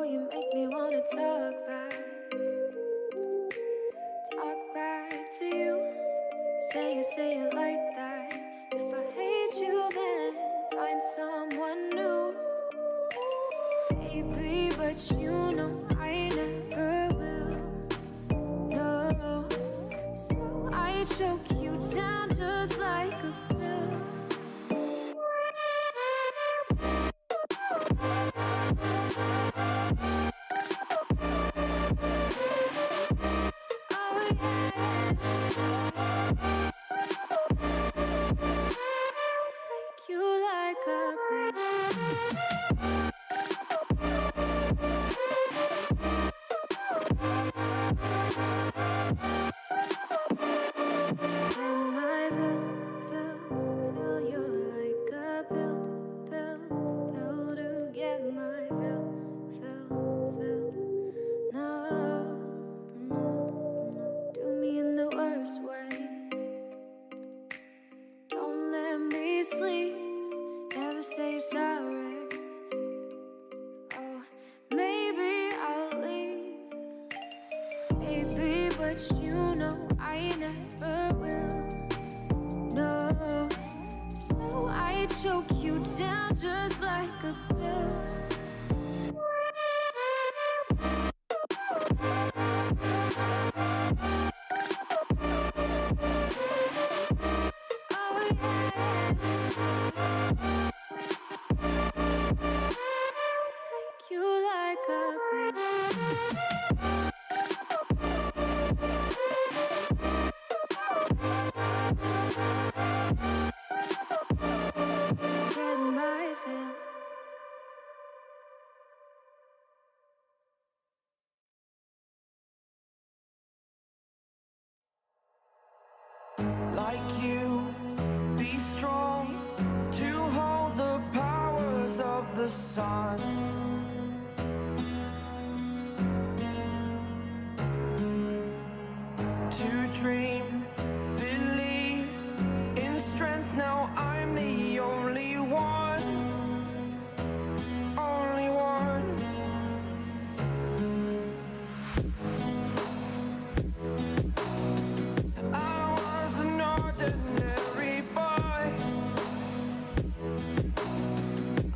Oh, you make me wanna talk back to you. Say it like that. If I hate you, then find someone new. Baby, but you know I never will. No, so I choke you down just like a pill. Like you, be strong to hold the powers of the sun. To dream, believe in strength. Now I'm the only one, only one. Ordinary boy,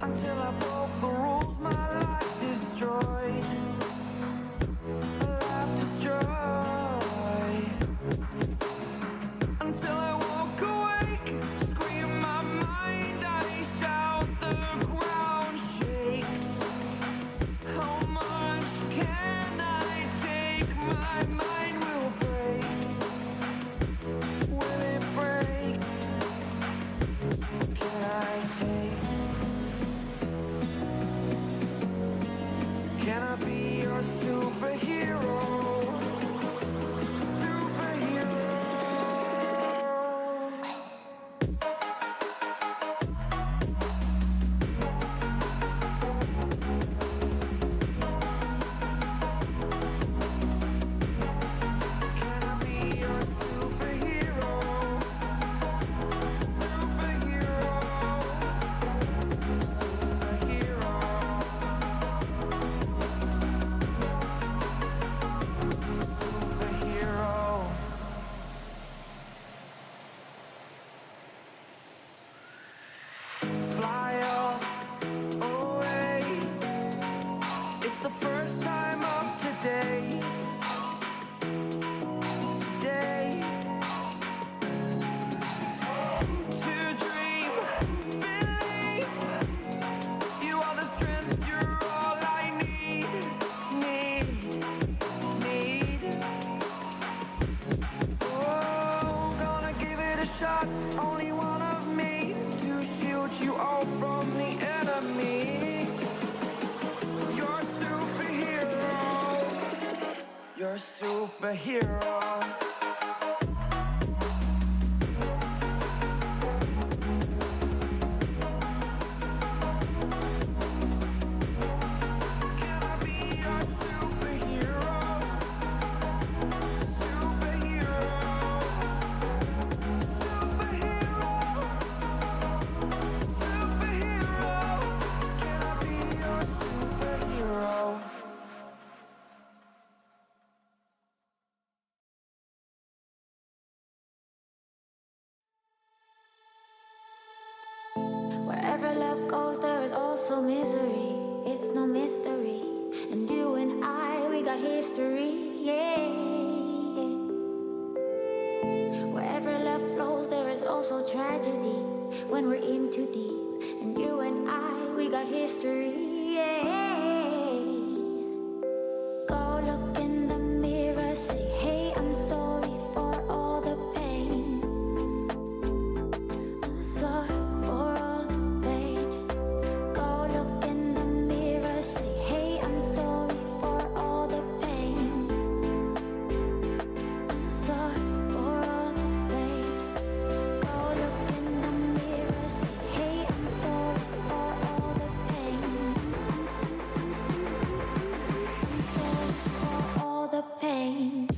until I broke the rules, my life destroyed. A life destroyed. Until I walk awake, scream my mind, I shout, the ground shakes. How much can I take? My mind will break. Will it break? Can I take? Can I be your superhero? Superhero. Can I be your superhero? Superhero. Superhero. Superhero. Fly away. It's the first time of today. Today. To dream, believe. You are the strength, you're all I need. Oh, gonna give it a shot. Only one of me to shield you all from the enemy. You're a superhero. You're a superhero. Can I be your superhero? Superhero. Superhero. Superhero. Can I be your superhero? history, yeah. Wherever love flows, there is also tragedy when we're in too deep. And you and I, we got history, yeah. Go look in the mirror, say, hey, I'm sorry for all the pain. I'm sorry for all the pain. Go look in the mirror, say, hey, I'm sorry for all the pain. I'm sorry for all the pain. Go look in the mirror, say, hey, I'm sorry for all the pain. I'm sorry for all the pain.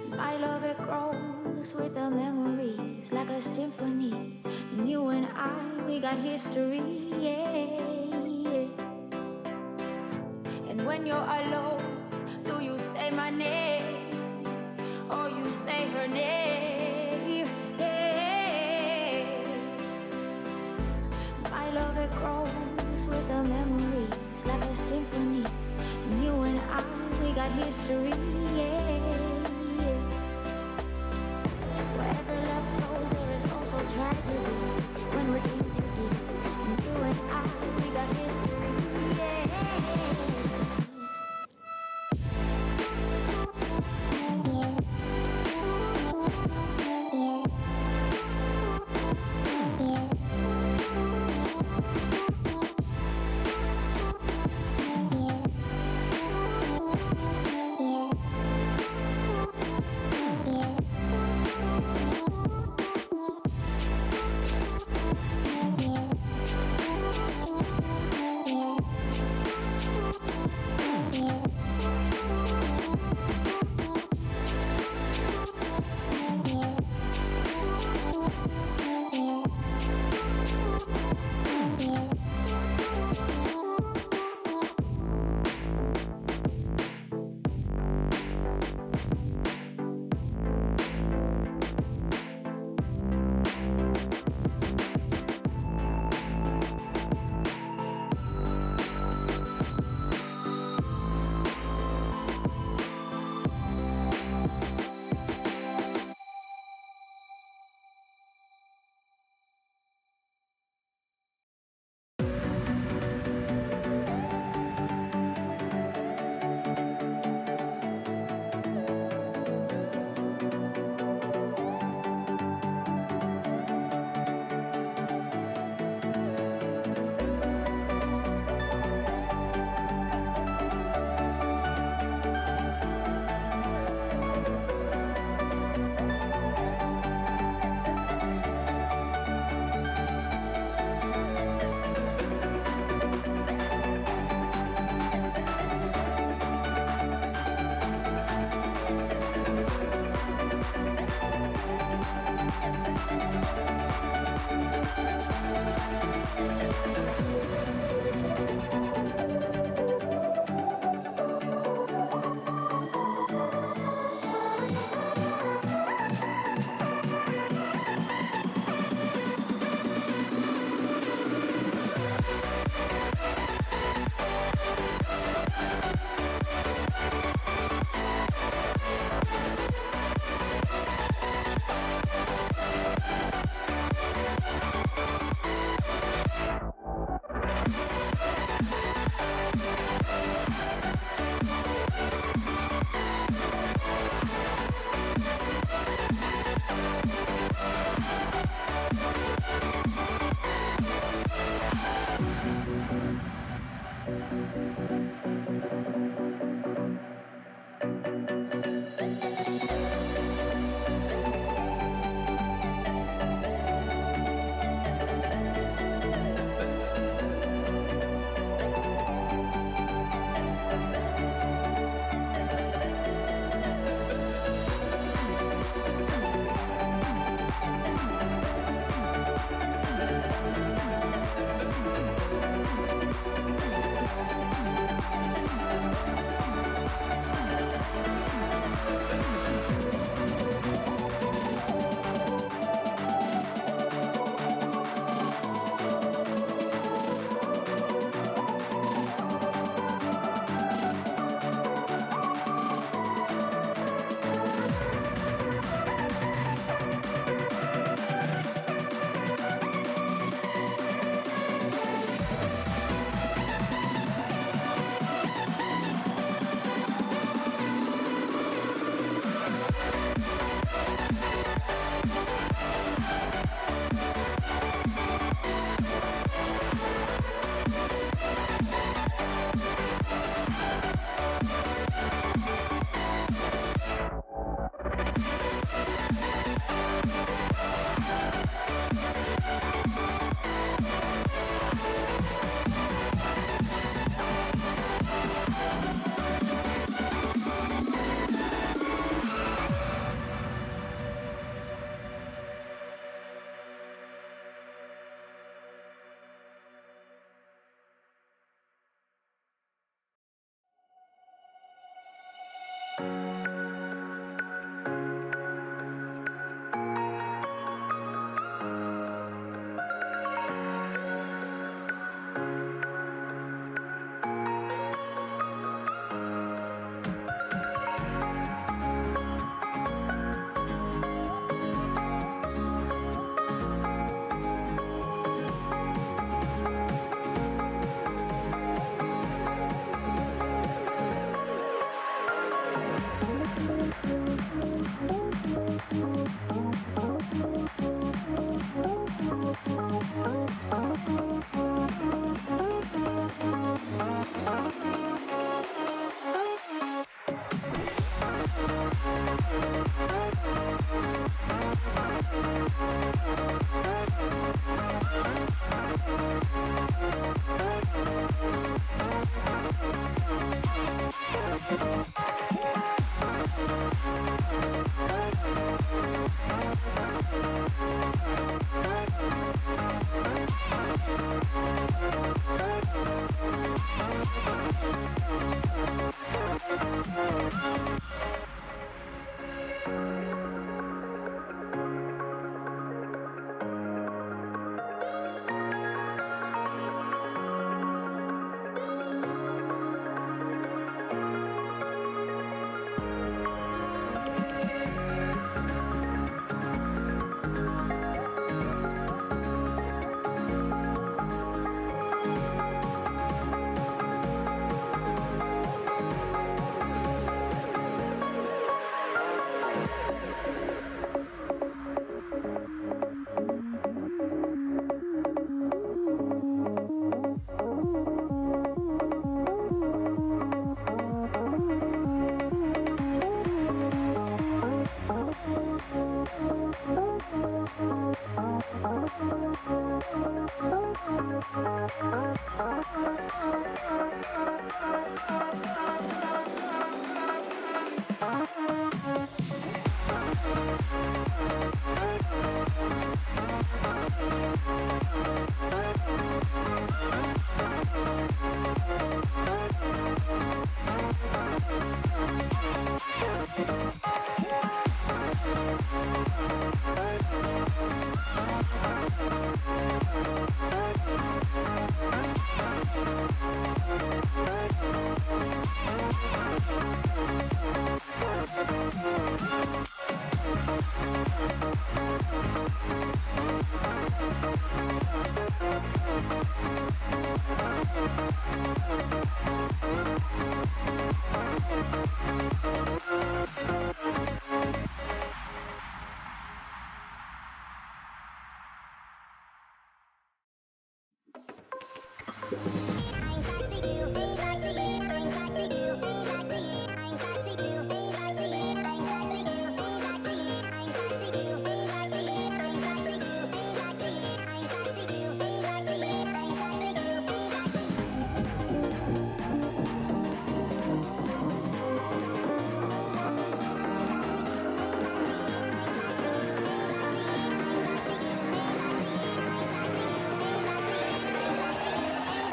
My love, it grows with the memories like a symphony. And you and I, we got history, yeah. And when you're alone, do you say my name or you say her name? Yeah. My love, it grows with the memories like a symphony. And you and I, we got history, yeah. Wherever love goes, there is also tragedy when we're in too deep. And you and I, we got history, yeah.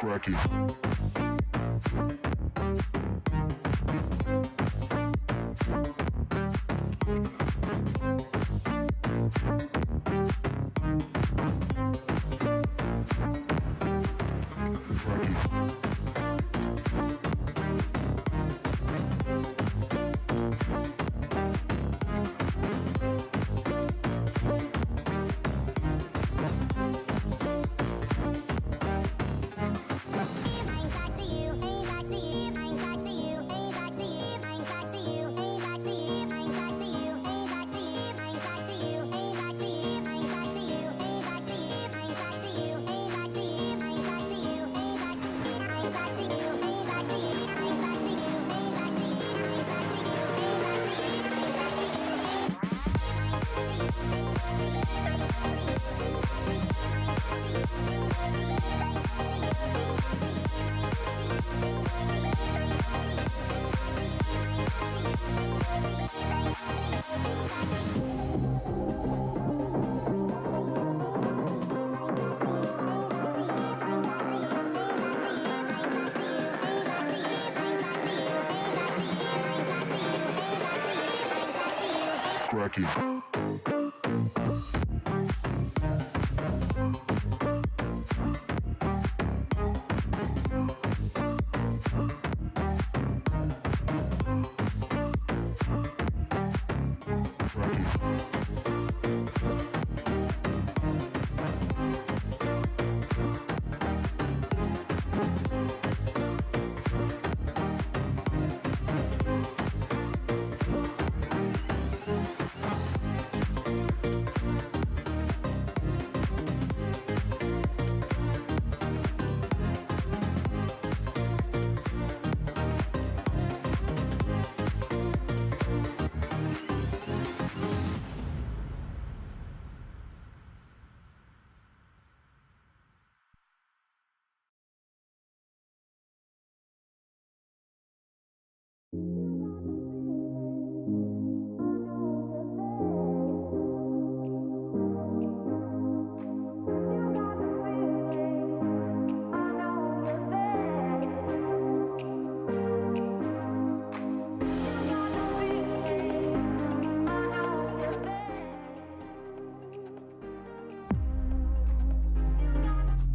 Cracky. Cracky.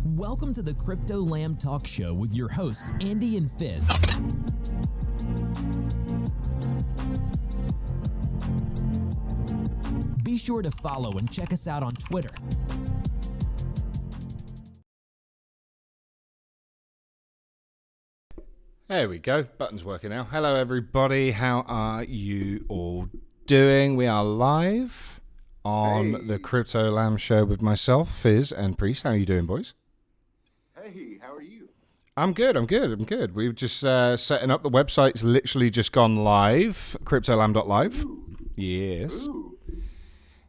Welcome to the Crypto Lamb Talk Show with your hosts, Andy and Fizz. Be sure to follow and check us out on Twitter. There we go. Button's working now. Hello, everybody. How are you all doing? We are live on the Crypto Lamb Show with myself, Fizz, and Priest. How are you doing, boys? Hey, how are you? I'm good. We've just setting up. The website's literally just gone live. CryptoLamb.live. Ooh. Yes. Ooh.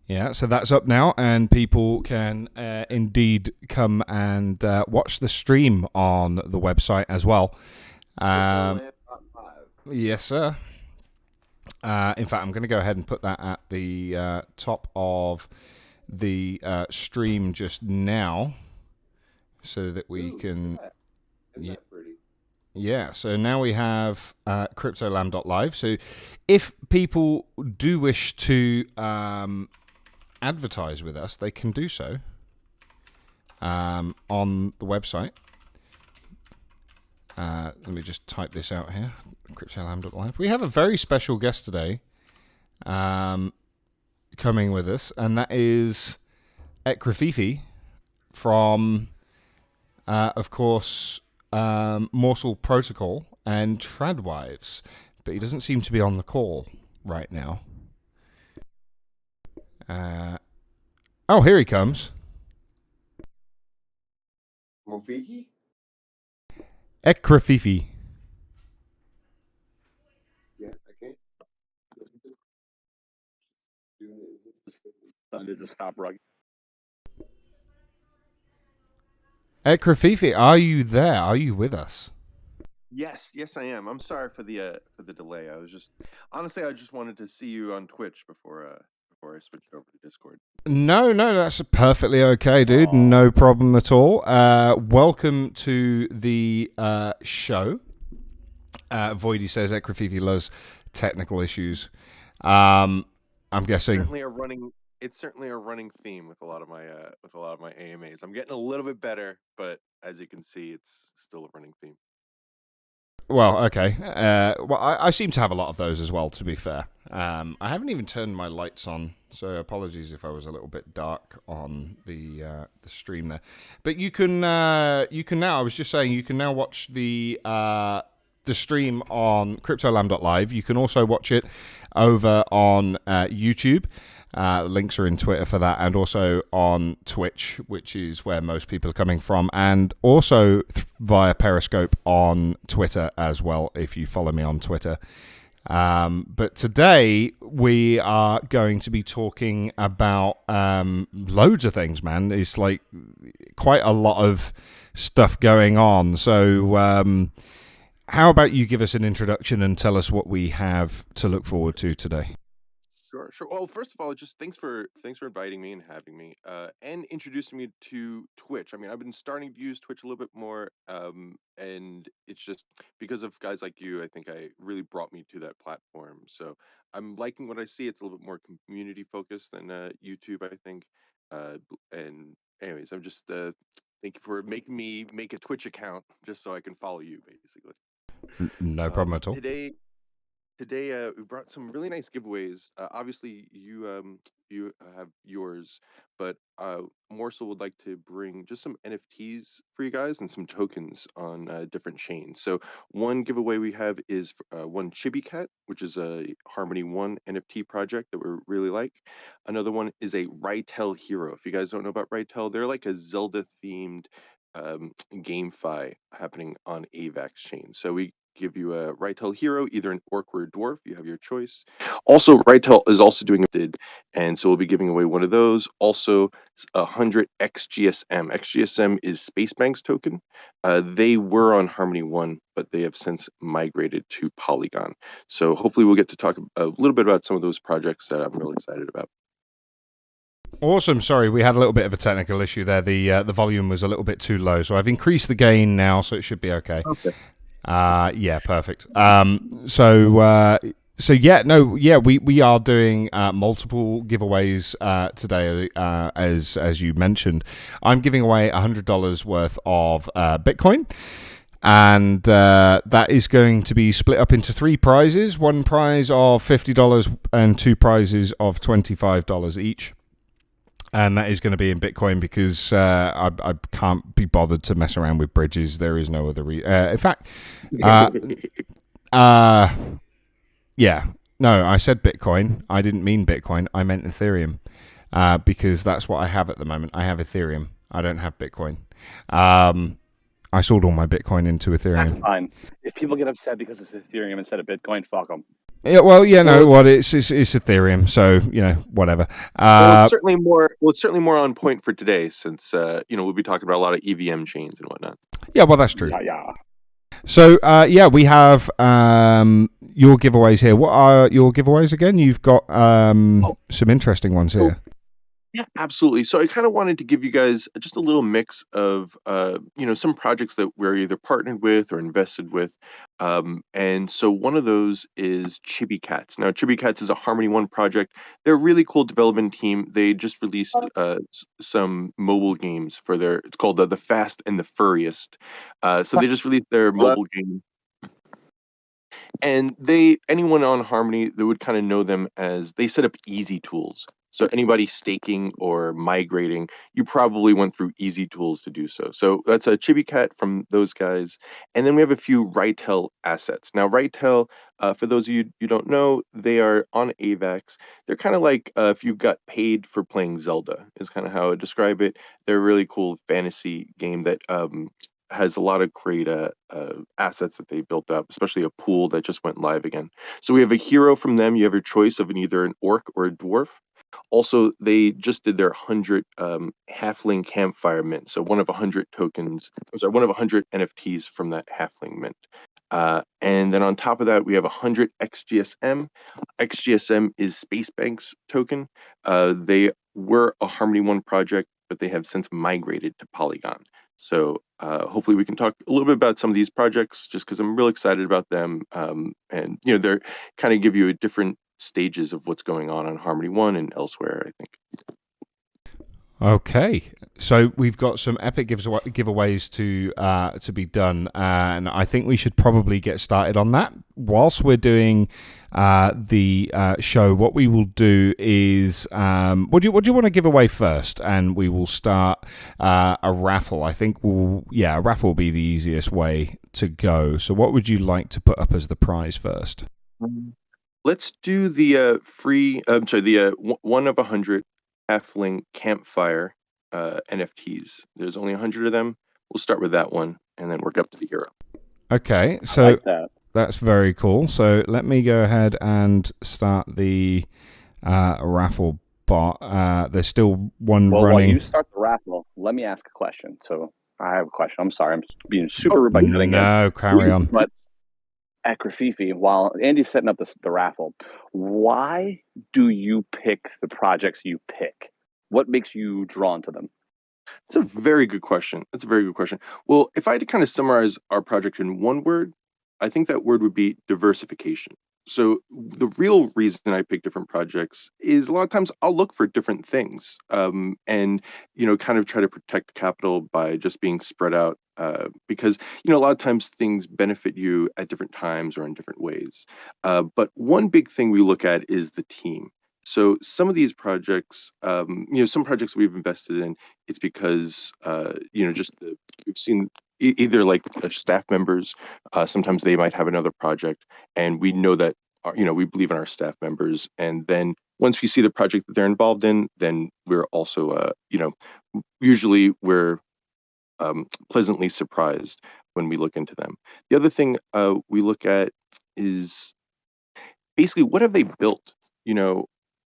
Yeah, so that's up now, and people can indeed come and watch the stream on the website as well. Yes, sir. In fact, I'm going to go ahead and put that at the top of the stream just now, so that we can. Isn't that pretty? Yeah, so now we have CryptoLam.live. So if people do wish to advertise with us, they can do so on the website. Let me just type this out here. CryptoLam.live. We have a very special guest today coming with us, and that is Ekrififi from, of course, Morsel Protocol and Tradwives, but he doesn't seem to be on the call right now. Oh, here he comes. Mofiki? Ekrififi. Yeah, I can't. Decided to stop running. Ekrififi, are you there? Are you with us? Yes, I am. I'm sorry for the delay. I just wanted to see you on Twitch before I switched over to Discord. No, that's perfectly okay, dude. No problem at all. Welcome to the show. Voidy says Ekrififi loves technical issues. I'm guessing It's certainly a running theme with a lot of my AMAs. I'm getting a little bit better, but as you can see, it's still a running theme. Well, okay. I seem to have a lot of those as well, to be fair. I haven't even turned my lights on, so apologies if I was a little bit dark on the stream there. But you can now. I was just saying, you can now watch the stream on CryptoLam.live. You can also watch it over on YouTube. Links are in Twitter for that, and also on Twitch, which is where most people are coming from, and also via Periscope on Twitter as well, if you follow me on Twitter. But today we are going to be talking about loads of things, man. It's like quite a lot of stuff going on. So how about you give us an introduction and tell us what we have to look forward to today? Sure. Well, first of all, just thanks for inviting me and having me, and introducing me to Twitch. I mean, I've been starting to use Twitch a little bit more, and it's just because of guys like you. I think I really brought me to that platform. So I'm liking what I see. It's a little bit more community focused than YouTube, I think. And anyways, I'm just thank you for making me make a Twitch account just so I can follow you, basically. No problem at all. Today, we brought some really nice giveaways. Obviously, you have yours, but Morsel would like to bring just some NFTs for you guys and some tokens on different chains. So one giveaway we have is one Chibi Cat, which is a Harmony 1 NFT project that we really like. Another one is a Raffle Hero. If you guys don't know about Raffle, they're like a Zelda-themed GameFi happening on AVAX chain. So we give you a Raffle Hero, either an orc or a dwarf. You have your choice. Also, Raffle is also doing it, and so we'll be giving away one of those. Also, 100 XGSM. XGSM is Spacebank's token. They were on Harmony 1, but they have since migrated to Polygon. So hopefully we'll get to talk a little bit about some of those projects that I'm really excited about. Awesome. Sorry, we had a little bit of a technical issue there. The volume was a little bit too low, so I've increased the gain now, so it should be okay. Okay. Yeah, perfect. We are doing multiple giveaways today, as you mentioned. I'm giving away $100 worth of Bitcoin, and that is going to be split up into 3 prizes: one prize of $50 and 2 prizes of $25 each. And that is going to be in Bitcoin because I can't be bothered to mess around with bridges. There is no other reason. In fact, yeah. No, I said Bitcoin. I didn't mean Bitcoin. I meant Ethereum because that's what I have at the moment. I have Ethereum. I don't have Bitcoin. I sold all my Bitcoin into Ethereum. That's fine. If people get upset because it's Ethereum instead of Bitcoin, fuck them. Yeah, well, yeah, no, what it's Ethereum, so whatever. Well, it's certainly more on point for today, since we'll be talking about a lot of EVM chains and whatnot. Yeah, well, that's true. Yeah. So, we have your giveaways here. What are your giveaways again? You've got some interesting ones here. Yeah, absolutely. So I kind of wanted to give you guys just a little mix of, some projects that we're either partnered with or invested with. And so one of those is Chibi Cats. Now, Chibi Cats is a Harmony One project. They're a really cool development team. They just released some mobile games for it's called the Fast and the Furriest. So they just released their mobile game. And anyone on Harmony, they would kind of know them as they set up easy tools. So anybody staking or migrating, you probably went through easy tools to do so. So that's a Chibi Cat from those guys. And then we have a few Rightel assets. Now, Rightel, for those of you who don't know, they are on AVAX. They're kind of like if you got paid for playing Zelda, is kind of how I describe it. They're a really cool fantasy game that has a lot of great assets that they built up, especially a pool that just went live again. So we have a hero from them. You have your choice of either an orc or a dwarf. Also, they just did their 100 halfling campfire mint. So one of 100 tokens, one of 100 NFTs from that halfling mint. And then on top of that, we have 100 XGSM. XGSM is Space Bank's token. They were a Harmony One project, but they have since migrated to Polygon. So hopefully we can talk a little bit about some of these projects, just because I'm real excited about them. And they're kind of give you a different stages of what's going on Harmony One and elsewhere, I think. Okay, so we've got some epic giveaways to be done, and I think we should probably get started on that. Whilst we're doing the show, what we will do is, what do you want to give away first? And we will start a raffle. I think a raffle will be the easiest way to go. So what would you like to put up as the prize first? Let's do the one of 100 halfling campfire NFTs. There's only 100 of them. We'll start with that one and then work up to the hero. Okay, so I like that. That's very cool. So let me go ahead and start the raffle bot. There's still one running. While you start the raffle, let me ask a question. So I have a question. I'm sorry, I'm being super rude by cutting in. No, carry on. But at Grafifi, while Andy's setting up the raffle, why do you pick the projects you pick? What makes you drawn to them? It's a very good question. Well, if I had to kind of summarize our project in one word, I think that word would be diversification. So the real reason I pick different projects is a lot of times I'll look for different things, and kind of try to protect capital by just being spread out, because a lot of times things benefit you at different times or in different ways. But one big thing we look at is the team. So some of these projects, some projects we've invested in, it's because we've seen either like staff members. Sometimes they might have another project, and we know that we believe in our staff members. And then once we see the project that they're involved in, then we're also usually we're pleasantly surprised when we look into them. The other thing we look at is basically what have they built.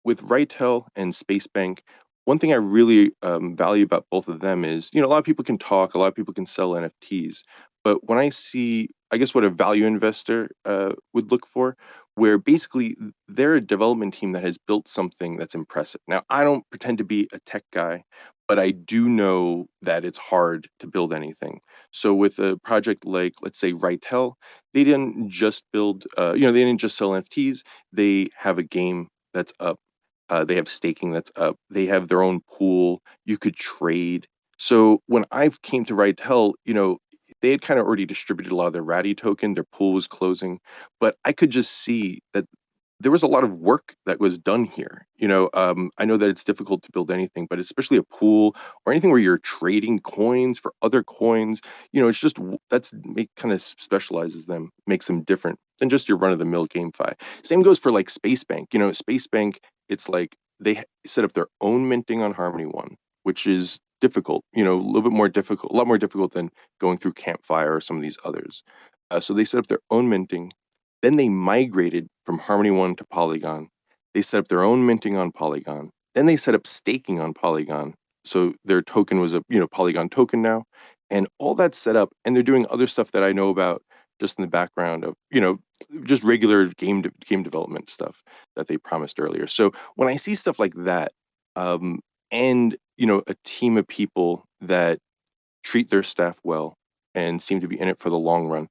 With Rightel and Space Bank, one thing I really value about both of them is, a lot of people can talk, a lot of people can sell NFTs, but when I see, I guess, what a value investor would look for, where basically they're a development team that has built something that's impressive. Now, I don't pretend to be a tech guy, but I do know that it's hard to build anything. So with a project like, let's say, Rightel, they didn't just build, they didn't just sell NFTs. They have a game that's up. They have staking that's up. They have their own pool. You could trade. So when I came to Rightel, they had kind of already distributed a lot of their Ratty token. Their pool was closing, but I could just see that there was a lot of work that was done here. I know that it's difficult to build anything, but especially a pool or anything where you're trading coins for other coins, it's just kind of specializes them, makes them different than just your run-of-the-mill GameFi. Same goes for like Space Bank. Space Bank, it's like they set up their own minting on Harmony One, which is difficult, a little bit more difficult, a lot more difficult than going through Campfire or some of these others. So they set up their own minting. Then they migrated from Harmony One to Polygon. They set up their own minting on Polygon. Then they set up staking on Polygon. So their token was a Polygon token now. And all that's set up, and they're doing other stuff that I know about just in the background of, just regular game development stuff that they promised earlier. So when I see stuff like that, and a team of people that treat their staff well and seem to be in it for the long run,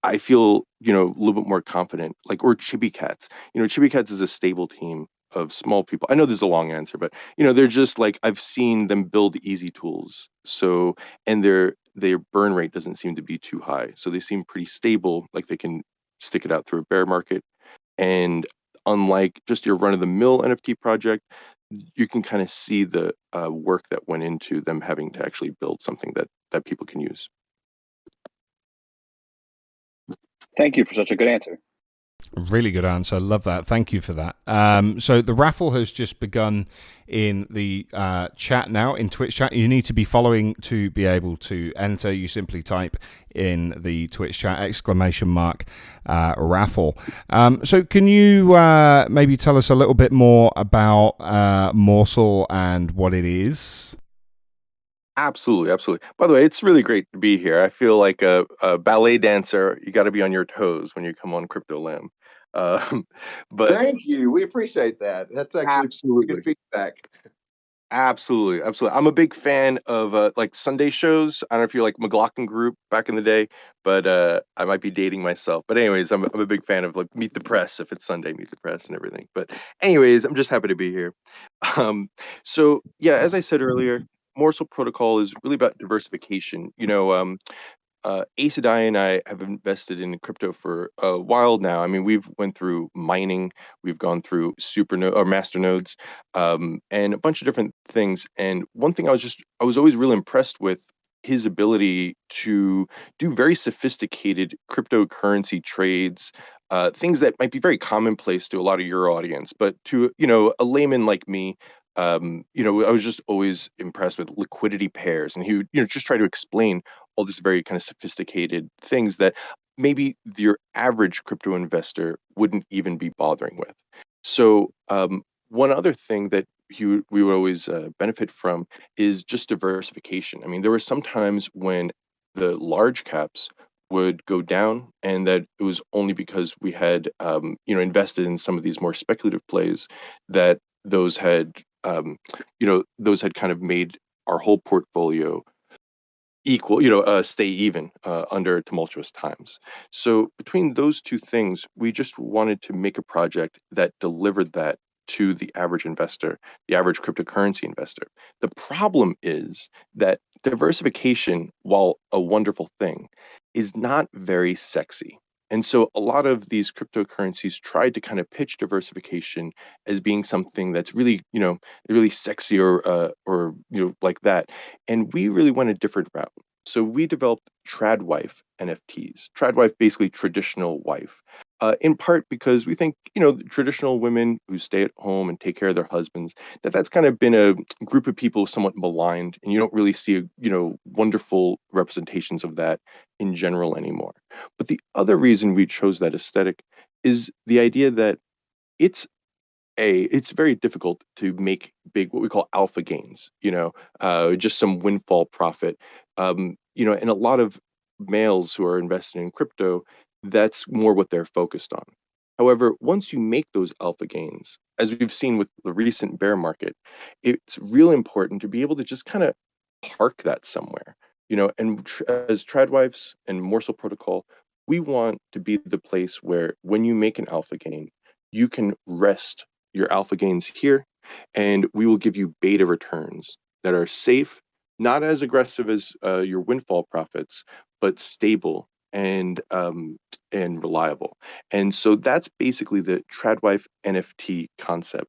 I feel, a little bit more confident. Like, or Chibi Cats. Chibi Cats is a stable team of small people. I know this is a long answer, but they're just like, I've seen them build easy tools. So, and their burn rate doesn't seem to be too high. So they seem pretty stable, like they can stick it out through a bear market. And unlike just your run-of-the-mill NFT project, you can kind of see the work that went into them having to actually build something that people can use. Thank you for such a good answer. Really good answer. Love that. Thank you for that. So the raffle has just begun in the chat now, in Twitch chat. You need to be following to be able to enter. You simply type in the Twitch chat !raffle. So can you maybe tell us a little bit more about Morsel and what it is? Absolutely. By the way, it's really great to be here. I feel like a ballet dancer. You got to be on your toes when you come on Crypto Lamb. But Thank you. We appreciate that. That's actually absolutely good feedback. Absolutely. I'm a big fan of like Sunday shows. I don't know if you're like McLaughlin Group back in the day, but I might be dating myself. But anyways, I'm a big fan of like Meet the Press if it's Sunday, Meet the Press and everything. But anyways, I'm just happy to be here. So yeah, as I said earlier, Morsel Protocol is really about diversification. Ace Sedai and I have invested in crypto for a while now. I mean, we've went through mining, we've gone through master nodes, and a bunch of different things. And one thing I was always really impressed with his ability to do very sophisticated cryptocurrency trades, things that might be very commonplace to a lot of your audience, but to a layman like me. I was just always impressed with liquidity pairs, and he would, just try to explain all these very kind of sophisticated things that maybe your average crypto investor wouldn't even be bothering with. So, one other thing that we would always benefit from is just diversification. I mean, there were some times when the large caps would go down, and that it was only because we had, invested in some of these more speculative plays that those had kind of made our whole portfolio equal, stay even under tumultuous times. So between those two things, we just wanted to make a project that delivered that to the average investor, the average cryptocurrency investor. The problem is that diversification, while a wonderful thing, is not very sexy. And so a lot of these cryptocurrencies tried to kind of pitch diversification as being something that's really, really sexy or like that. And we really went a different route. So we developed Tradwife NFTs. Tradwife, basically traditional wife. In part because we think, the traditional women who stay at home and take care of their husbands, that's kind of been a group of people somewhat maligned, and you don't really see, wonderful representations of that in general anymore. But the other reason we chose that aesthetic is the idea that it's very difficult to make big, what we call alpha gains, just some windfall profit. And a lot of males who are invested in crypto, that's more what they're focused on. However, once you make those alpha gains, as we've seen with the recent bear market, it's really important to be able to just kind of park that somewhere, and as Tradwives and Morsel Protocol, we want to be the place where when you make an alpha gain, you can rest your alpha gains here, and we will give you beta returns that are safe, not as aggressive as your windfall profits, but stable and reliable. And so that's basically the Tradwife NFT concept.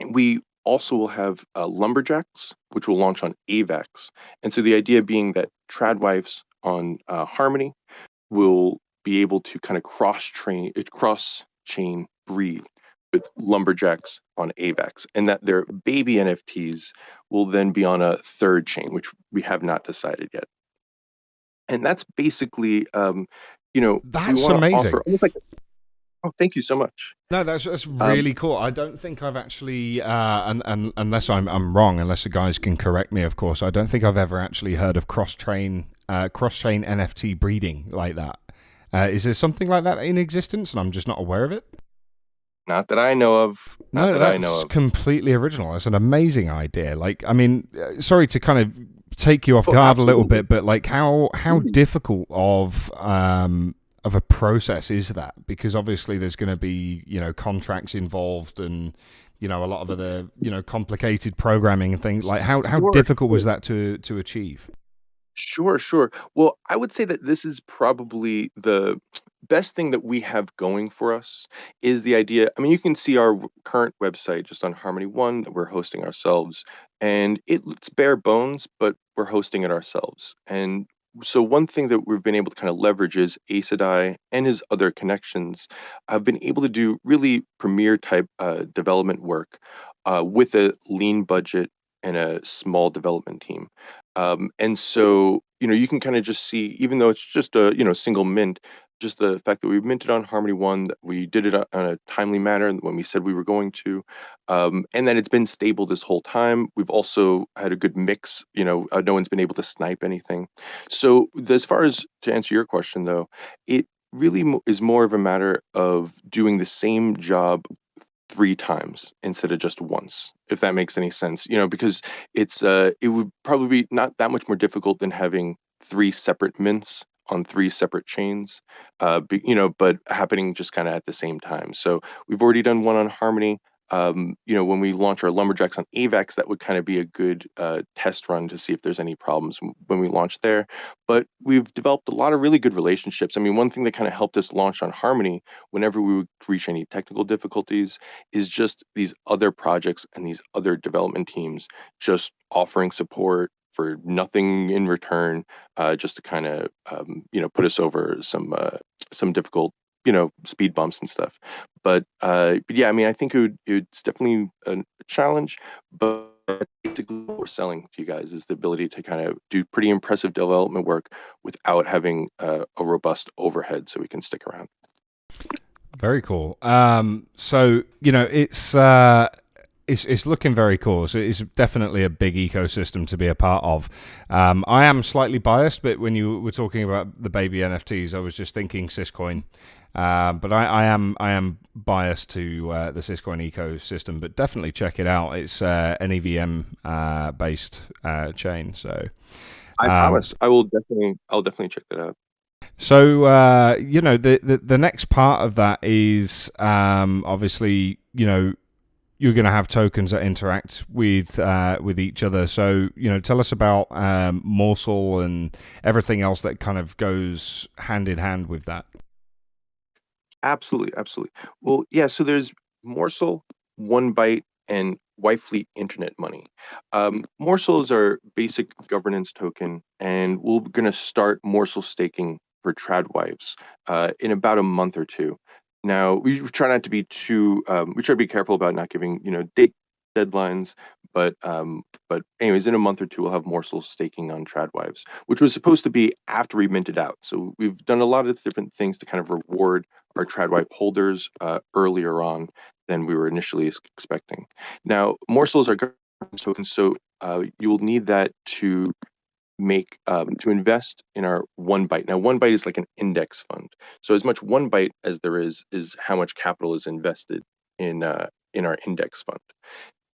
We also will have Lumberjacks, which will launch on AVAX. And so the idea being that Tradwives on Harmony will be able to kind of cross-chain breed with Lumberjacks on AVAX, and that their baby NFTs will then be on a third chain, which we have not decided yet. And that's basically, That's we want amazing. to offer almost like. Oh, thank you so much. No, that's really cool. I don't think I've actually, unless I'm wrong, unless the guys can correct me, of course, I don't think I've ever actually heard of cross-chain cross-chain NFT breeding like that. Is there something like that in existence, and I'm just not aware of it? Not that I know of. Not No, that I know that's of. completely original. That's an amazing idea. Like, I mean, sorry to kind of take you off Oh, guard a little absolutely. bit, but like, how difficult of a process is that? Because obviously, there's going to be contracts involved, and a lot of other complicated programming and things. Like, how Sure, difficult was sure. that to achieve? Sure, sure. Well, I would say that this is probably the best thing that we have going for us is the idea. I mean, you can see our current website just on Harmony One that we're hosting ourselves, and it's bare bones, but we're hosting it ourselves. And so one thing that we've been able to kind of leverage is Asadai and his other connections have been able to do really premier type development work with a lean budget and a small development team. And so, you can kind of just see, even though it's just a, single mint, just the fact that we minted on Harmony One, that we did it on a timely manner when we said we were going to, and that it's been stable this whole time. We've also had a good mix, no one's been able to snipe anything. So, as far as to answer your question, though, it really is more of a matter of doing the same job 3 times instead of just once, if that makes any sense. Because it would probably be not that much more difficult than having 3 separate mints on 3 separate chains, but happening just kind of at the same time. So we've already done one on Harmony. When we launch our lumberjacks on AVAX, that would kind of be a good test run to see if there's any problems when we launch there. But we've developed a lot of really good relationships. I mean, one thing that kind of helped us launch on Harmony, whenever we would reach any technical difficulties, is just these other projects and these other development teams just offering support for nothing in return, just to kind of put us over some difficult speed bumps and stuff. But yeah, I mean, I think it's definitely a challenge, but basically what we're selling to you guys is the ability to kind of do pretty impressive development work without having a robust overhead, so we can stick around. Very cool. So it's looking very cool. So it's definitely a big ecosystem to be a part of. I am slightly biased, but when you were talking about the baby NFTs, I was just thinking Syscoin. But I am biased to the Syscoin ecosystem. But definitely check it out. It's an EVM based chain. So I promise I'll definitely check that out. So the next part of that is obviously you're going to have tokens that interact with each other. So tell us about Morsel and everything else that kind of goes hand in hand with that. Absolutely, absolutely. Well, yeah. So there's Morsel, One Byte, and Wifely Internet Money. Morsel is our basic governance token, and we're going to start Morsel staking for Tradwives in about a month or two. Now, we try not to be too. We try to be careful about not giving date deadlines, but anyways, in a month or two, we'll have Morsel staking on Tradwives, which was supposed to be after we minted out. So we've done a lot of different things to kind of reward our Tradwive holders earlier on than we were initially expecting. Now, Morsel is our governance token, so you will need that to to invest in our One Byte. Now, One Byte is like an index fund. So as much One Byte as there is how much capital is invested in our index fund.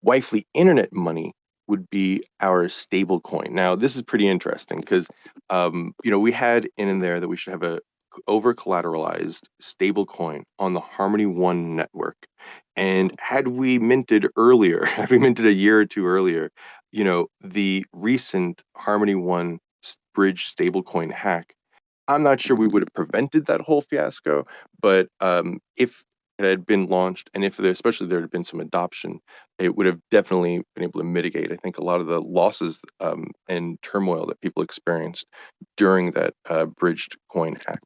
Wifely Internet Money would be our stable coin. Now, this is pretty interesting because, we had in there that we should have a over collateralized stable coin on the Harmony One network. And had we minted earlier, had we minted a year or two earlier, the recent Harmony One bridge stablecoin hack, I'm not sure we would have prevented that whole fiasco, but if it had been launched and if especially there had been some adoption, it would have definitely been able to mitigate, I think, a lot of the losses and turmoil that people experienced during that bridged coin hack.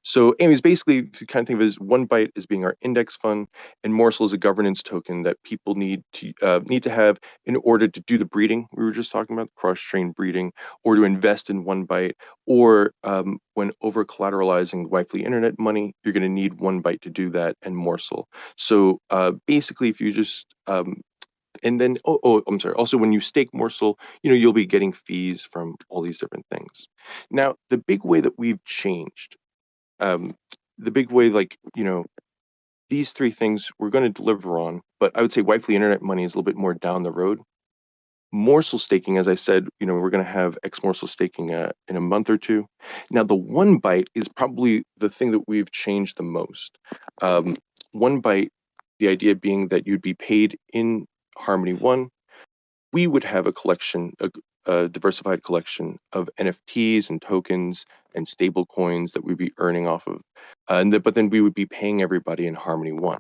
So anyways, basically, you kind of think of it as One Byte as being our index fund, and Morsel is a governance token that people need to have in order to do the breeding we were just talking about, cross-chain breeding, or to invest in One Byte, or when over collateralizing Wifely Internet Money, you're going to need One Byte to do that, and Morsel. So basically, if you just And then, I'm sorry. Also, when you stake Morsel, you'll be getting fees from all these different things. Now, the big way that we've changed, the big way, these three things we're going to deliver on, but I would say Wifely Internet Money is a little bit more down the road. Morsel staking, as I said, we're going to have X Morsel staking in a month or two. Now, the 1 byte is probably the thing that we've changed the most. 1 byte, the idea being that you'd be paid in Harmony One. We would have a collection, a diversified collection of NFTs and tokens and stable coins that we'd be earning off of. But then we would be paying everybody in Harmony One.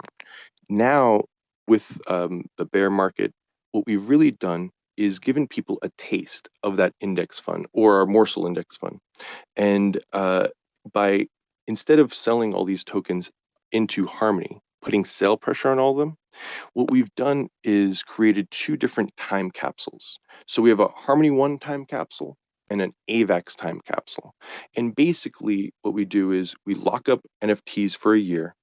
Now, with the bear market, what we've really done is given people a taste of that index fund or our Morsel index fund. And by instead of selling all these tokens into Harmony, putting sale pressure on all of them, what we've done is created 2 different time capsules. So we have a Harmony One time capsule and an AVAX time capsule. And basically what we do is we lock up NFTs for a year.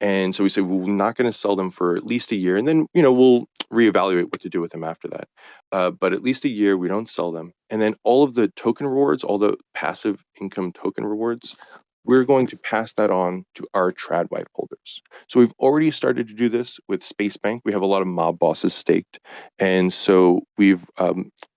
And so we say we're not going to sell them for at least a year, and then we'll reevaluate what to do with them after that. But at least a year, we don't sell them, and then all of the token rewards, all the passive income token rewards, we're going to pass that on to our TradWife holders. So we've already started to do this with Space Bank. We have a lot of mob bosses staked, and so we've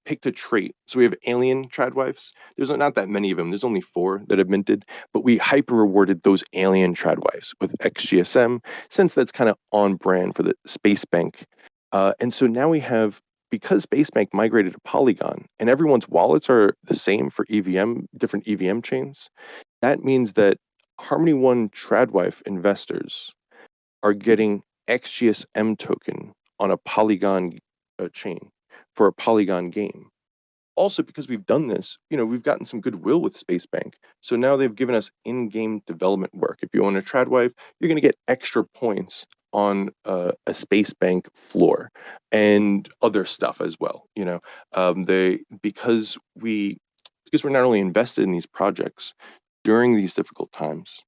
picked a trait. So we have alien TradWives. There's not that many of them. There's only 4 that have minted, but we hyper rewarded those alien TradWives with XGSM, since that's kind of on brand for the Space Bank. And so now we have, because Space Bank migrated to Polygon and everyone's wallets are the same for different EVM chains, that means that Harmony One TradWife investors are getting XGSM token on a Polygon chain for a Polygon game. Also, because we've done this, we've gotten some goodwill with Space Bank. So now they've given us in-game development work. If you own a TradWife, you're going to get extra points on a Space Bank floor and other stuff as well. Because we're not only invested in these projects during these difficult times,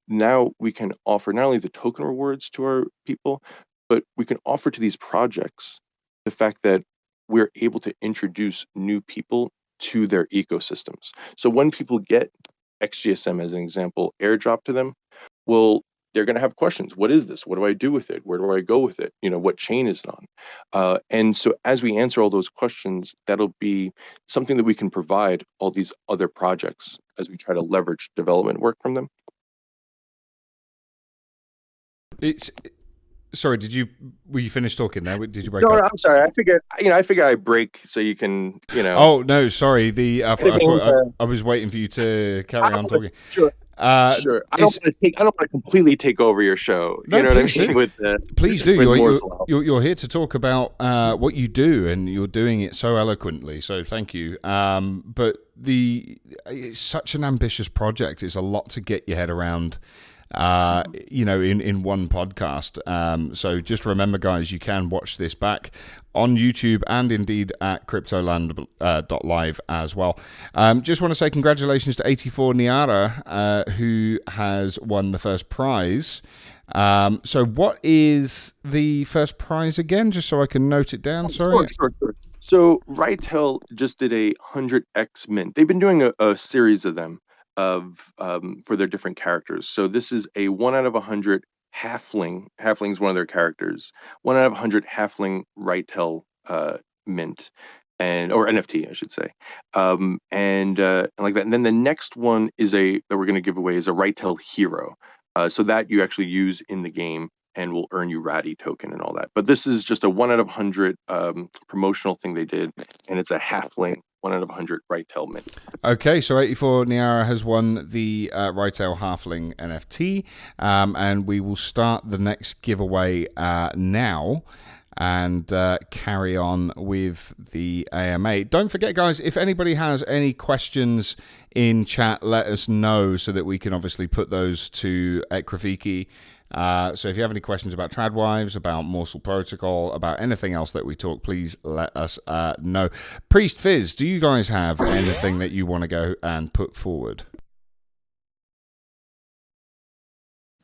now we can offer not only the token rewards to our people, but we can offer to these projects the fact that we're able to introduce new people to their ecosystems. So when people get XGSM, as an example, airdrop to them, well, they're going to have questions. What is this? What do I do with it? Where do I go with it? What chain is it on? And so as we answer all those questions, that'll be something that we can provide all these other projects as we try to leverage development work from them. Sorry, were you finished talking there? Did you break No, up? I'm sorry. I figured I break so you can, Oh no, sorry. I was waiting for you to carry on talking. Sure. Sure. I don't want to completely take over your show. No, you know what I mean? Do. Please do. You're here to talk about what you do, and you're doing it so eloquently. So thank you. But it's such an ambitious project. It's a lot to get your head around. In one podcast. So just remember, guys, you can watch this back on YouTube and indeed at cryptoland.live as well. Just want to say congratulations to 84 Niara, who has won the first prize. So what is the first prize again, just so I can note it down? Sorry. Sure. So Rytel just did a 100x mint. They've been doing a series of them for their different characters. So this is a 1 out of 100 halfling. Halfling's one of their characters. 1 out of 100 halfling Rytel mint, or NFT, I should say, and like that. And then the next one is that we're going to give away is a Rytel hero. So that you actually use in the game and will earn you Ratty token and all that. But this is just a 1 out of 100 promotional thing they did, and it's a halfling 1 out of 100 Rytel mint. Okay, so 84 Niara has won the Rytel Halfling NFT, and we will start the next giveaway now and carry on with the AMA. Don't forget, guys, if anybody has any questions in chat, let us know so that we can obviously put those to Ekrafiki. So if you have any questions about TradWives, about Morsel Protocol, about anything else that we talk, please let us know. Priest Fizz, do you guys have anything that you want to go and put forward?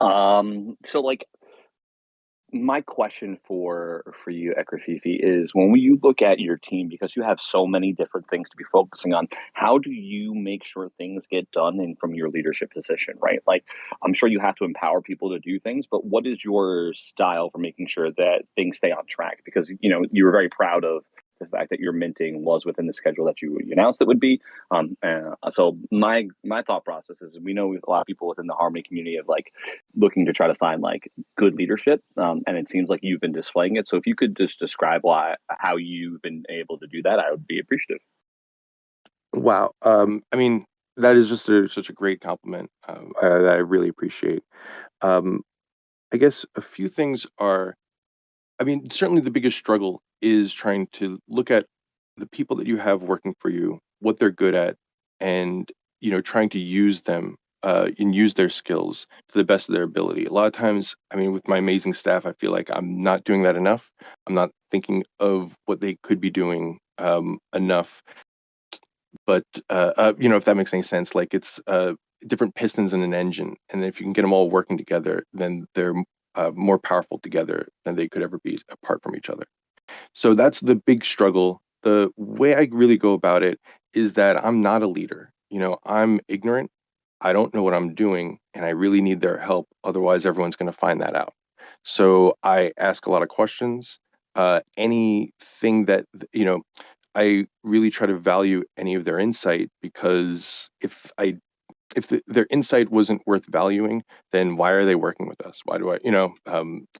So my question for you, Ekrififi, is when you look at your team, because you have so many different things to be focusing on, how do you make sure things get done in from your leadership position, right? Like, I'm sure you have to empower people to do things, but what is your style for making sure that things stay on track? Because, you were very proud of the fact that your minting was within the schedule that you announced it would be. So my thought process is, we know a lot of people within the Harmony community of like looking to try to find like good leadership, and it seems like you've been displaying it. So if you could just describe how you've been able to do that, I would be appreciative. Wow. I mean, that is just such a great compliment that I really appreciate. Um, I guess a few things are, I mean, certainly the biggest struggle is trying to look at the people that you have working for you, what they're good at, and trying to use them and use their skills to the best of their ability. A lot of times, I mean, with my amazing staff, I feel like I'm not doing that enough. I'm not thinking of what they could be doing enough. But if that makes any sense, like it's different pistons in an engine, and if you can get them all working together, then they're more powerful together than they could ever be apart from each other. So that's the big struggle. The way I really go about it is that I'm not a leader. I'm ignorant. I don't know what I'm doing, and I really need their help. Otherwise, everyone's going to find that out. So I ask a lot of questions. Anything that, I really try to value any of their insight, because if their insight wasn't worth valuing, then why are they working with us? Why do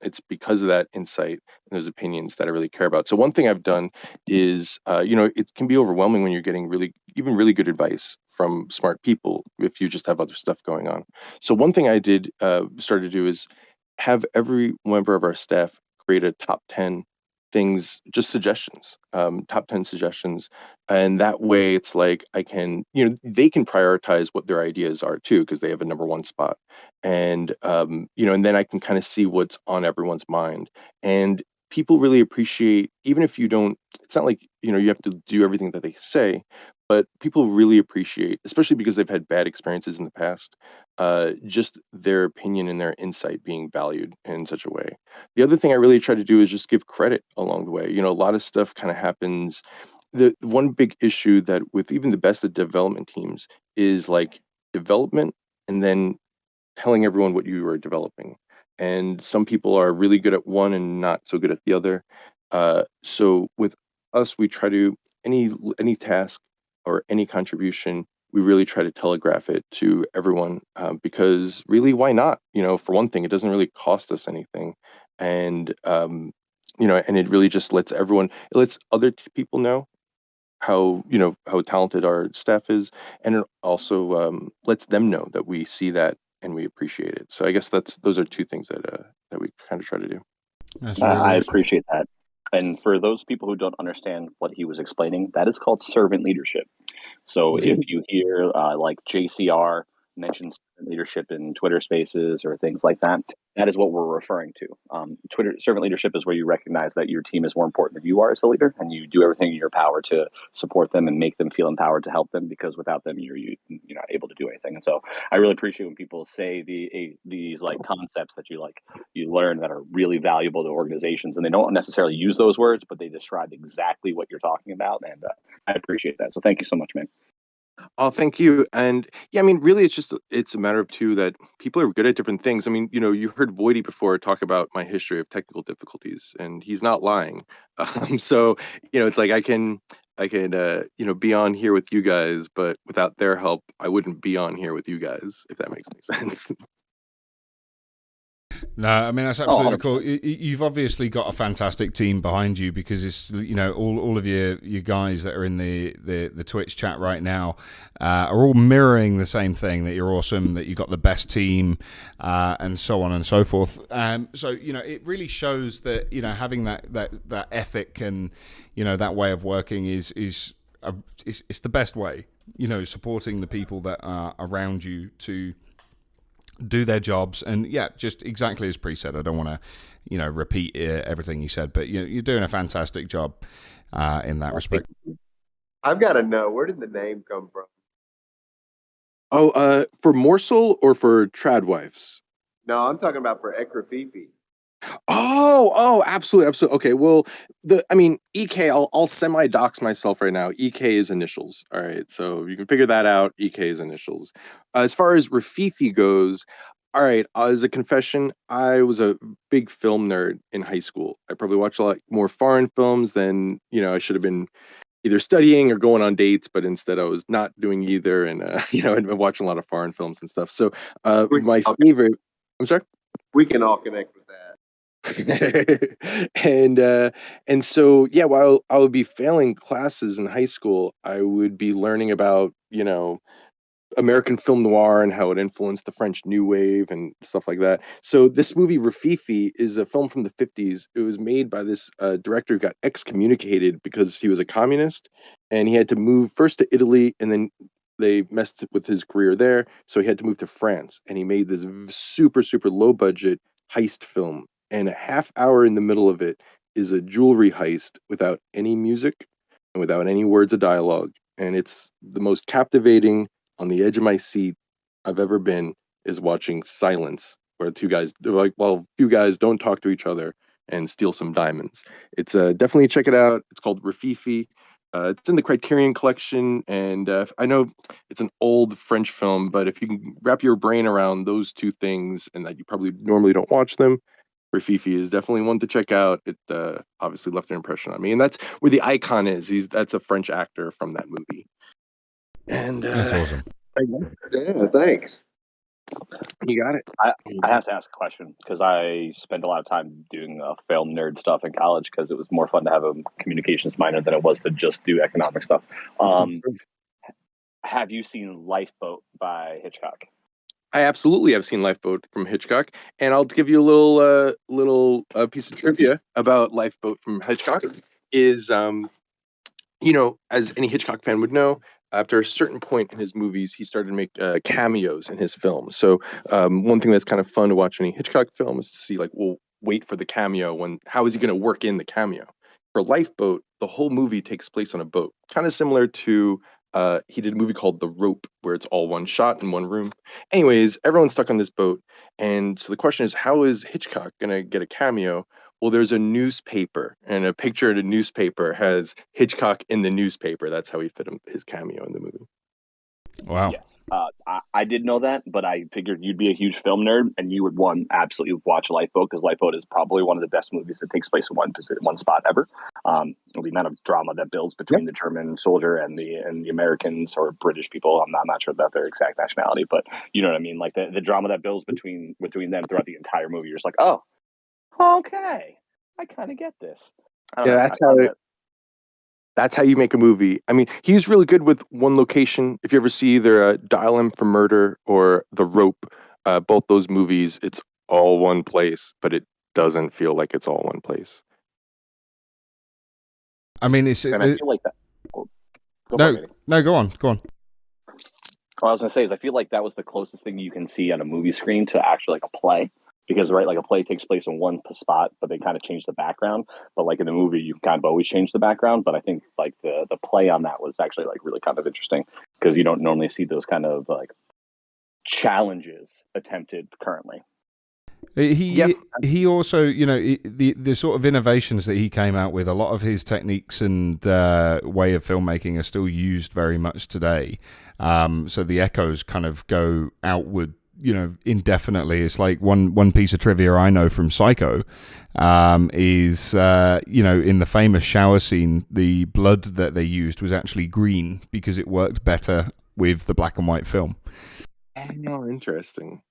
it's because of that insight and those opinions that I really care about. So one thing I've done is, it can be overwhelming when you're getting really good advice from smart people if you just have other stuff going on. So one thing I did start to do is have every member of our staff create a top 10 things, just suggestions, top 10 suggestions. And that way it's like I can, they can prioritize what their ideas are too, because they have a number one spot. And, and then I can kind of see what's on everyone's mind. And people really appreciate, even if you don't, it's not like, you have to do everything that they say, but people really appreciate, especially because they've had bad experiences in the past, just their opinion and their insight being valued in such a way. The other thing I really try to do is just give credit along the way. A lot of stuff kind of happens. The one big issue that with even the best of development teams is like development and then telling everyone what you are developing. And some people are really good at one and not so good at the other. So with us, we try to any task or any contribution, we really try to telegraph it to everyone, because really, why not? For one thing, it doesn't really cost us anything, and and it really just lets it lets other people know how talented our staff is, and it also lets them know that we see that and we appreciate it. So I guess those are two things that we kind of try to do. That's I really I awesome. appreciate that. And for those people who don't understand what he was explaining, that is called servant leadership. So Yeah. if you hear like JCR mentions leadership in Twitter Spaces or things like that, that is what we're referring to. Twitter servant leadership is where you recognize that your team is more important than you are as a leader, and you do everything in your power to support them and make them feel empowered to help them. Because without them, you're not able to do anything. And so I really appreciate when people say these like concepts that you learn that are really valuable to organizations, and they don't necessarily use those words, but they describe exactly what you're talking about, and I appreciate that. So thank you so much, man. Oh, thank you. And yeah, I mean, really, it's a matter of two that people are good at different things. I mean, you heard Voidy before talk about my history of technical difficulties, and he's not lying. So it's like I can be on here with you guys, but without their help, I wouldn't be on here with you guys, if that makes any sense. No, I mean that's Oh, absolutely cool. 100%. You've obviously got a fantastic team behind you, because it's all of your guys that are in the Twitch chat right now are all mirroring the same thing, that you're awesome, that you've got the best team, and so on and so forth. So it really shows that having that ethic and that way of working is it's the best way. Supporting the people that are around you to do their jobs. And yeah, just exactly as Pre said, I don't want to repeat everything he said, but you're doing a fantastic job in that respect. I've got to know, where did the name come from? Oh, for Morsel or for Tradwives? No, I'm talking about for Ekrififi. Absolutely, absolutely. Okay, well, EK, I'll semi-dox myself right now. EK is initials. All right, so you can figure that out. EK is initials. As far as Rafifi goes, all right, as a confession, I was a big film nerd in high school. I probably watched a lot more foreign films than, I should have been either studying or going on dates, but instead I was not doing either, and I'd been watching a lot of foreign films and stuff. So, We, my okay, favorite. I'm sorry. we can all connect with that. And so yeah, while I would be failing classes in high school, I would be learning about American film noir and how it influenced the French New Wave and stuff like that. So this movie Rafifi is a film from the 50s. It was made by this director who got excommunicated because he was a communist, and he had to move first to Italy, and then they messed with his career there, so he had to move to France, and he made this super super low budget heist film. And a half hour in the middle of it is a jewelry heist without any music and without any words of dialogue, and it's the most captivating, on the edge of my seat I've ever been, is watching silence where two guys few guys don't talk to each other and steal some diamonds. It's definitely check it out. It's called Rafifi. It's in the Criterion Collection, and I know it's an old French film, but if you can wrap your brain around those two things and that you probably normally don't watch them, Rafifi is definitely one to check out. It obviously left an impression on me, and that's where the icon is. That's a French actor from that movie. And That's awesome. Yeah, thanks. You got it. I have to ask a question because I spent a lot of time doing film nerd stuff in college because it was more fun to have a communications minor than it was to just do economic stuff. Have you seen Lifeboat by Hitchcock? I absolutely have seen Lifeboat from Hitchcock, and I'll give you a little piece of trivia about Lifeboat from Hitchcock. Is as any Hitchcock fan would know, after a certain point in his movies, he started to make cameos in his films. So one thing that's kind of fun to watch any Hitchcock film is to see, like, well, wait for the cameo. How is he going to work in the cameo? For Lifeboat, the whole movie takes place on a boat, kind of similar to he did a movie called The Rope, where it's all one shot in one room. Anyways, everyone's stuck on this boat, and so the question is, how is Hitchcock going to get a cameo? Well, there's a newspaper, and a picture in a newspaper has Hitchcock in the newspaper. That's how he fit his cameo in the movie. Wow. Yes. I did know that, but I figured you'd be a huge film nerd and you would absolutely watch Lifeboat, because Lifeboat is probably one of the best movies that takes place in one spot ever. The amount of drama that builds between the German soldier and the Americans or British people. I'm not sure about their exact nationality, but you know what I mean. Like the drama that builds between them throughout the entire movie. You're just like, oh, okay, I kind of get this. That's how you make a movie. I mean, he's really good with one location. If you ever see either Dial M for Murder or The Rope, both those movies, it's all one place, but it doesn't feel like it's all one place. I mean, I feel like that. Go on. What I was going to say is I feel like that was the closest thing you can see on a movie screen to actually like a play. Because, right, like a play takes place in one spot, but they kind of change the background. But like in the movie, you kind of always change the background. But I think like the play on that was actually like really kind of interesting because you don't normally see those kind of like challenges attempted currently. He also, the sort of innovations that he came out with, a lot of his techniques and way of filmmaking are still used very much today. So the echoes kind of go outward, indefinitely. It's like one piece of trivia I know from Psycho is in the famous shower scene, the blood that they used was actually green because it worked better with the black and white film. Oh, interesting.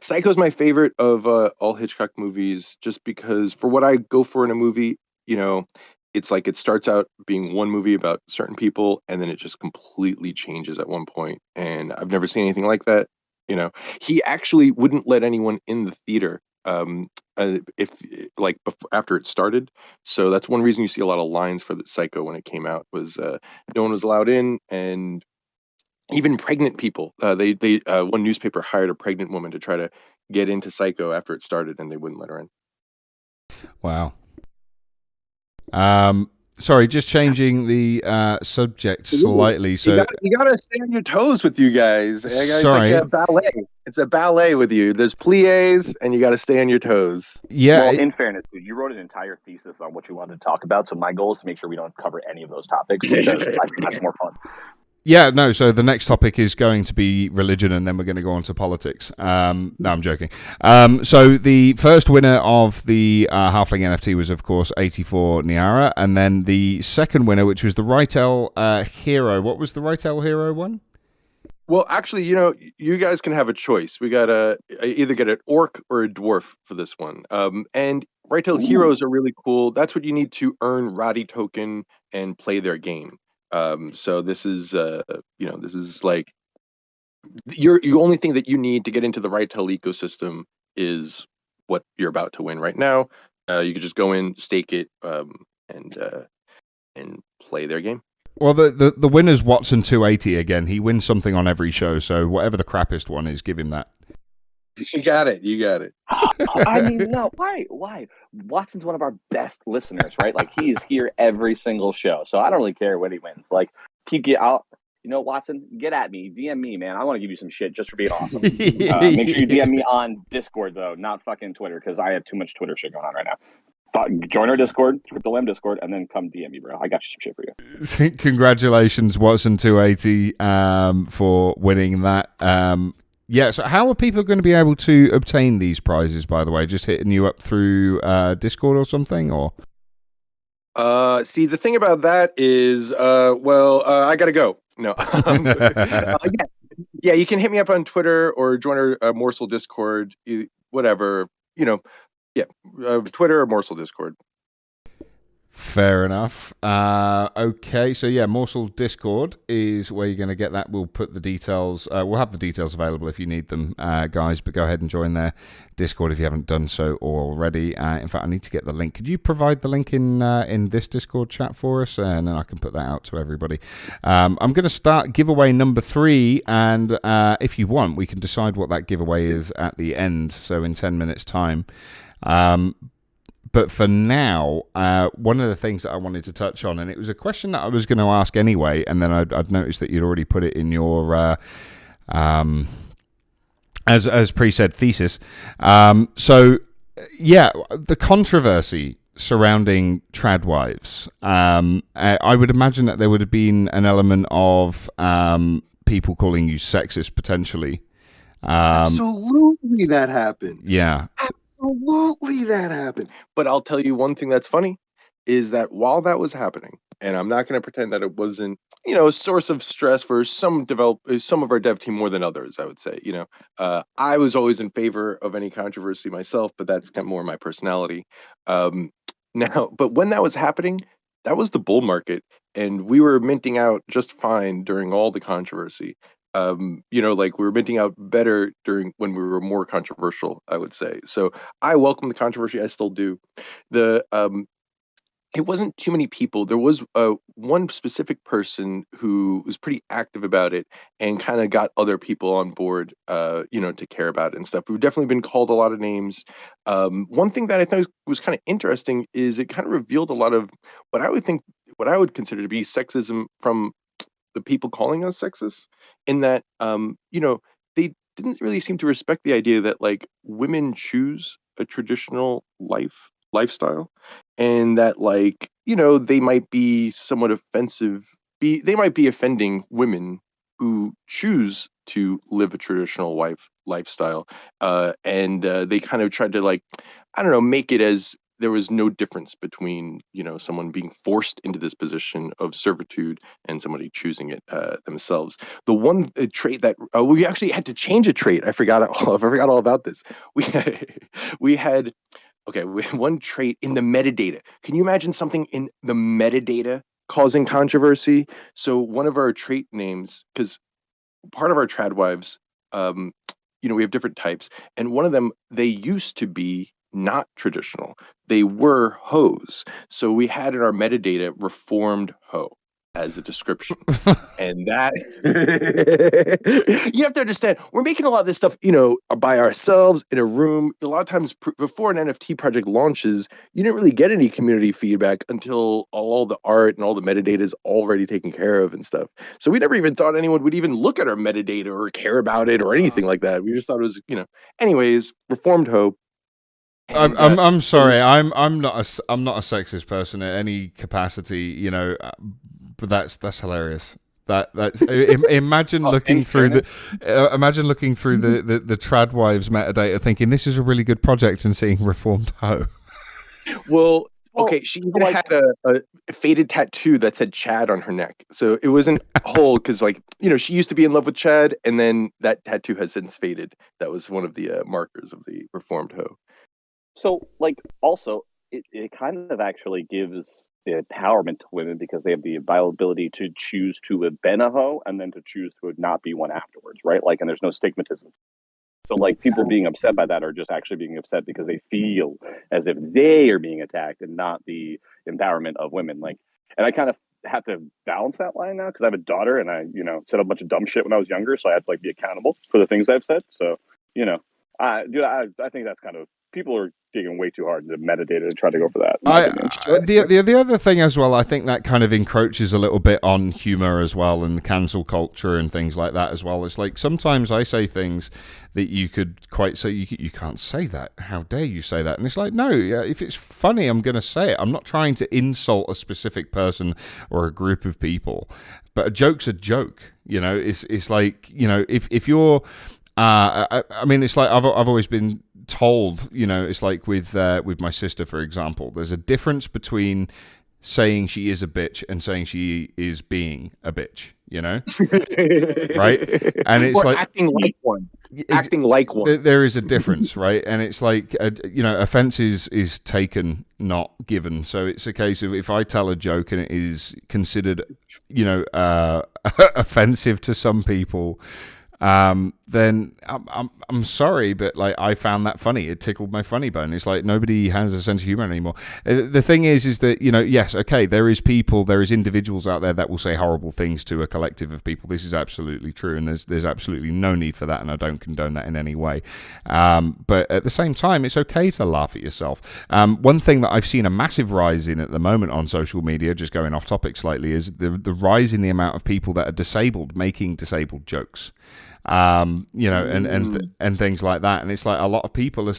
Psycho's my favorite of all Hitchcock movies, just because for what I go for in a movie, it's like it starts out being one movie about certain people and then it just completely changes at one point, and I've never seen anything like that. He actually wouldn't let anyone in the theater if like after it started. So that's one reason you see a lot of lines for the Psycho when it came out was no one was allowed in, and even pregnant people. They one newspaper hired a pregnant woman to try to get into Psycho after it started, and they wouldn't let her in. Wow. Sorry, just changing the subject slightly. So, you gotta stay on your toes with you guys. It's sorry. like a ballet. It's a ballet with you. There's plies, and you got to stay on your toes. Yeah. Well, in fairness, dude, you wrote an entire thesis on what you wanted to talk about. So my goal is to make sure we don't cover any of those topics because I think that's more fun. Yeah, no, so the next topic is going to be religion, and then we're going to go on to politics. No, I'm joking. So the first winner of the Halfling NFT was, of course, 84 Niara, and then the second winner, which was the Rightel Hero. What was the Rightel Hero one? Well, actually, you guys can have a choice. We got to either get an orc or a dwarf for this one. And Rightel Heroes are really cool. That's what you need to earn Roddy token and play their game. So this is, this is like your only thing that you need to get into the Rightel ecosystem is what you're about to win right now. You could just go in, stake it, and play their game. Well, the winner's Watson 280 again. He wins something on every show, so whatever the crappiest one is, give him that. You got it. I mean, no, why? Watson's one of our best listeners, right? Like, he is here every single show, so I don't really care what he wins. Like, Watson, get at me, DM me, man. I want to give you some shit just for being awesome. Make sure you DM me on Discord though, not fucking Twitter, because I have too much Twitter shit going on right now. Join our Discord, Crypto Lamb Discord, and then come DM me, bro. I got you some shit for you. Congratulations, Watson 280, for winning that. Yeah, so how are people going to be able to obtain these prizes, by the way? Just hitting you up through Discord or something, or? See, the thing about that is, I gotta go. No. Yeah, you can hit me up on Twitter or join our Morsel Discord, whatever, Twitter or Morsel Discord. Fair enough. Okay, so yeah, Morsel Discord is where you're going to get that. We'll put the details. We'll have the details available if you need them, guys. But go ahead and join their Discord if you haven't done so already. In fact, I need to get the link. Could you provide the link in this Discord chat for us, and then I can put that out to everybody. I'm going to start giveaway number 3, and if you want, we can decide what that giveaway is at the end. So in 10 minutes' time. But for now, one of the things that I wanted to touch on, and it was a question that I was going to ask anyway, and then I'd noticed that you'd already put it in your, as Pre said, thesis. So, yeah, the controversy surrounding tradwives. I would imagine that there would have been an element of people calling you sexist potentially. Absolutely, that happened. Yeah. Absolutely, that happened. But I'll tell you one thing that's funny is that while that was happening, and I'm not going to pretend that it wasn't, a source of stress for some of our dev team more than others, I would say. I was always in favor of any controversy myself, but that's kind of more my personality. But when that was happening, that was the bull market, and we were minting out just fine during all the controversy. We were minting out better during when we were more controversial, I would say. So I welcome the controversy. I still do. It wasn't too many people. There was one specific person who was pretty active about it and kind of got other people on board, to care about it and stuff. We've definitely been called a lot of names. One thing that I thought was kind of interesting is it kind of revealed a lot of what I would consider to be sexism from the people calling us sexist, in that they didn't really seem to respect the idea that like women choose a traditional lifestyle, and that they might be somewhat offensive. They might be offending women who choose to live a traditional lifestyle, and they kind of tried to make it as there was no difference between someone being forced into this position of servitude and somebody choosing it themselves. The one trait that we actually had to change a trait. I forgot all about this. We had one trait in the metadata. Can you imagine something in the metadata causing controversy? So one of our trait names, because part of our tradwives, we have different types, and one of them, they used to be not traditional. They were hoes. So we had in our metadata reformed hoe. as a description. And that you have to understand, we're making a lot of this stuff, by ourselves in a room. A lot of times before an NFT project launches, you didn't really get any community feedback until all the art and all the metadata is already taken care of and stuff. So we never even thought anyone would even look at our metadata or care about it or anything like that. We just thought it was, anyways, Reformed Hope. And, I'm sorry. I'm not a sexist person in any capacity, but that's hilarious. That's imagine looking through the Tradwives metadata, thinking this is a really good project, and seeing Reformed Ho. Well, okay, she even had a faded tattoo that said Chad on her neck, so it wasn't whole because, she used to be in love with Chad, and then that tattoo has since faded. That was one of the markers of the Reformed Ho. So, also, it kind of actually gives empowerment to women because they have the availability to choose to have been a hoe and then to choose to not be one afterwards, right? And there's no stigmatism. So, people being upset by that are just actually being upset because they feel as if they are being attacked and not the empowerment of women. And I kind of have to balance that line now because I have a daughter and I, said a bunch of dumb shit when I was younger, so I have to be accountable for the things I've said. So, I think that's kind of, people are digging way too hard into metadata to try to go for that. The other thing as well, I think that kind of encroaches a little bit on humor as well, and cancel culture and things like that as well. It's sometimes I say things that you could quite say, you can't say that. How dare you say that? And it's no, if it's funny, I'm going to say it. I'm not trying to insult a specific person or a group of people, but a joke's a joke. It's if you're, it's I've always been told, it's with my sister, for example, there's a difference between saying she is a bitch and saying she is being a bitch, right? And it's acting like one. There is a difference, right? And it's offense is taken, not given. So it's a case of, if I tell a joke and it is considered, offensive to some people, then I'm sorry, but I found that funny. It tickled my funny bone. It's nobody has a sense of humor anymore. The thing is that, yes, okay, there is individuals out there that will say horrible things to a collective of people. This is absolutely true, and there's absolutely no need for that, and I don't condone that in any way. But at the same time, it's okay to laugh at yourself. One thing that I've seen a massive rise in at the moment on social media, just going off topic slightly, is the rise in the amount of people that are disabled making disabled jokes. And things like that, and it's a lot of people are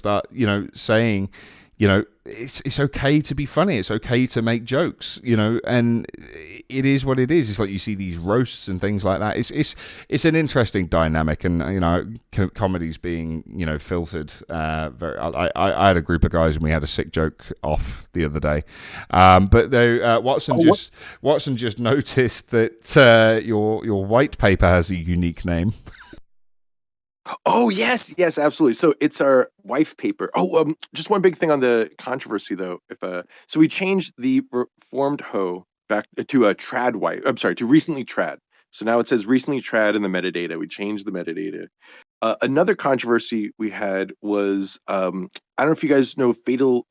saying, it's okay to be funny, it's okay to make jokes, and it is what it is. It's you see these roasts and things like that. It's an interesting dynamic, and comedy's being filtered. I had a group of guys and we had a sick joke off the other day, but Watson just noticed that your white paper has a unique name. Oh, yes, absolutely. So it's our wife paper. Oh, just one big thing on the controversy, though. So we changed the Reformed Ho back to a trad wife. I'm sorry, to recently trad. So now it says recently trad in the metadata. We changed the metadata. Another controversy we had was, I don't know if you guys know Fatal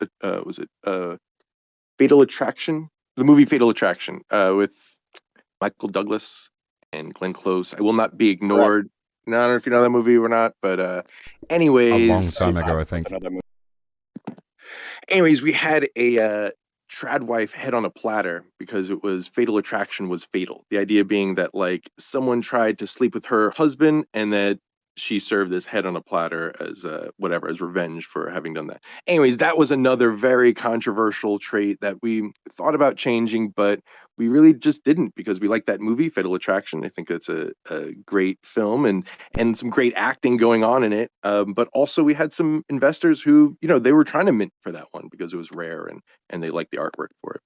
Attraction? The movie Fatal Attraction with Michael Douglas and Glenn Close. I Will Not Be Ignored. No, I don't know if you know that movie or not, but anyways, a long time ago, I think. Anyways, we had a trad wife head on a platter because it was Fatal Attraction was fatal. The idea being that someone tried to sleep with her husband and that she served this head on a platter as as revenge for having done that. Anyways, that was another very controversial trait that we thought about changing, but we really just didn't because we like that movie, Fatal Attraction. I think it's a great film and some great acting going on in it. But also we had some investors who, they were trying to mint for that one because it was rare and they liked the artwork for it.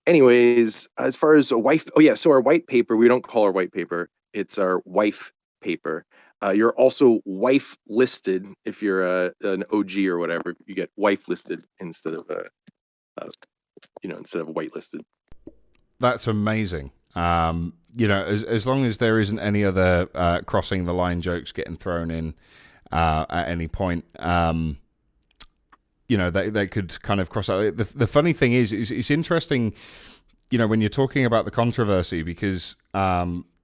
Anyways, as far as a wife, so our white paper, we don't call our white paper, it's our wife paper. You're also wife listed if you're an OG or whatever. You get wife listed instead of whitelisted. That's amazing. As long as there isn't any other crossing the line jokes getting thrown in at any point, they could kind of cross out. The funny thing is it's interesting when you're talking about the controversy, because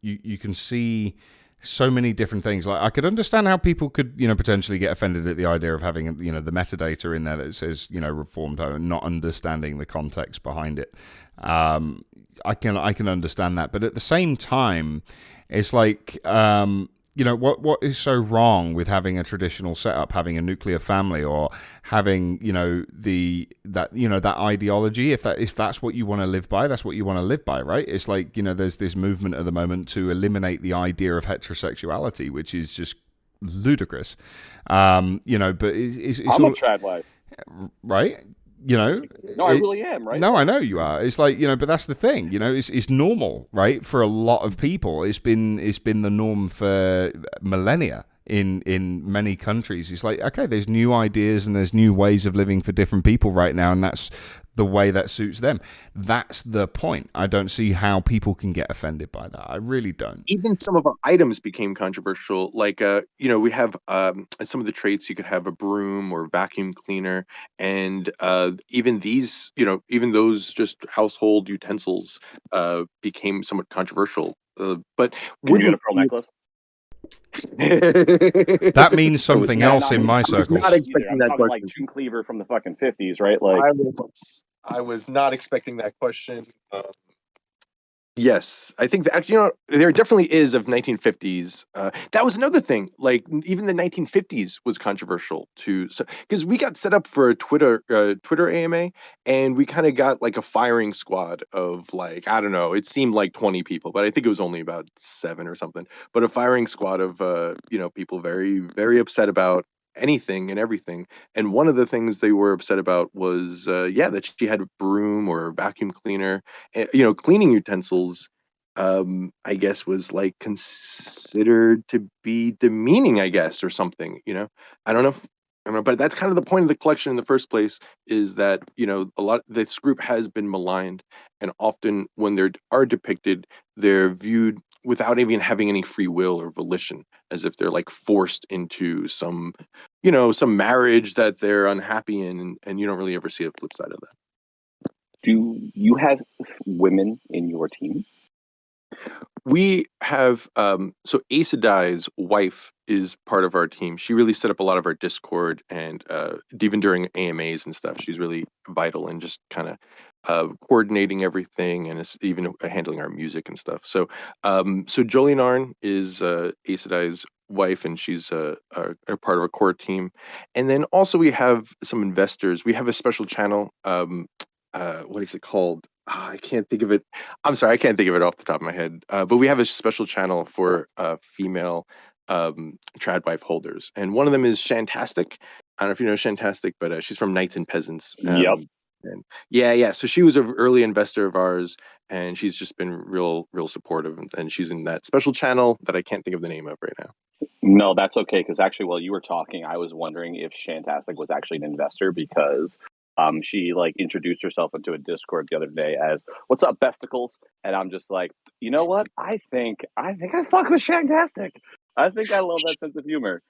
you can see so many different things. Like, I could understand how people could, potentially get offended at the idea of having, the metadata in there that says, reformed home, and not understanding the context behind it. I can understand that, but at the same time, it's like, what is so wrong with having a traditional setup, having a nuclear family, or having, that ideology? If that's what you want to live by, that's what you want to live by, right? It's like, there's this movement at the moment to eliminate the idea of heterosexuality, which is just ludicrous. But it's I'm a trad wife. Right? No, I really am, right? No, I know you are. It's like, but that's the thing, it's normal, right? For a lot of people, it's been the norm for millennia in many countries. It's like, okay, there's new ideas and there's new ways of living for different people right now, and that's the way that suits them. That's the point. I don't see how people can get offended by that. I really don't. Even some of our items became controversial. Like, we have some of the traits. You could have a broom or vacuum cleaner, and even these, even those just household utensils became somewhat controversial. But Can you get a pearl necklace? That means something else in my circles. I was not expecting that question. Like June Cleaver from the fucking 50s, right? Like, I was not expecting that question. Yes, I think that, there definitely is of 1950s. That was another thing. Like, even the 1950s was controversial too, because we got set up for a Twitter AMA, and we kind of got like a firing squad of, like, I don't know, it seemed like 20 people, but I think it was only about 7 or something. But a firing squad of people very, very upset about anything and everything. And one of the things they were upset about was that she had a broom or a vacuum cleaner. Cleaning utensils, I guess, was like considered to be demeaning, I guess, or something. I don't know, but that's kind of the point of the collection in the first place, is that a lot this group has been maligned, and often when they are depicted, they're viewed without even having any free will or volition, as if they're like forced into some marriage that they're unhappy in, and you don't really ever see a flip side of that. Do you have women in your team? We have so Ace Adai's wife is part of our team. She really set up a lot of our Discord, and even during AMAs and stuff, she's really vital in just kind of coordinating everything, and it's even handling our music and stuff. So Jolie Narn is Ace Adai's wife, and she's a part of a core team. And then also we have some investors. We have a special channel. What is it called? I can't think of it. I'm sorry, I can't think of it off the top of my head. But we have a special channel for female trad wife holders, and one of them is Shantastic. I don't know if you know Shantastic, but she's from Knights and Peasants. Yep. And yeah. So she was an early investor of ours, and she's just been real supportive. And she's in that special channel that I can't think of the name of right now. No, that's okay, because actually, while you were talking, I was wondering if Shantastic was actually an investor, because she like introduced herself into a Discord the other day as "What's up, besticles?" And I'm just like, you know what? I think I fuck with Shantastic. I think I love that sense of humor.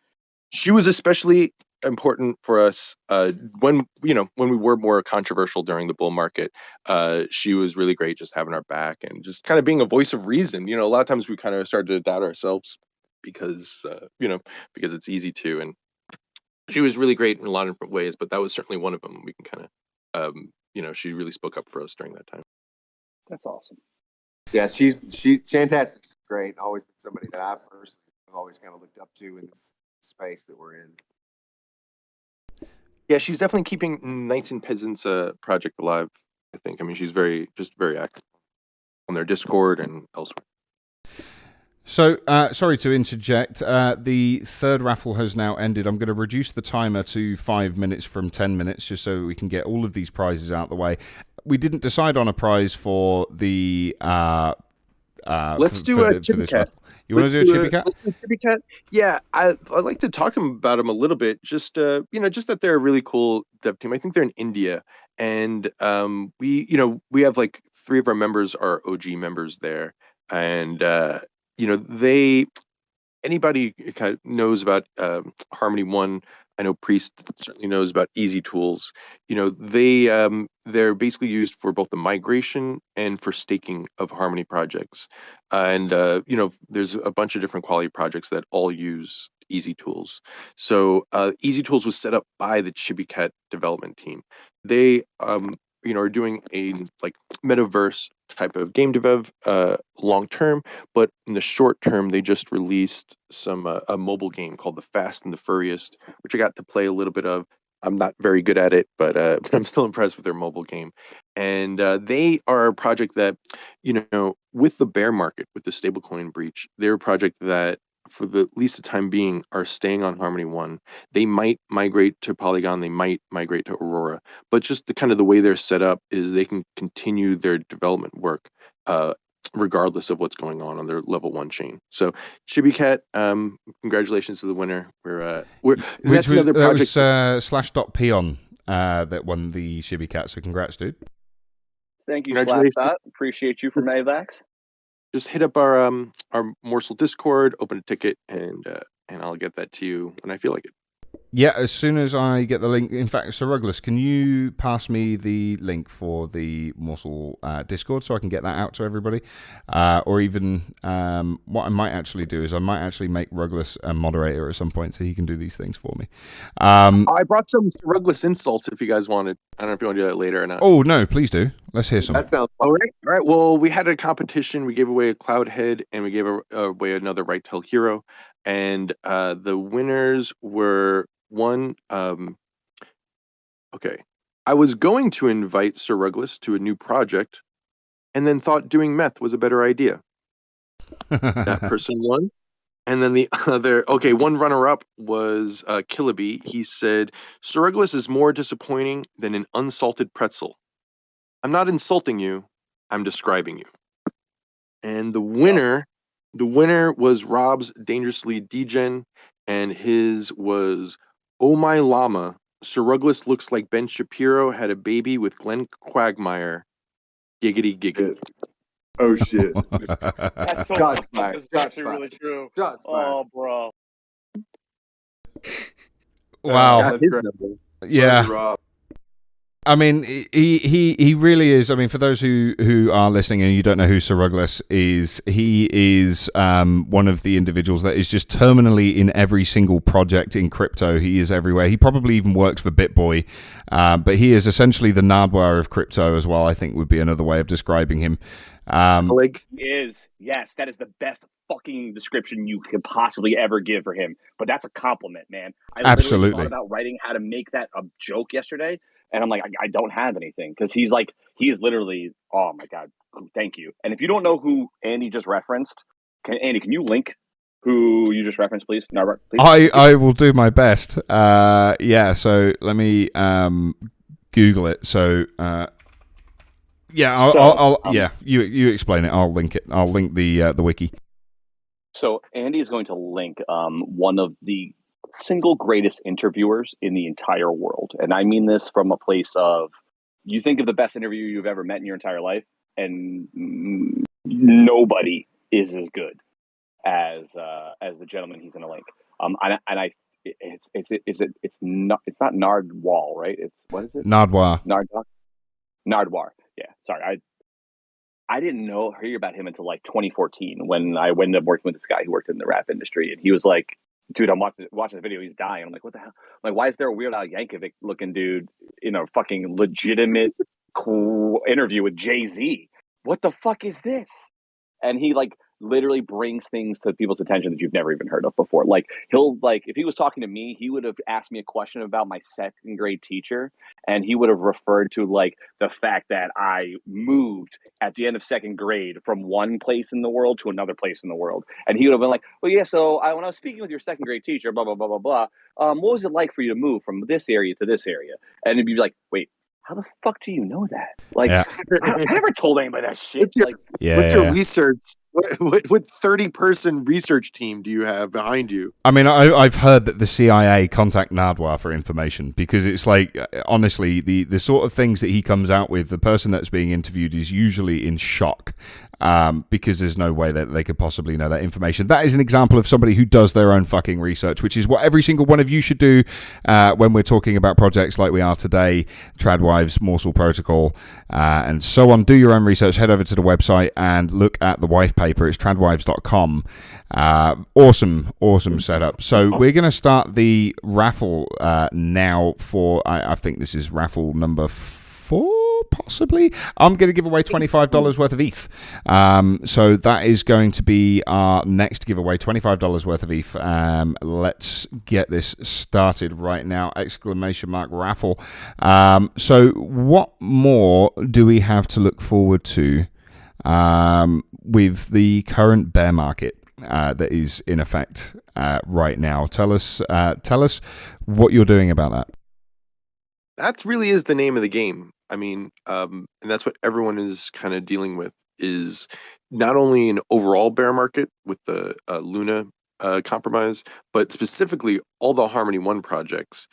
She was especially important for us when we were more controversial during the bull market. She was really great, just having our back and just kind of being a voice of reason. A lot of times we kind of started to doubt ourselves because it's easy to, and she was really great in a lot of different ways, but that was certainly one of them. We can kind of she really spoke up for us during that time. That's awesome. Yeah, Shantastic's great. Always been somebody that I personally have always kind of looked up to in this space that we're in. Yeah, she's definitely keeping Knights and Peasants project alive, I think. I mean, she's very active on their Discord and elsewhere. So, sorry to interject. The third raffle has now ended. I'm going to reduce the timer to 5 minutes from 10 minutes, just so we can get all of these prizes out of the way. We didn't decide on a prize for the... let's do a Chibi Cat. You want to do a Chibi Cat? Let's do a Chibi Cat. Yeah, I'd like to talk about them a little bit. Just just that they're a really cool dev team. I think they're in India, and we have like 3 of our members are OG members there, and anybody kind of knows about Harmony One. I know Priest certainly knows about Easy Tools. They're basically used for both the migration and for staking of Harmony projects. There's a bunch of different quality projects that all use Easy Tools. So Easy Tools was set up by the Chibi Cat development team. They are doing a like metaverse type of game dev long term, but in the short term they just released a mobile game called The Fast and the Furriest, which I got to play a little bit of. I'm not very good at it, but I'm still impressed with their mobile game. And they are a project that, with the bear market, with the stablecoin breach, they're a project that, for the least the time being, are staying on Harmony One. They might migrate to Polygon, they might migrate to Aurora, but just the way they're set up is they can continue their development work regardless of what's going on their level 1 chain. So Chibi Cat, congratulations to the winner. That's another project. That was Slash.Peon that won the Chibi Cat, so congrats, dude. Thank you, Slapdot. Appreciate you for Mavax. Just hit up our Morsel Discord, open a ticket, and I'll get that to you when I feel like it. Yeah, as soon as I get the link. In fact, Sir Rugless, can you pass me the link for the Morsel Discord so I can get that out to everybody? Or even what I might actually do is I might actually make Rugless a moderator at some point so he can do these things for me. I brought some Rugless insults if you guys wanted. I don't know if you want to do that later or not. Oh, no, please do. Let's hear some. That sounds all right. All right. Well, we had a competition. We gave away a Cloud Head and we gave away another Right Tail Hero. And the winners were one. Okay. I was going to invite Sir Rugless to a new project and then thought doing meth was a better idea. That person won. And then the other, one runner-up was Killaby. He said, Sir Rugless is more disappointing than an unsalted pretzel. I'm not insulting you. I'm describing you. And the winner was Rob's Dangerously Degen, and his was Oh My Llama. Sir Rugless looks like Ben Shapiro had a baby with Glenn Quagmire. Giggity giggity. Oh shit. That's so Shots fucked up. fired. This is Shots actually fired. really true. Shots fired. Oh, bro. Wow. That's great. Yeah. Rob. I mean, he really is. I mean, for those who are listening and you don't know who Sir Rugless is, he is one of the individuals that is just terminally in every single project in crypto. He is everywhere. He probably even works for BitBoy, but he is essentially the Nardwuar of crypto as well, I think would be another way of describing him. Yes, that is the best fucking description you could possibly ever give for him. But that's a compliment, man. I literally thought about writing how to make that a joke yesterday. And I'm like, I don't have anything because he is literally, oh my God, thank you. And if you don't know who Andy just referenced, Andy, can you link who you just referenced, please? No, please? I will do my best. Yeah, so let me Google it. So, you explain it. I'll link it. I'll link the wiki. So Andy is going to link one of the single greatest interviewers in the entire world. And I mean this from a place of, you think of the best interviewer you've ever met in your entire life, and nobody is as good as the gentleman he's going to link. It's not Nardwuar, right? What is it? Nardwuar. Nardwuar. Yeah. Sorry. I didn't hear about him until like 2014 when I ended up working with this guy who worked in the rap industry, and he was like, dude, I'm watching the video. He's dying. I'm like, what the hell? I'm like, why is there a Weird Al Yankovic looking dude in a fucking legitimate cool interview with Jay-Z? What the fuck is this? And he like literally brings things to people's attention that you've never even heard of before. Like if he was talking to me, he would have asked me a question about my second grade teacher, and he would have referred to like the fact that I moved at the end of second grade from one place in the world to another place in the world. And he would have been like, well, yeah, so when I was speaking with your second grade teacher, blah, blah, blah, blah, blah, what was it like for you to move from this area to this area? And it'd be like, wait, how the fuck do you know that? Like, I never told anybody that shit. What's your research? what 30-person research team do you have behind you? I mean, I've heard that the CIA contact Nardwar for information because it's like, honestly, the sort of things that he comes out with, the person that's being interviewed is usually in shock because there's no way that they could possibly know that information. That is an example of somebody who does their own fucking research, which is what every single one of you should do when we're talking about projects like we are today, Tradwives, Morsel Protocol, and so on. Do your own research. Head over to the website and look at the wife paper. It's tradwives.com. Awesome setup. So we're going to start the raffle now for, I think this is raffle number 4, possibly. I'm going to give away $25 worth of ETH. So that is going to be our next giveaway, $25 worth of ETH. Let's get this started right now. ! Raffle. So what more do we have to look forward to with the current bear market that is in effect right now? Tell us what you're doing about that. That really is the name of the game. I mean, and that's what everyone is kind of dealing with, is not only an overall bear market with the Luna compromise, but specifically all the Harmony One projects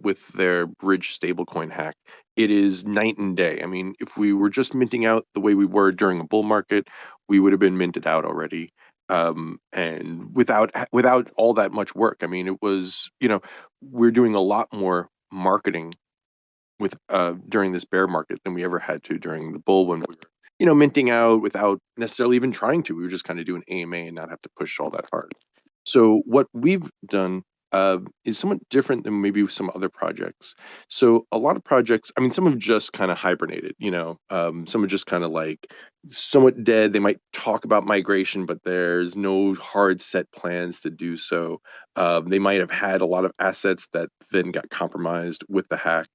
with their bridge stablecoin hack. It is night and day. I mean, if we were just minting out the way we were during a bull market, we would have been minted out already. And without all that much work. I mean, it was, we're doing a lot more marketing with during this bear market than we ever had to during the bull, when we were, minting out without necessarily even trying to. We were just kind of doing AMA and not have to push all that hard. So what we've done is somewhat different than maybe some other projects. So a lot of projects, I mean, some have just kind of hibernated, some are just kind of like somewhat dead. They might talk about migration, but there's no hard set plans to do so. They might have had a lot of assets that then got compromised with the hack.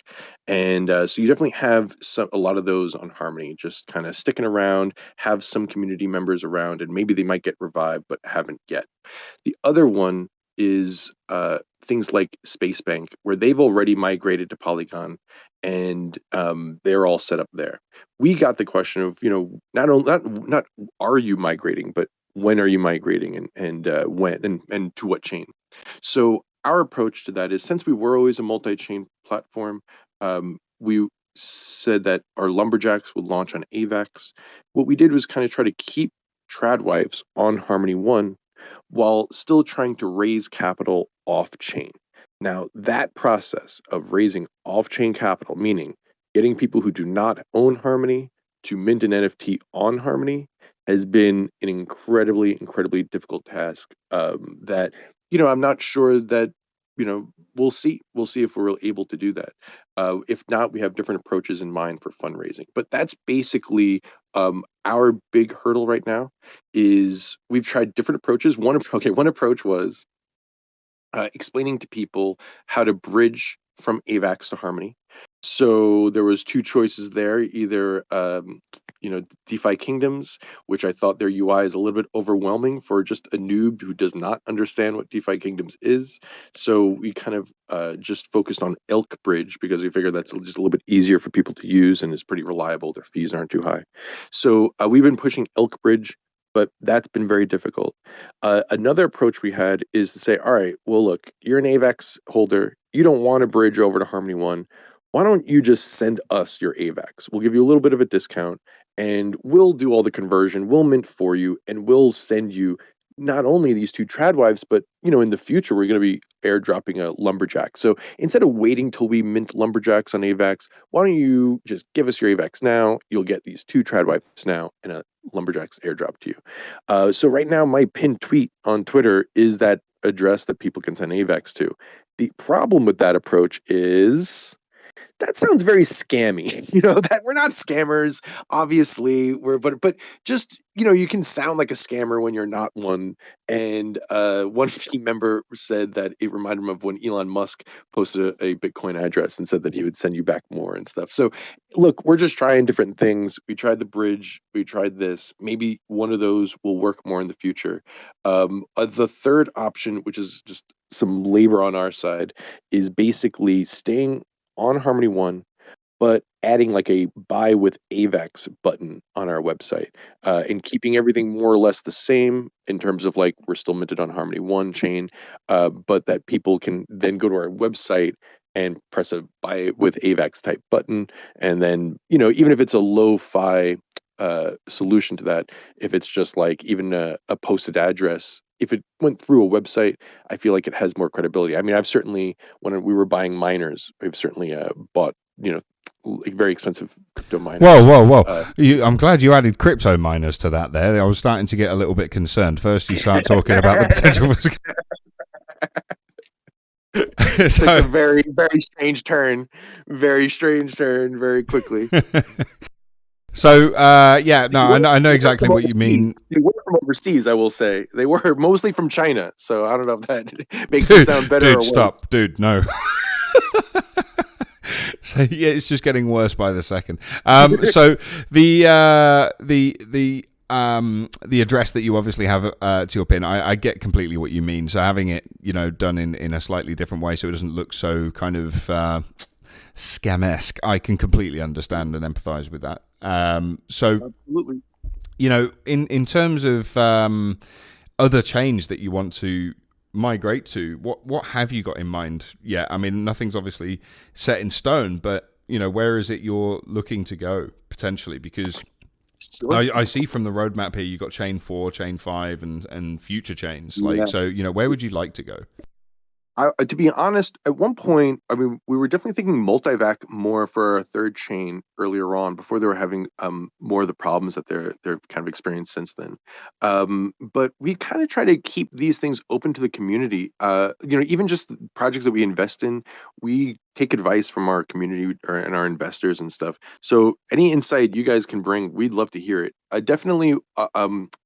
And so you definitely have a lot of those on Harmony, just kind of sticking around, have some community members around, and maybe they might get revived, but haven't yet. The other one is things like Space Bank, where they've already migrated to Polygon, and they're all set up there. We got the question of, not are you migrating, but when are you migrating, and when and to what chain? So our approach to that is, since we were always a multi-chain platform, we said that our lumberjacks would launch on AVAX. What we did was kind of try to keep Tradwives on Harmony One while still trying to raise capital off-chain. Now, that process of raising off-chain capital, meaning getting people who do not own Harmony to mint an NFT on Harmony, has been an incredibly difficult task that, I'm not sure that, we'll see if we're able to do that. If not, we have different approaches in mind for fundraising. But that's basically our big hurdle right now. Is we've tried different approaches. One approach was explaining to people how to bridge from AVAX to Harmony. So there was 2 choices there, either DeFi Kingdoms, which I thought their UI is a little bit overwhelming for just a noob who does not understand what DeFi Kingdoms is. So we kind of just focused on Elk Bridge because we figured that's just a little bit easier for people to use and is pretty reliable. Their fees aren't too high. So we've been pushing Elk Bridge, but that's been very difficult. Another approach we had is to say, all right, well, look, you're an AVAX holder. You don't want to bridge over to Harmony One. Why don't you just send us your AVAX? We'll give you a little bit of a discount, and we'll do all the conversion. We'll mint for you, and we'll send you not only these 2 Tradwives, but, in the future, we're going to be airdropping a Lumberjack. So instead of waiting till we mint Lumberjacks on AVAX, why don't you just give us your AVAX now? You'll get these 2 Tradwives now and a Lumberjacks airdrop to you. So right now, my pinned tweet on Twitter is that address that people can send AVAX to. The problem with that approach is that sounds very scammy. That we're not scammers, obviously. But just, you can sound like a scammer when you're not one. And one team member said that it reminded him of when Elon Musk posted a Bitcoin address and said that he would send you back more and stuff. So look, we're just trying different things. We tried the bridge. We tried this. Maybe one of those will work more in the future. The third option, which is just some labor on our side, is basically staying on Harmony One, but adding like a buy with AVAX button on our website, and keeping everything more or less the same in terms of like we're still minted on Harmony One chain, but that people can then go to our website and press a buy with AVAX type button, and then even if it's a lo-fi solution to that, if it's just like even a posted address, if it went through a website, I feel like it has more credibility. I mean, I've certainly, when we were buying miners, we've certainly bought like very expensive crypto miners. Whoa! I'm glad you added crypto miners to that. There, I was starting to get a little bit concerned. First, you start talking about the potential for. It's a very, very strange turn. Very strange turn. Very quickly. So, I know exactly what you mean. They were from overseas, I will say. They were mostly from China, so I don't know if that makes it sound better or worse. Stop. Dude, no. So, yeah, it's just getting worse by the second. So, the address that you obviously have to your pin, I get completely what you mean. So, having it, done in a slightly different way so it doesn't look so kind of scam-esque, I can completely understand and empathize with that. So, absolutely. In terms of other chains that you want to migrate to, what have you got in mind? Yeah, I mean, nothing's obviously set in stone, but where is it you're looking to go potentially? Because I see from the roadmap here you've got chain 4, chain 5, and future chains. So where would you like to go? To be honest, at one point, I mean, we were definitely thinking multivac more for our third chain earlier on, before they were having more of the problems that they're kind of experienced since then. But we kind of try to keep these things open to the community. Even just the projects that we invest in, we take advice from our community and our investors and stuff. So any insight you guys can bring, we'd love to hear it. Definitely,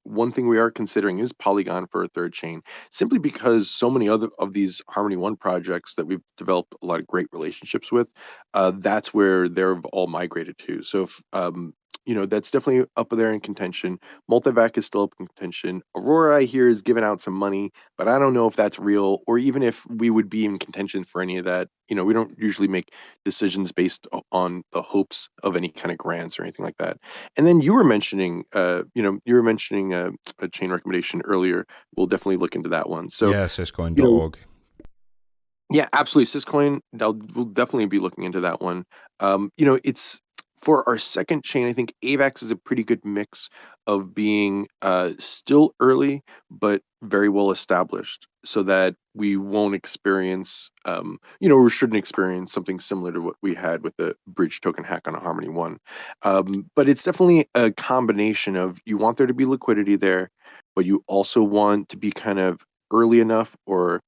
one thing we are considering is Polygon for a third chain, simply because so many other of these Harmony One projects that we've developed a lot of great relationships with, that's where they've all migrated to. So if, that's definitely up there in contention. Multivac is still up in contention. Aurora, I hear, is giving out some money, but I don't know if that's real, or even if we would be in contention for any of that. We don't usually make decisions based on the hopes of any kind of grants or anything like that. And then you were mentioning, a chain recommendation earlier. We'll definitely look into that one. So yeah, syscoin.org. Yeah, absolutely. Syscoin, we'll definitely be looking into that one. It's for our second chain. I think AVAX is a pretty good mix of being still early, but very well established, so that we won't experience, we shouldn't experience something similar to what we had with the bridge token hack on a Harmony One. But it's definitely a combination of, you want there to be liquidity there, but you also want to be kind of early enough, or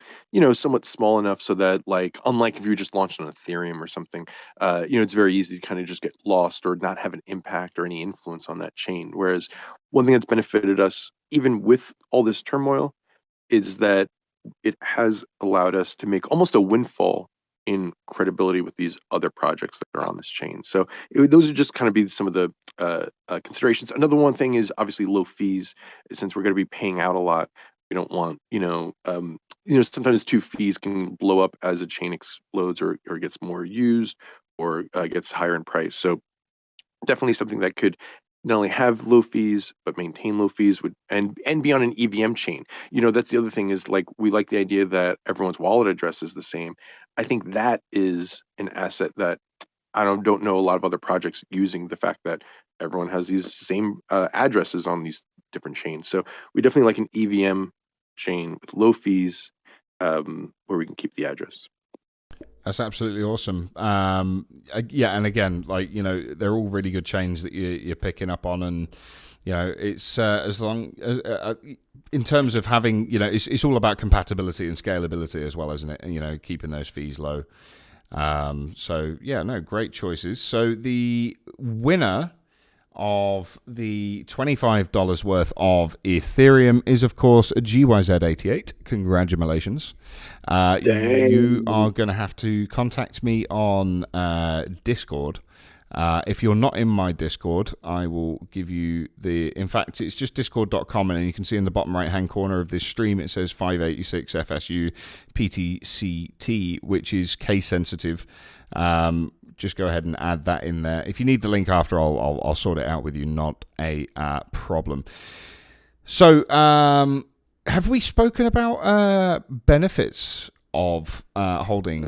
somewhat small enough, so that, like, unlike if you just launched on Ethereum or something, it's very easy to kind of just get lost or not have an impact or any influence on that chain. Whereas one thing that's benefited us, even with all this turmoil, is that it has allowed us to make almost a windfall in credibility with these other projects that are on this chain. So those are just kind of be some of the considerations. Another one thing is obviously low fees, since we're going to be paying out a lot. We don't want, sometimes two fees can blow up as a chain explodes or gets more used, or gets higher in price. So definitely something that could not only have low fees but maintain low fees and be on an EVM chain. That's the other thing, is like, we like the idea that everyone's wallet address is the same. I think that is an asset that I don't know a lot of other projects using, the fact that everyone has these same addresses on these different chains. So we definitely like an EVM chain with low fees, where we can keep the address. That's absolutely awesome. Yeah, and again, they're all really good chains that you're picking up on, and it's as long as in terms of having, it's all about compatibility and scalability as well, isn't it? Keeping those fees low. So yeah, no, great choices. So the winner of the $25 worth of Ethereum is, of course, a GYZ88. Congratulations. You are going to have to contact me on Discord. If you're not in my Discord, I will give you in fact, it's just discord.com, and you can see in the bottom right-hand corner of this stream, it says 586 FSU PTCT, which is case sensitive. just go ahead and add that in there. If you need the link after, I'll sort it out with you. Not a problem. So, have we spoken about benefits of holding?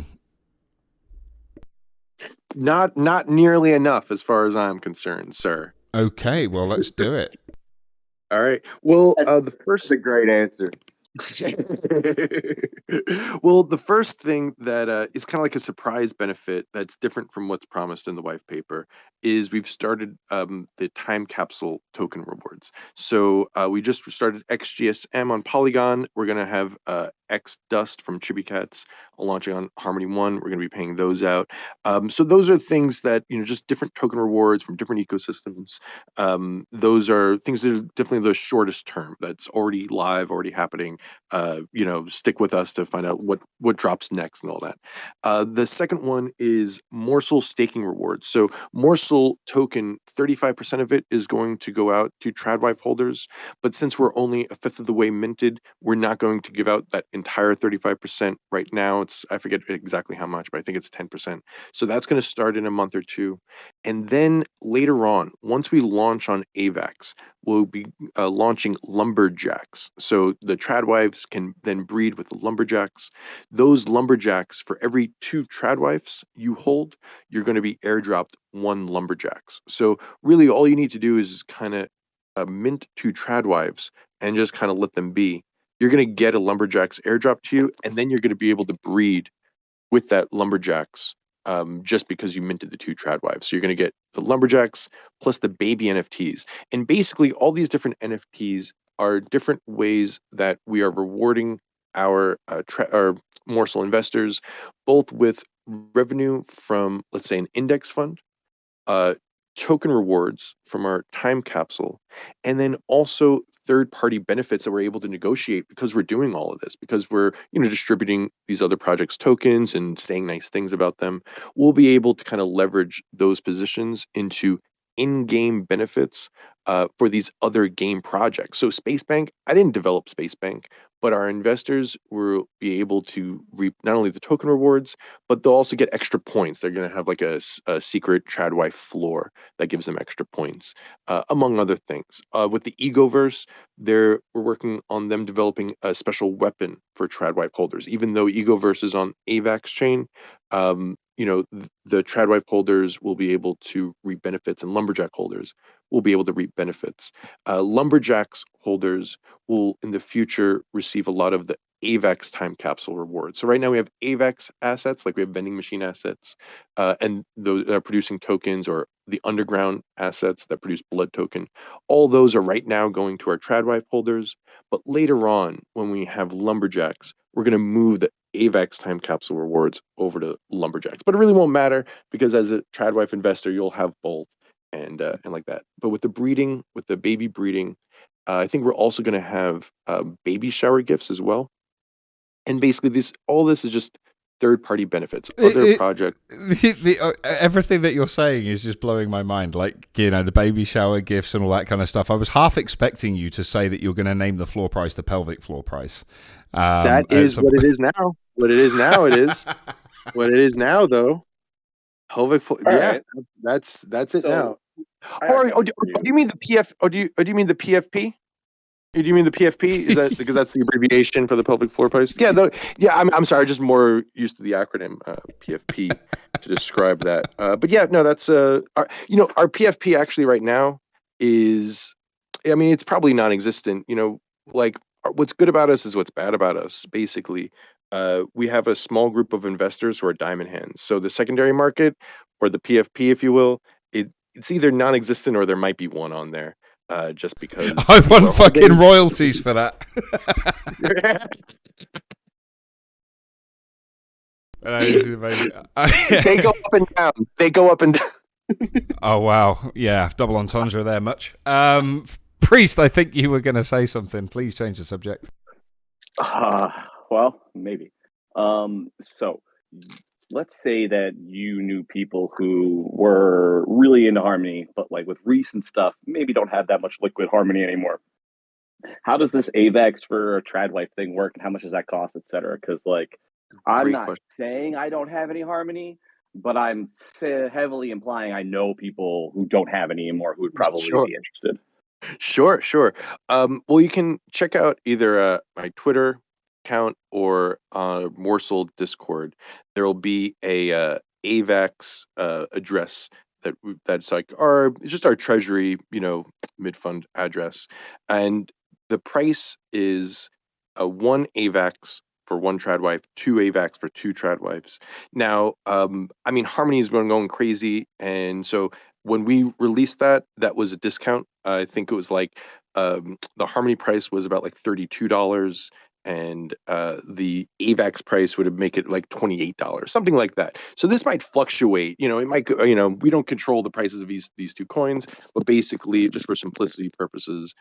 Not nearly enough, as far as I'm concerned, sir. Okay, well, let's do it. All right. Well, the That's first a great answer. well, the first thing that is kind of like a surprise benefit that's different from what's promised in the white paper is we've started the time capsule token rewards. So we just started XGSM on Polygon. We're going to have X Dust from Chibi Cats launching on Harmony 1. We're going to be paying those out. So those are things that, just different token rewards from different ecosystems. Those are things that are definitely the shortest term that's already live, already happening. Stick with us to find out what drops next and all that. The second one is Morsel staking rewards. So Morsel token, 35% of it is going to go out to Tradwife holders, but since we're only a fifth of the way minted, we're not going to give out that entire 35% right now. I forget exactly how much, but I think it's 10%. So that's going to start in a month or two. And then later on, once we launch on AVAX, we'll be launching lumberjacks. So the Tradwives can then breed with the lumberjacks. Those lumberjacks, for every 2 Tradwives you hold, you're going to be airdropped 1 lumberjacks. So really all you need to do is kind of mint 2 Tradwives and just kind of let them be. You're going to get a lumberjacks airdrop to you, and then you're going to be able to breed with that lumberjacks just because you minted the 2 Tradwives. So you're going to get the lumberjacks plus the baby NFTs. And basically all these different NFTs are different ways that we are rewarding our Morsel investors, both with revenue from, let's say, an index fund, token rewards from our time capsule, and then also third-party benefits that we're able to negotiate because we're doing all of this, because we're distributing these other projects' tokens and saying nice things about them. We'll be able to kind of leverage those positions into in-game benefits for these other game projects. So Space Bank, I didn't develop Space Bank, but our investors will be able to reap not only the token rewards, but they'll also get extra points. They're going to have like a secret Tradwife floor that gives them extra points, among other things. With the Egoverse, we're working on them developing a special weapon for Tradwife holders. Even though Egoverse is on AVAX chain, the Tradwife holders will be able to reap benefits, and Lumberjack holders will be able to reap benefits. Lumberjacks holders will, in the future, receive a lot of the AVAX time capsule rewards. So right now we have AVAX assets, like we have vending machine assets, and those are producing tokens, or the underground assets that produce blood token. All those are right now going to our Tradwife holders. But later on, when we have Lumberjacks, we're going to move the AVAX time capsule rewards over to Lumberjacks. But it really won't matter, because as a Tradwife investor, you'll have both and like that. But with the breeding, with the baby breeding, I think we're also going to have baby shower gifts as well. And basically, all this is just third-party benefits, other projects. Everything that you're saying is just blowing my mind. Like, the baby shower gifts and all that kind of stuff. I was half expecting you to say that you're going to name the floor price the pelvic floor price. That is what it is now. What it is now, it is. What it is now, though. Pelvic floor. Yeah, right. That's it now. Do you mean the PF? Do you mean the PFP? Do you mean the PFP? Is that because that's the abbreviation for the pelvic floor price? Yeah, I'm sorry, just more used to the acronym PFP to describe that. But yeah, no, that's our PFP actually right now is, it's probably non-existent. Like what's good about us is what's bad about us. Basically, we have a small group of investors who are diamond hands. So the secondary market, or the PFP, if you will, it's either non-existent or there might be one on there. Just because I want fucking royalties for that. They go up and down. They go up and down. Oh wow, yeah, double entendre there. Much. Priest, I think you were going to say something. Please change the subject. Well, maybe. So let's say that you knew people who were really into Harmony, but like with recent stuff, maybe don't have that much liquid Harmony anymore. How does this AVAX for a Tradwife thing work, and how much does that cost, et cetera? Because I'm not saying I don't have any Harmony, but I'm heavily implying I know people who don't have any anymore who would probably Sure. be interested. Sure. Well, you can check out either my Twitter account or Morsel Discord. There will be a AVAX address that's like it's just our treasury, mid fund address, and the price is one AVAX for one trad wife, two AVAX for two trad wives. Now, I mean, Harmony has been going crazy, and so when we released that was a discount. I think it was like the Harmony price was about like $32, and the AVAX price would make it like $28, something like that. So this might fluctuate. It might. We don't control the prices of these two coins, but basically, just for simplicity purposes,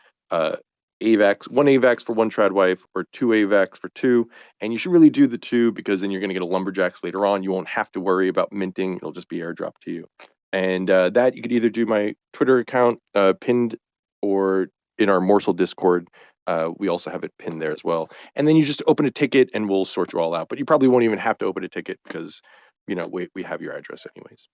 AVAX, one AVAX for one trad wife, or two AVAX for two. And you should really do the two, because then you're going to get a lumberjacks later on. You won't have to worry about minting. It'll just be airdropped to you. And that you could either do my Twitter account pinned, or in our Morsel Discord. We also have it pinned there as well. And then you just open a ticket and we'll sort you all out. But you probably won't even have to open a ticket, because we have your address anyways.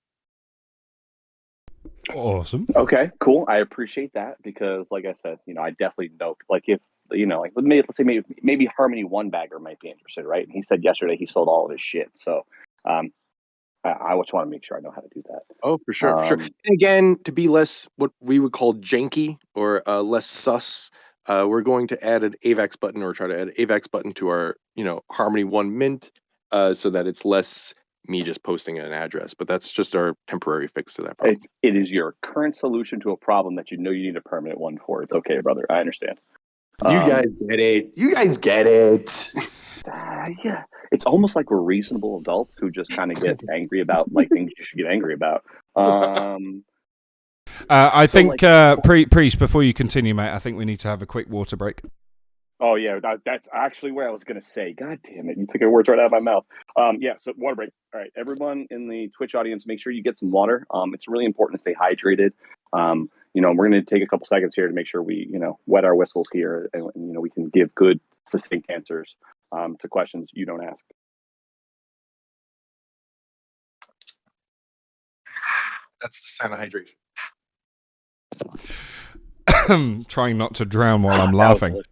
Awesome. Okay, cool. I appreciate that, because like I said, I definitely know, like, if like let's say maybe Harmony One Bagger might be interested, right? And he said yesterday he sold all of his shit. So I just want to make sure I know how to do that. Oh, for sure. And again, to be less what we would call janky, or less sus, we're going to add an AVAX button, or try to add an AVAX button to our Harmony One Mint, so that it's less me just posting an address. But that's just our temporary fix to that problem. It is your current solution to a problem that you need a permanent one for. It's okay, brother. I understand. You guys get it. Yeah, it's almost like we're reasonable adults who just kind of get angry about like things you should get angry about. I think, Priest, before you continue, mate, I think we need to have a quick water break. Oh yeah, that's actually what I was gonna say. God damn it, you took the words right out of my mouth. Yeah, so water break. All right, everyone in the Twitch audience, make sure you get some water. It's really important to stay hydrated. We're gonna take a couple seconds here to make sure we, wet our whistles here, and we can give good, succinct answers to questions you don't ask. That's the sound of hydration. Trying not to drown while I'm laughing.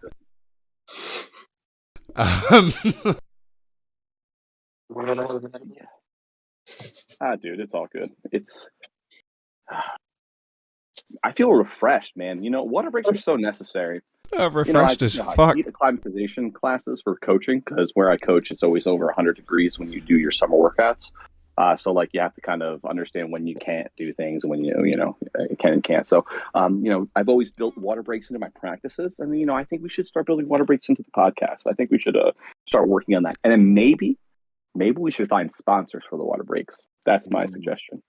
Dude, it's all good. I feel refreshed, man. Water breaks are so necessary. Refreshed as fuck. I need acclimatization classes for coaching, because where I coach, it's always over 100 degrees when you do your summer workouts. So like you have to kind of understand when you can't do things and when you can and can't. So I've always built water breaks into my practices, and I think we should start building water breaks into the podcast. I think we should start working on that, and then maybe we should find sponsors for the water breaks. That's my suggestion.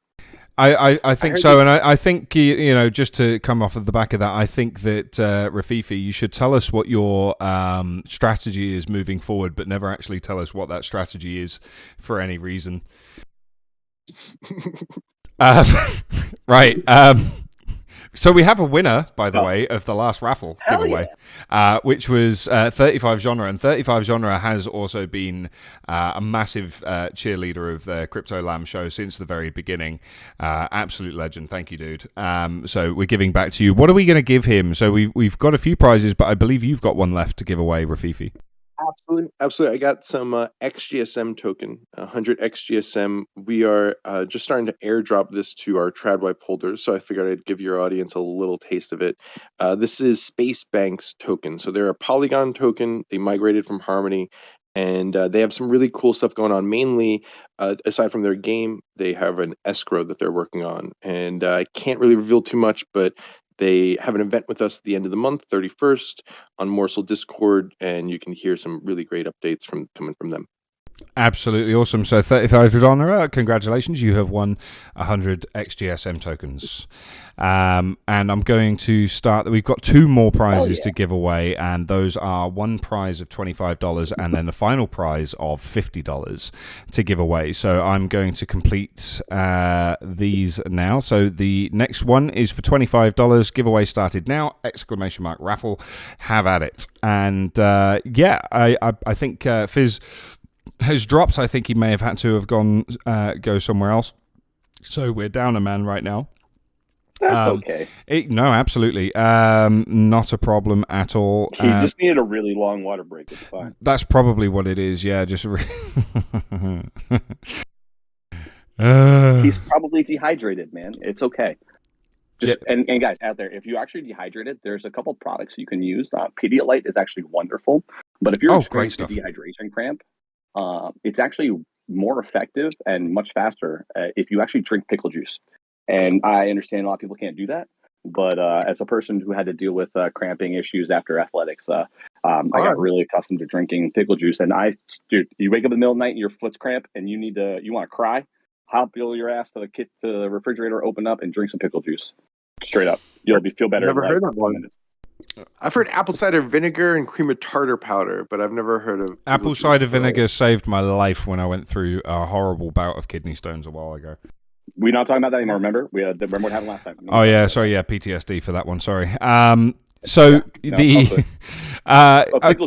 I think so, and I think just to come off of the back of that, I think that Rafifi, you should tell us what your strategy is moving forward, but never actually tell us what that strategy is for any reason. Right. So we have a winner, by the way, of the last raffle giveaway, which was 35 Genre. And 35 Genre has also been a massive cheerleader of the Crypto Lamb show since the very beginning. Absolute legend. Thank you, dude. So we're giving back to you. What are we going to give him? So we've got a few prizes, but I believe you've got one left to give away, Rafifi. Absolutely. I got some XGSM token, 100 XGSM. We are just starting to airdrop this to our TradWipe holders, so I figured I'd give your audience a little taste of it. This is Space Bank's token. So they're a Polygon token. They migrated from Harmony, and they have some really cool stuff going on. Mainly, aside from their game, they have an escrow that they're working on. And I can't really reveal too much, but they have an event with us at the end of the month, 31st, on Morsel Discord, and you can hear some really great updates coming from them. Absolutely awesome. So 35 Genre, congratulations. You have won 100 XGSM tokens. And I'm going to start. We've got two more prizes to give away, and those are one prize of $25 and then the final prize of $50 to give away. So I'm going to complete these now. So the next one is for $25. Giveaway started now! Raffle. Have at it. And I think Fizz has dropped. I think he may have had to have go somewhere else. So we're down a man right now. That's okay. No, absolutely. Not a problem at all. He just needed a really long water break. It's fine. That's probably what it is. Yeah, just. He's probably dehydrated, man. It's okay. And guys out there, if you actually dehydrated, there's a couple products you can use. Pedialyte is actually wonderful, but if you're experiencing a dehydration cramp, it's actually more effective and much faster if you actually drink pickle juice. And I understand a lot of people can't do that, but as a person who had to deal with cramping issues after athletics, I got really accustomed to drinking pickle juice. And you wake up in the middle of the night and your foot's cramp and you want to cry, hop your ass to the refrigerator, open up, and drink some pickle juice. Straight up, you'll feel better. Never heard that one. I've heard apple cider vinegar and cream of tartar powder, but I've never heard of apple cider vinegar. Saved my life when I went through a horrible bout of kidney stones a while ago. We're not talking about that anymore. Remember what happened last time. Oh yeah, sorry, yeah, PTSD for that one. Sorry. Pickle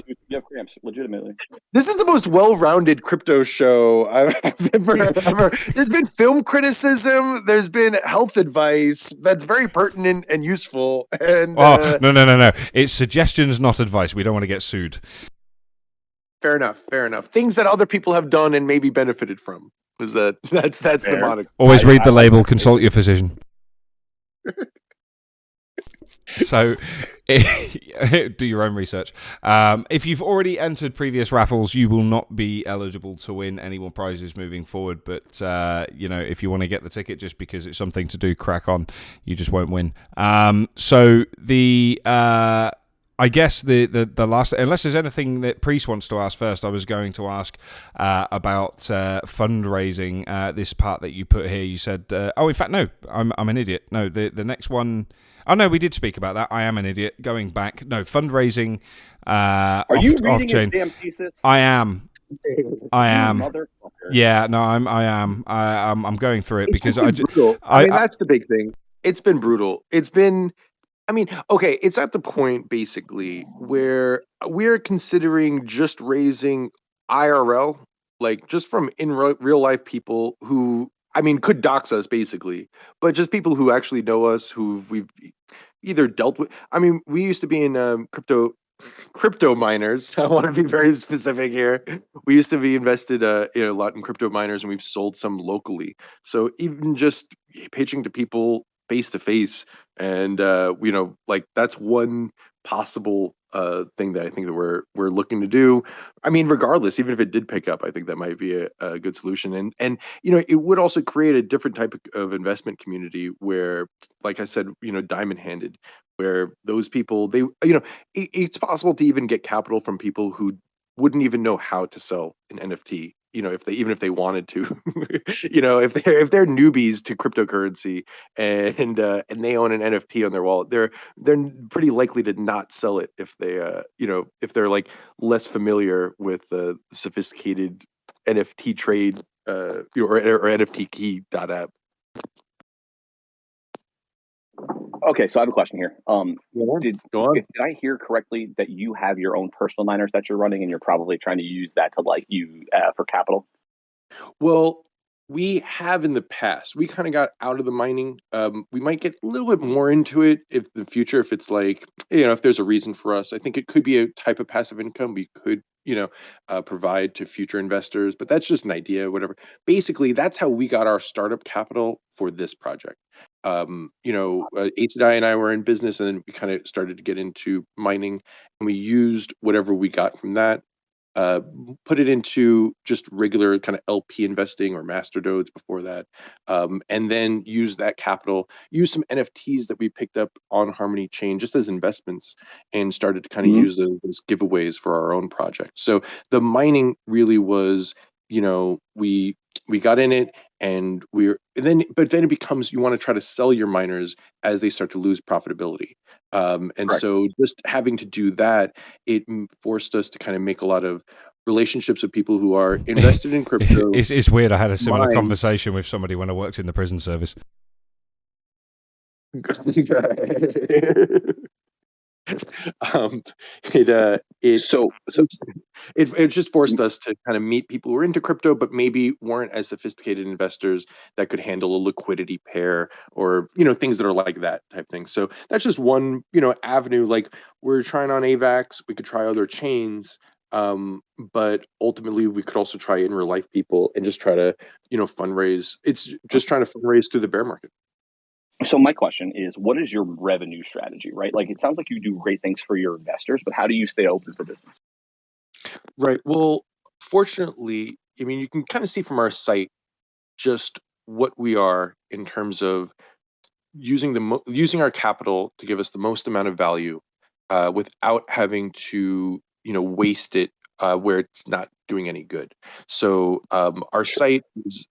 juice, you have cramps, legitimately. This is the most well-rounded crypto show I've ever. There's been film criticism. There's been health advice that's very pertinent and useful. And no. It's suggestions, not advice. We don't want to get sued. Fair enough. Things that other people have done and maybe benefited from. That's the moniker. Always read the label. Consult your physician. So, do your own research. If you've already entered previous raffles, you will not be eligible to win any more prizes moving forward. But if you want to get the ticket just because it's something to do, crack on. You just won't win. I guess the last, unless there's anything that Priest wants to ask first, I was going to ask about fundraising. This part that you put here, you said, in fact, no, I'm an idiot. No, the next one. Oh no, we did speak about that. I am an idiot. Going back, no fundraising. Are you reading his damn thesis? I am. Yeah, no, I am. I'm going through it because that's the big thing. It's been brutal. It's at the point basically where we're considering just raising IRL, like just from in real life people who, could dox us basically, but just people who actually know us, who we've either dealt with. We used to be in crypto miners. I want to be very specific here. We used to be invested a lot in crypto miners, and we've sold some locally. So even just pitching to people face to face, and that's one possible thing that I think that we're looking to do. Regardless, even if it did pick up, I think that might be a good solution. And it would also create a different type of investment community where, like I said, diamond handed, where those people, it's possible to even get capital from people who wouldn't even know how to sell an NFT. If they wanted to, if they're newbies to cryptocurrency and they own an NFT on their wallet, they're pretty likely to not sell it if they if they're like less familiar with the sophisticated NFT trade or NFT key app. Okay, so I have a question here. Did I hear correctly that you have your own personal miners that you're running, and you're probably trying to use that to for capital? Well, we have in the past. We kind of got out of the mining. We might get a little bit more into it if in the future, if it's like, if there's a reason for us. I think it could be a type of passive income we could, provide to future investors, but that's just an idea, whatever. Basically, that's how we got our startup capital for this project. Aitzadai and I were in business, and then we kind of started to get into mining, and we used whatever we got from that, put it into just regular kind of LP investing or master nodes before that, and then use that capital, use some NFTs that we picked up on Harmony Chain just as investments, and started to kind of use those giveaways for our own project. So the mining really was, we got in it, and but then it becomes, you want to try to sell your miners as they start to lose profitability. Correct. So just having to do that, it forced us to kind of make a lot of relationships with people who are invested in crypto. It's weird. I had a similar conversation with somebody when I worked in the prison service. um, it So, so it just forced us to kind of meet people who were into crypto, but maybe weren't as sophisticated investors that could handle a liquidity pair or things that are like that type thing. So that's just one avenue. Like we're trying on AVAX, we could try other chains, but ultimately we could also try in real life people and just try to fundraise. It's just trying to fundraise through the bear market. So my question is, what is your revenue strategy, right? Like, it sounds like you do great things for your investors, but how do you stay open for business? Right. Well, fortunately, I mean, you can kind of see from our site just what we are in terms of using our capital to give us the most amount of value without having to waste it where it's not doing any good. So our site is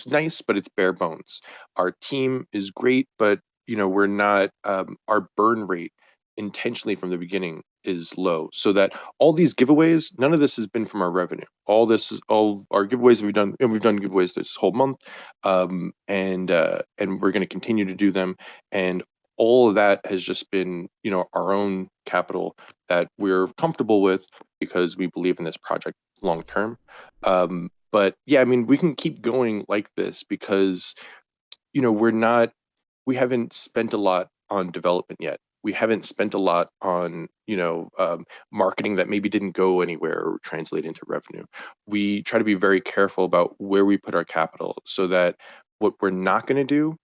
nice, but it's bare bones. Our team is great, but we're not our burn rate intentionally from the beginning is low, so that all these giveaways, none of this has been from our revenue. All our giveaways we've done, and we've done giveaways this whole month, and we're going to continue to do them. And all of that has just been our own capital that we're comfortable with because we believe in this project long term. But yeah, I mean, we can keep going like this because we haven't spent a lot on development yet. We haven't spent a lot on marketing that maybe didn't go anywhere or translate into revenue. We try to be very careful about where we put our capital so that what we're not going to do,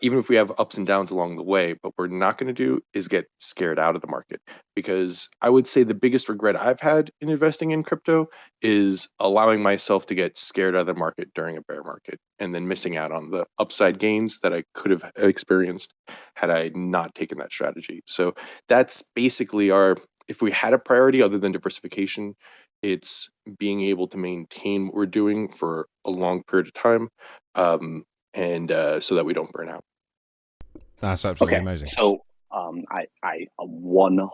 even if we have ups and downs along the way, but we're not going to do is get scared out of the market. Because I would say the biggest regret I've had in investing in crypto is allowing myself to get scared out of the market during a bear market and then missing out on the upside gains that I could have experienced had I not taken that strategy. So that's basically if we had a priority other than diversification, it's being able to maintain what we're doing for a long period of time, and so that we don't burn out. That's absolutely Okay, amazing. so I 100%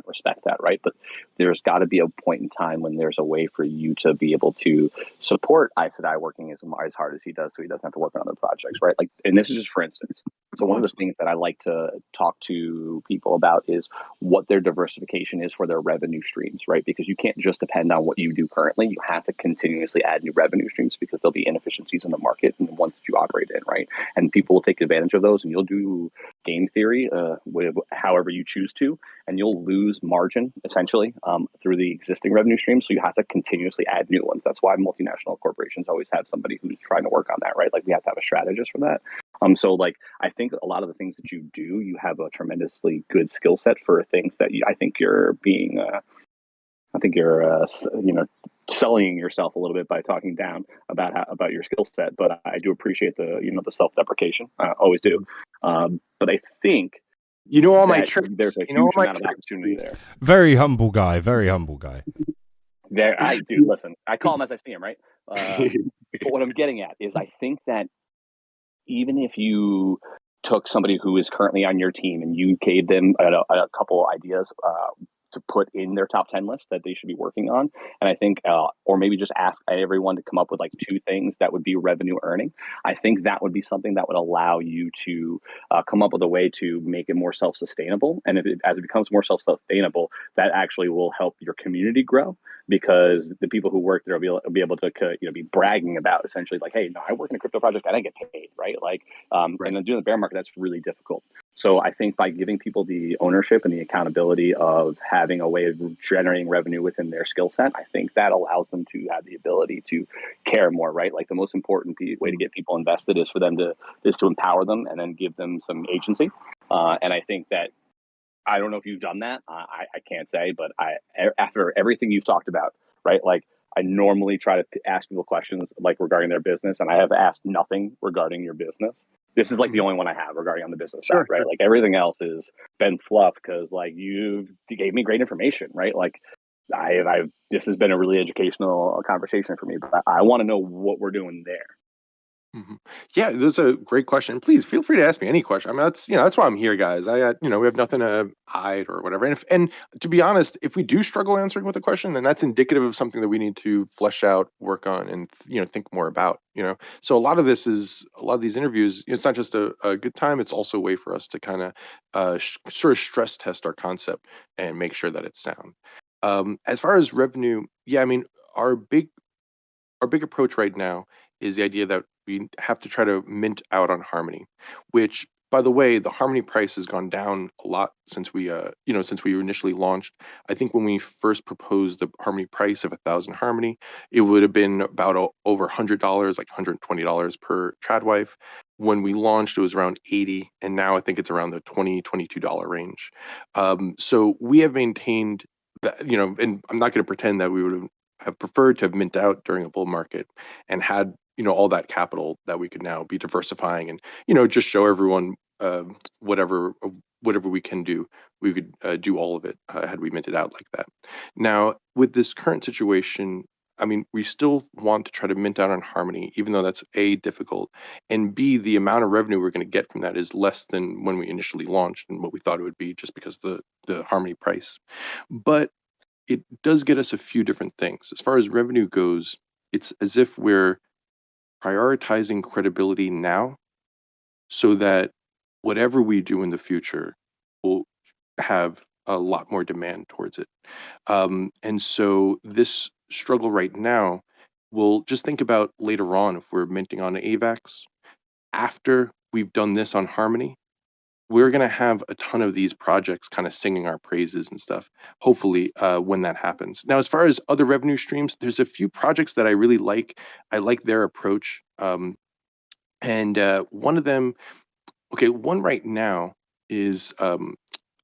respect that, right? But there's got to be a point in time when there's a way for you to be able to support Aes Sedai working as hard as he does, so he doesn't have to work on other projects, right? Like, and this is just for instance. So one of the things that I like to talk to people about is what their diversification is for their revenue streams, right? Because you can't just depend on what you do currently. You have to continuously add new revenue streams because there'll be inefficiencies in the market and the ones that you operate in, right? And people will take advantage of those, and you'll do game theory however you choose to, and you'll lose margin essentially through the existing revenue streams. So you have to continuously add new ones. That's why multinational corporations always have somebody who's trying to work on that, right? Like, we have to have a strategist for that. So like, I think a lot of the things that you do, you have a tremendously good skill set for things that I think you're being, sullying yourself a little bit by talking down about your skill set. But I do appreciate the self-deprecation. I always do. But I think All my that tricks. there's a All huge my amount of tricks, opportunity please. there. Very humble guy. Very humble guy. Dude, listen, I call him as I see him, right? But what I'm getting at is, I think that even if you took somebody who is currently on your team and you gave them a couple ideas to put in their top 10 list that they should be working on, and I think, or maybe just ask everyone to come up with like 2 things that would be revenue earning, I think that would be something that would allow you to come up with a way to make it more self-sustainable. And as it becomes more self-sustainable, that actually will help your community grow, because the people who work there will be able to be bragging about essentially like, hey, no, I work in a crypto project and I get paid, right? Like, right. And then doing the bear market, that's really difficult. So I think by giving people the ownership and the accountability of having a way of generating revenue within their skill set, I think that allows them to have the ability to care more, right? Like, the most important way to get people invested is to empower them and then give them some agency. And I think that, I don't know if you've done that. I can't say, but after everything you've talked about, right? Like, I normally try to ask people questions like regarding their business, and I have asked nothing regarding your business. This is like the only one I have regarding on the business side, right? Sure. Like, everything else has been fluff because like you gave me great information, right? Like, this has been a really educational conversation for me, but I want to know what we're doing there. Mhm. Yeah, that's a great question. Please feel free to ask me any question. I mean, that's why I'm here, guys. We have nothing to hide or whatever. And to be honest, if we do struggle answering with a question, then that's indicative of something that we need to flesh out, work on, and think more about. So a lot of these interviews. It's not just a good time. It's also a way for us to kind of sort of stress test our concept and make sure that it's sound. As far as revenue, yeah, I mean, our big our big approach right now is the idea that we have to try to mint out on Harmony, which, by the way, the Harmony price has gone down a lot since since we initially launched. I think when we first proposed the Harmony price of 1,000 Harmony, it would have been about over $100, like $120 per Tradwife. When we launched, it was around 80, and now I think it's around the $22 range. So we have maintained that, and I'm not going to pretend that we would have preferred to have mint out during a bull market and had all that capital that we could now be diversifying and just show everyone whatever we can do. We could do all of it had we minted out like that. Now with this current situation, I mean, we still want to try to mint out on Harmony, even though that's A, difficult, and B, the amount of revenue we're going to get from that is less than when we initially launched and what we thought it would be, just because the Harmony price. But it does get us a few different things. As far as revenue goes, it's as if we're prioritizing credibility now so that whatever we do in the future will have a lot more demand towards it. And so this struggle right now, we'll just think about later on if we're minting on AVAX. After we've done this on Harmony, we're going to have a ton of these projects kind of singing our praises and stuff, hopefully, when that happens. Now, as far as other revenue streams, there's a few projects that I really like. I like their approach. And one of them, one right now is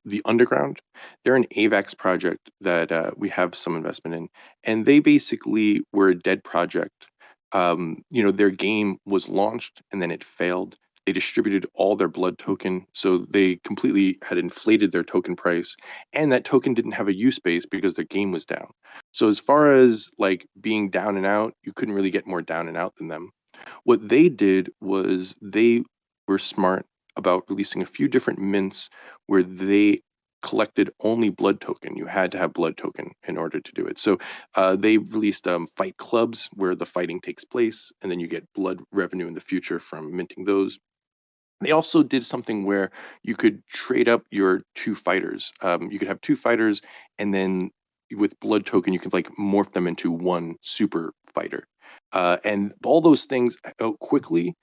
the Underground. They're an AVAX project that we have some investment in. And they basically were a dead project. Their game was launched and then it failed. They distributed all their blood token, so they completely had inflated their token price, and that token didn't have a use base because their game was down. So as far as like being down and out, you couldn't really get more down and out than them. What they did was they were smart about releasing a few different mints where they collected only blood token. You had to have blood token in order to do it. So they released fight clubs where the fighting takes place, and then you get blood revenue in the future from minting those. They also did something where you could trade up your two fighters. You could have two fighters, and then with blood token, you could like morph them into one super fighter. And all those things quickly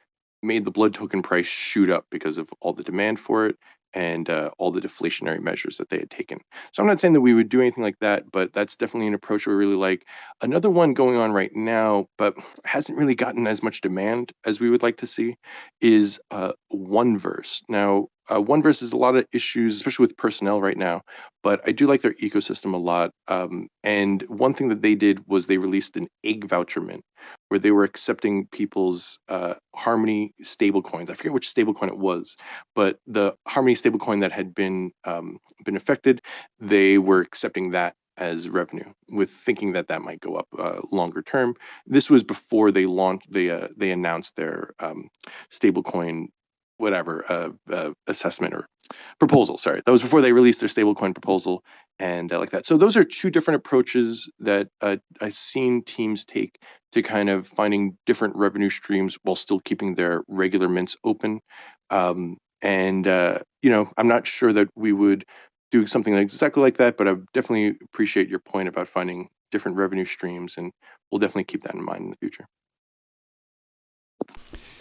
made the blood token price shoot up because of all the demand for it and all the deflationary measures that they had taken. So I'm not saying that we would do anything like that, but that's definitely an approach we really like. Another one going on right now, but hasn't really gotten as much demand as we would like to see, is Oneverse. Now, Oneverse has a lot of issues, especially with personnel right now, but I do like their ecosystem a lot. And one thing that they did was they released an egg voucher mint where they were accepting people's Harmony stablecoins. I forget which stablecoin it was, but the Harmony stablecoin that had been affected, they were accepting that as revenue, with thinking that that might go up longer term. This was before they launched. They announced their stablecoin assessment or proposal. Sorry, that was before they released their stablecoin proposal and like that. So those are two different approaches that I've seen teams take to kind of finding different revenue streams while still keeping their regular mints open. I'm not sure that we would do something exactly like that, but I definitely appreciate your point about finding different revenue streams, and we'll definitely keep that in mind in the future.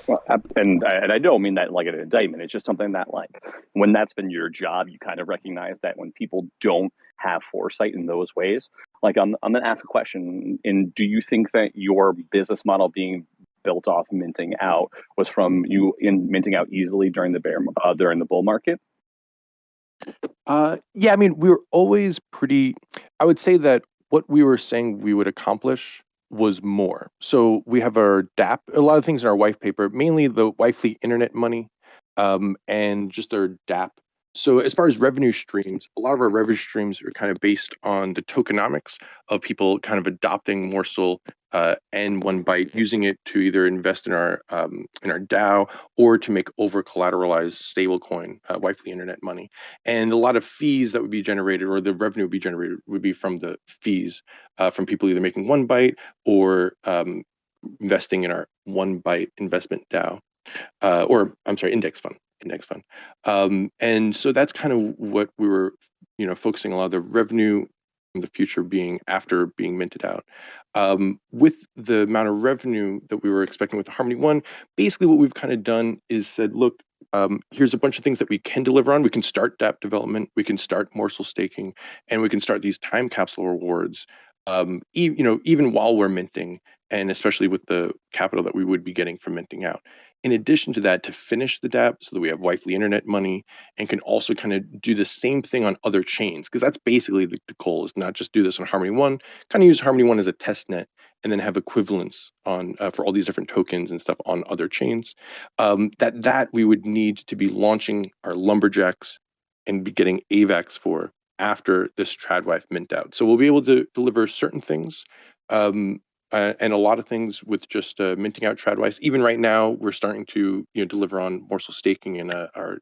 Well, and I don't mean that like an indictment. It's just something that, like, when that's been your job, you kind of recognize that when people don't have foresight in those ways. Like, I'm going to ask a question. And do you think that your business model being built off minting out was from you in minting out easily during the bull market? Yeah, I mean, we were always pretty. I would say that what we were saying we would accomplish was more. So we have our DAP, a lot of things in our white paper, mainly the Wifely internet money, and just our DAP. So as far as revenue streams, a lot of our revenue streams are kind of based on the tokenomics of people kind of adopting more so and one byte, using it to either invest in our DAO or to make over collateralized stablecoin, wifely internet money. And a lot of fees that would be generated, or the revenue would be generated, would be from the fees from people either making one byte or investing in our one byte investment DAO, or I'm sorry, index fund. And so that's kind of what we were, focusing a lot of the revenue in the future being after being minted out. With the amount of revenue that we were expecting with the Harmony One, basically what we've kind of done is said, look, here's a bunch of things that we can deliver on. We can start DApp development, we can start morsel staking, and we can start these time capsule rewards. Even while we're minting, and especially with the capital that we would be getting from minting out. In addition to that, to finish the DApp so that we have wifely internet money and can also kind of do the same thing on other chains, because that's basically the goal, is not just do this on Harmony One, kind of use Harmony One as a test net and then have equivalents on for all these different tokens and stuff on other chains. That we would need to be launching our lumberjacks and be getting AVAX for after this TradWife mint out. So we'll be able to deliver certain things, and a lot of things with just minting out TradWife. Even right now, we're starting to deliver on morsel staking and our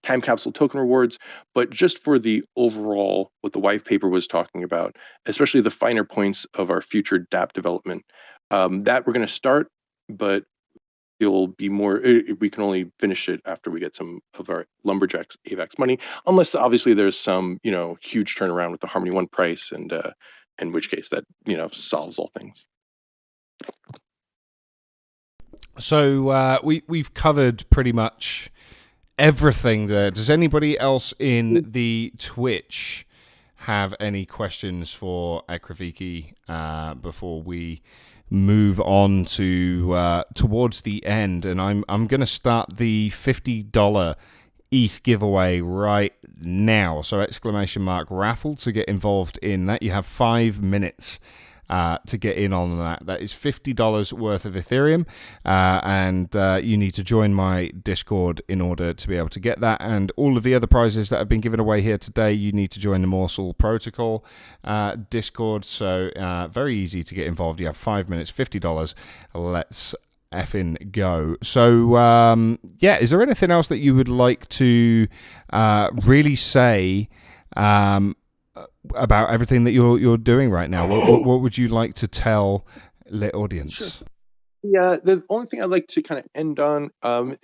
time capsule token rewards. But just for the overall, what the white paper was talking about, especially the finer points of our future DApp development, that we're going to start, but it'll be more, we can only finish it after we get some of our lumberjacks AVAX money, unless obviously there's some huge turnaround with the Harmony One price, and in which case that solves all things. So we've covered pretty much everything there. Does anybody else in the Twitch have any questions for Ekraviki before we move on to towards the end? And I'm going to start the $50 ETH giveaway right now. So !Raffle to get involved in that. You have 5 minutes to get in on that. That is $50 worth of Ethereum, and you need to join my Discord in order to be able to get that. And all of the other prizes that have been given away here today, you need to join the Morsel Protocol Discord. So very easy to get involved. You have 5 minutes, $50. Let's effing go. So is there anything else that you would like to really say about everything that you're doing right now? What would you like to tell the audience? Sure. Yeah, the only thing I'd like to kind of end on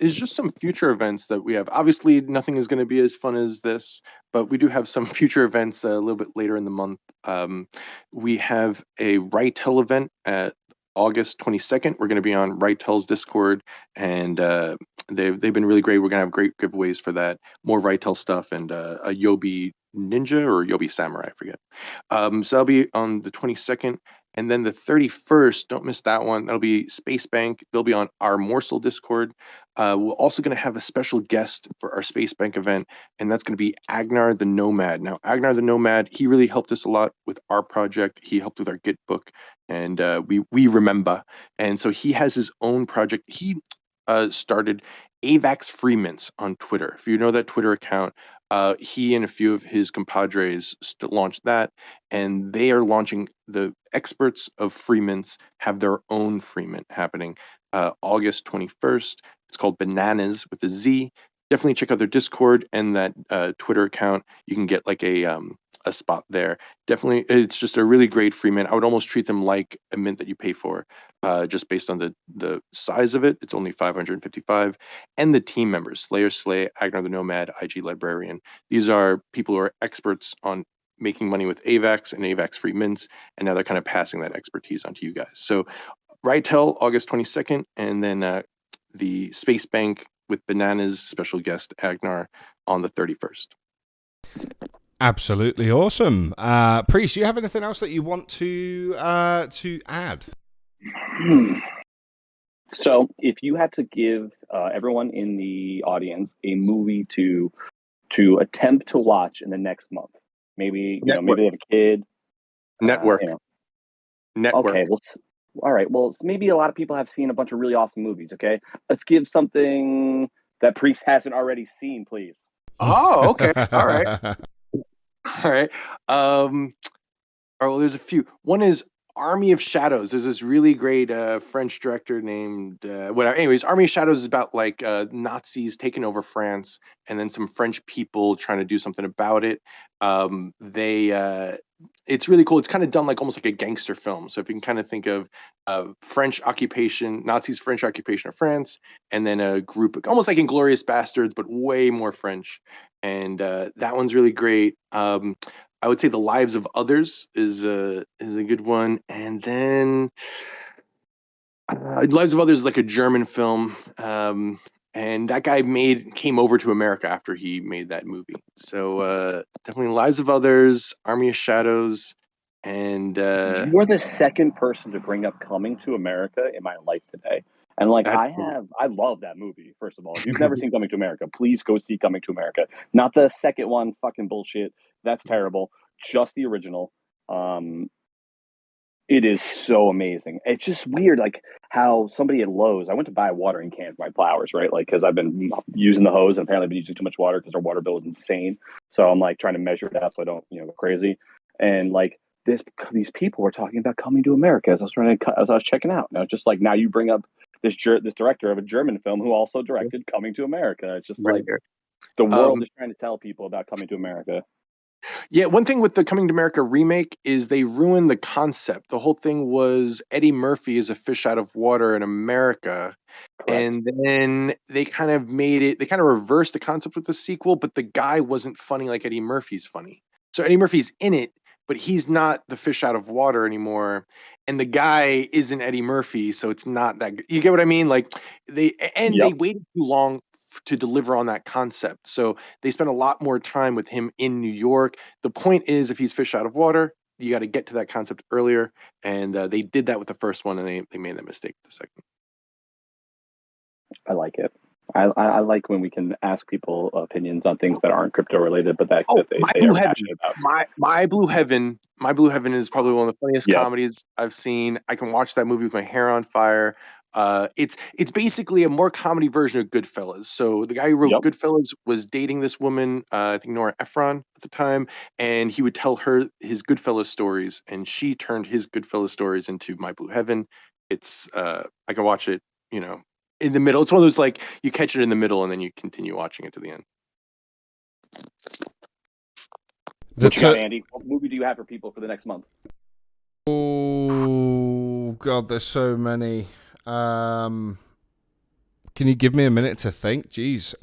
is just some future events that we have. Obviously, nothing is going to be as fun as this, but we do have some future events a little bit later in the month. We have a Raffle event at August 22nd. We're going to be on Raffle's Discord, and they've been really great. We're going to have great giveaways for that, more Raffle stuff, and a Yobi Ninja or Yobi Samurai, I forget. So that'll be on the 22nd. And then the 31st, don't miss that one. That'll be Space Bank. They'll be on our Morsel Discord. We're also going to have a special guest for our Space Bank event, and that's going to be Agnar the Nomad. Now, Agnar the Nomad, he really helped us a lot with our project. He helped with our Git book, and we remember. And so he has his own project. He started AVAX Free Mints on Twitter. If you know that Twitter account, he and a few of his compadres launched that, and they are launching, the experts of free mints have their own free mint happening August 21st. It's called Bananas with a Z. Definitely check out their Discord and that Twitter account. You can get like a spot there. Definitely, it's just a really great free mint. I would almost treat them like a mint that you pay for, just based on the size of it. It's only 555, and the team members: Slayer Slay, Agnar the Nomad, IG Librarian. These are people who are experts on making money with AVAX and AVAX free mints, and now they're kind of passing that expertise onto you guys. So, Raffle August 22nd, and then the Space Bank with Bananas special guest Agnar on the 31st. Absolutely awesome. Priest, do you have anything else that you want to add? So, if you had to give everyone in the audience a movie to attempt to watch in the next month, maybe maybe they have a kid. Network. Network. Okay. Well, all right. Well, maybe a lot of people have seen a bunch of really awesome movies. Okay, let's give something that Priest hasn't already seen, please. Oh, okay. All right. All right. Well, there's a few. One is Army of Shadows. There's this really great French director named whatever. Anyways, Army of Shadows is about like Nazis taking over France, and then some French people trying to do something about it. It's really cool. It's kind of done like almost like a gangster film. So if you can kind of think of French occupation, Nazis, French occupation of France, and then a group almost like Inglourious Bastards, but way more French. And that one's really great. I would say The Lives of Others is a good one, and then Lives of Others is like a German film, and that guy came over to America after he made that movie. So definitely Lives of Others, Army of Shadows, and You are the second person to bring up Coming to America in my life today. And like I love that movie. First of all, if you've never seen Coming to America, please go see Coming to America. Not the second one, fucking bullshit. That's terrible. Just the original. It is so amazing. It's just weird, like how somebody at Lowe's. I went to buy a watering can for my flowers, right? Like because I've been using the hose and apparently I've been using too much water because our water bill is insane. So I'm like trying to measure it out so I don't, go crazy. And like these people were talking about Coming to America as I was checking out. And I was just like, now you bring up this director of a German film who also directed Coming to America. It's just like the world is trying to tell people about Coming to America. Yeah, one thing with the Coming to America remake is they ruined the concept. The whole thing was Eddie Murphy is a fish out of water in America. Correct. And then they kind of reversed the concept with the sequel, but the guy wasn't funny like Eddie Murphy's funny. So Eddie Murphy's in it, but he's not the fish out of water anymore. And the guy isn't Eddie Murphy, so it's not that good. You get what I mean? Like they waited too long to deliver on that concept. So they spent a lot more time with him in New York. The point is, if he's fish out of water, you got to get to that concept earlier. And they did that with the first one, and they made that mistake with the second. I like it. I like when we can ask people opinions on things that aren't crypto related, but that they are passionate about. My Blue Heaven is probably one of the funniest comedies I've seen. I can watch that movie with my hair on fire. It's basically a more comedy version of Goodfellas. So the guy who wrote Goodfellas was dating this woman, I think Nora Ephron at the time, and he would tell her his Goodfellas stories, and she turned his Goodfellas stories into My Blue Heaven. It's I can watch it, in the middle. It's one of those like you catch it in the middle and then you continue watching it to the end. What you got, Andy? What movie do you have for people for the next month? Oh God, there's so many. Can you give me a minute to think? Jeez.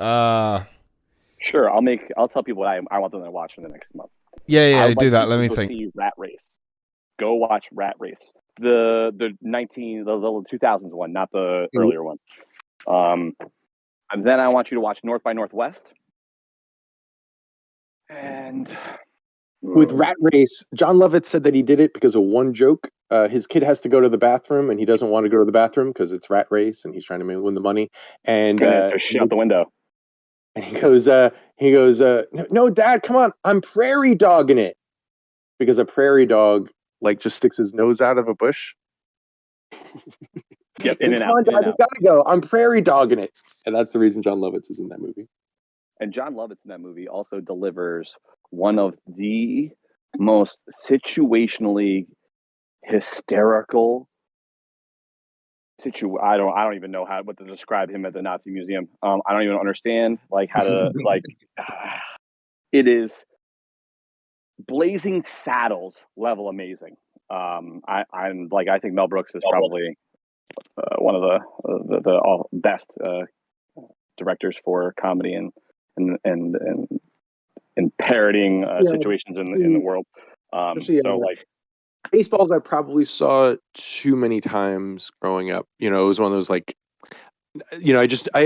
Sure. I'll tell people what I want them to watch for the next month. Yeah. Do that. Let me think. See Rat Race. Go watch Rat Race. The 2000s one, not the earlier one. And then I want you to watch North by Northwest. And with Rat Race, John Lovitz said that he did it because of one joke. His kid has to go to the bathroom, and he doesn't want to go to the bathroom because it's Rat Race, and he's trying to win the money. And just shut the window. And he goes, no, Dad, come on, I'm prairie dogging it, because a prairie dog like just sticks his nose out of a bush. Yep, in and out. Dad, you gotta go. I'm prairie dogging it, and that's the reason John Lovitz is in that movie. And John Lovitz in that movie also delivers one of the most situationally hysterical I don't even know what to describe him at the Nazi Museum. I don't even understand how to it is Blazing Saddles level amazing. I think Mel Brooks is probably one of the best directors for comedy and parodying situations in the world. Baseballs I probably saw too many times growing up. It was one of those I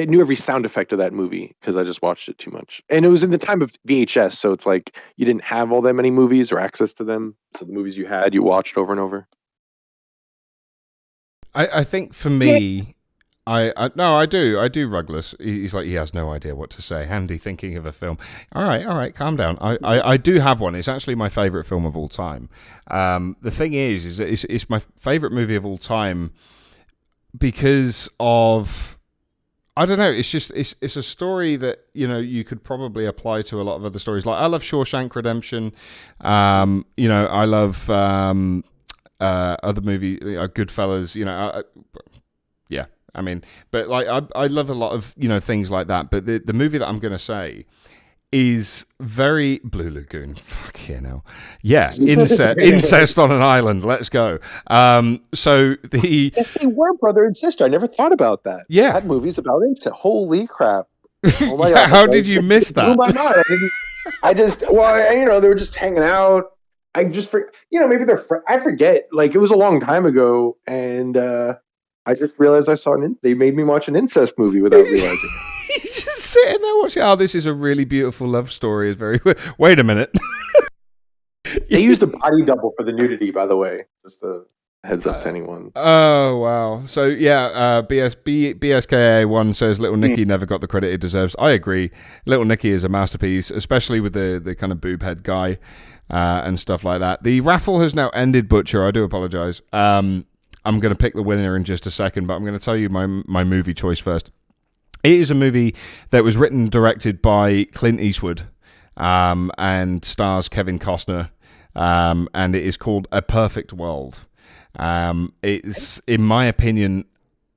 knew every sound effect of that movie because I just watched it too much. And it was in the time of VHS, so it's like you didn't have all that many movies or access to them. So the movies you had, you watched over and over. I think for me, I do Rugless. He's like, he has no idea what to say. Handy thinking of a film. All right, calm down. I do have one. It's actually my favorite film of all time. The thing is that it's my favorite movie of all time because of, I don't know. It's just it's a story that you could probably apply to a lot of other stories. Like I love Shawshank Redemption. I love other movie, Goodfellas, yeah. I mean, but like I love a lot of things like that. But the movie that I'm going to say is very Blue Lagoon. Fuck you know, yeah, incest on an island. Let's go. So the Yes, they were brother and sister. I never thought about that. Yeah. That movie's about incest. Holy crap! Oh my Yeah, god! how did you miss that? Blew my mind. They were just hanging out. I just maybe they're. I forget. Like it was a long time ago, and I just realized I saw they made me watch an incest movie without realizing. He's just sitting there watching. Oh, this is a really beautiful love story. Is very. Wait a minute. They used a body double for the nudity, by the way. Just a heads up to anyone. Oh wow! So yeah, BSKA1 says Little Nicky never got the credit it deserves. I agree. Little Nicky is a masterpiece, especially with the kind of boob head guy and stuff like that. The raffle has now ended, Butcher. I do apologize. I'm going to pick the winner in just a second, but I'm going to tell you my movie choice first. It is a movie that was written and directed by Clint Eastwood and stars Kevin Costner, and it is called A Perfect World. It's, in my opinion,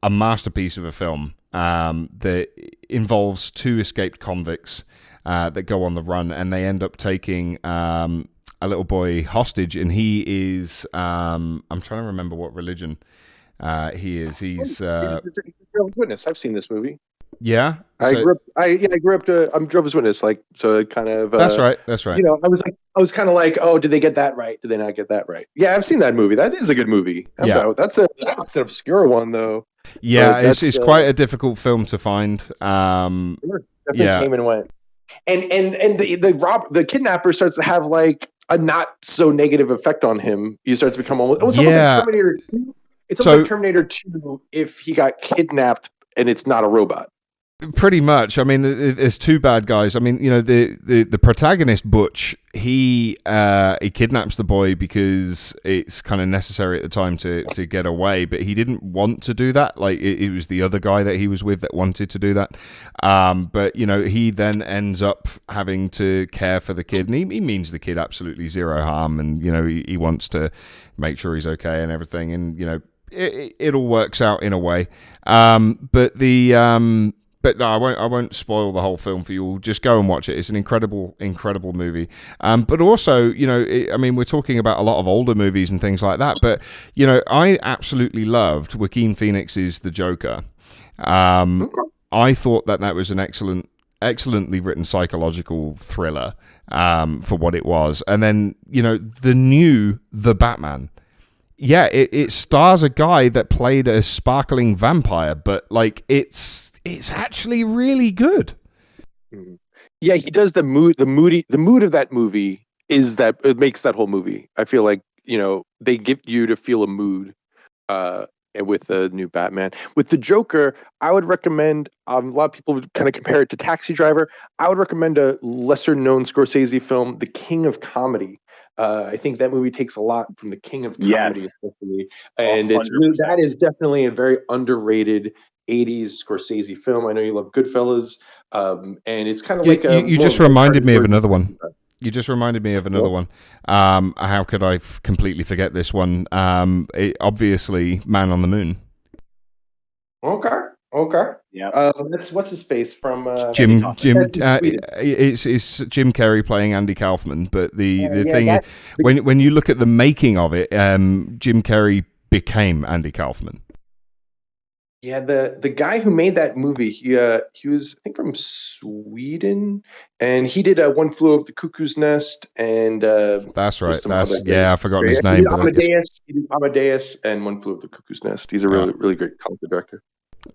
a masterpiece of a film that involves two escaped convicts that go on the run, and they end up taking a little boy hostage, and he is I'm trying to remember what religion he is. He's Jehovah's Witness. I've seen this movie. Yeah, I grew up I'm Jehovah's Witness, like, so it kind of that's right. I was kind of like, oh, did they get that right? Did they not get that right? Yeah, I've seen that movie. That is a good movie. That's an obscure one though. Yeah, it's quite a difficult film to find. Came and went, and the kidnapper starts to have like a not so negative effect on him. He starts to become almost like Terminator 2. It's almost like Terminator 2 if he got kidnapped and it's not a robot. Pretty much. I mean, there's two bad guys. I mean, the protagonist Butch, he kidnaps the boy because it's kind of necessary at the time to get away, but he didn't want to do that. Like it was the other guy that he was with that wanted to do that. But he then ends up having to care for the kid, and he means the kid absolutely zero harm, and he wants to make sure he's okay and everything, and it all works out in a way. But no, I won't spoil the whole film for you all. Just go and watch it. It's an incredible, incredible movie. But also, we're talking about a lot of older movies and things like that. But, I absolutely loved Joaquin Phoenix's The Joker. I thought that was an excellently written psychological thriller for what it was. And then, The Batman. Yeah, it stars a guy that played a sparkling vampire, but like it's actually really good. Yeah, he does the mood of that movie is that it makes that whole movie. I feel like, they get you to feel a mood with the new Batman. With the Joker, I would recommend, a lot of people would kind of compare it to Taxi Driver. I would recommend a lesser known Scorsese film, The King of Comedy. I think that movie takes a lot from The King of Comedy, especially. And 100%. That is definitely a very underrated 80s Scorsese film. I know you love Goodfellas, and it's kind of like you just reminded me of another one. You just reminded me of another one. How could I completely forget this one? Obviously, Man on the Moon. Okay. Yeah. What's his face from Jim. It's Jim Carrey playing Andy Kaufman. But the thing is, when you look at the making of it, Jim Carrey became Andy Kaufman. Yeah, the guy who made that movie, he was, I think, from Sweden, and he did One Flew Over the Cuckoo's Nest, and that's right. I've forgotten his name. He did Amadeus and One Flew Over the Cuckoo's Nest. He's a really great concept director.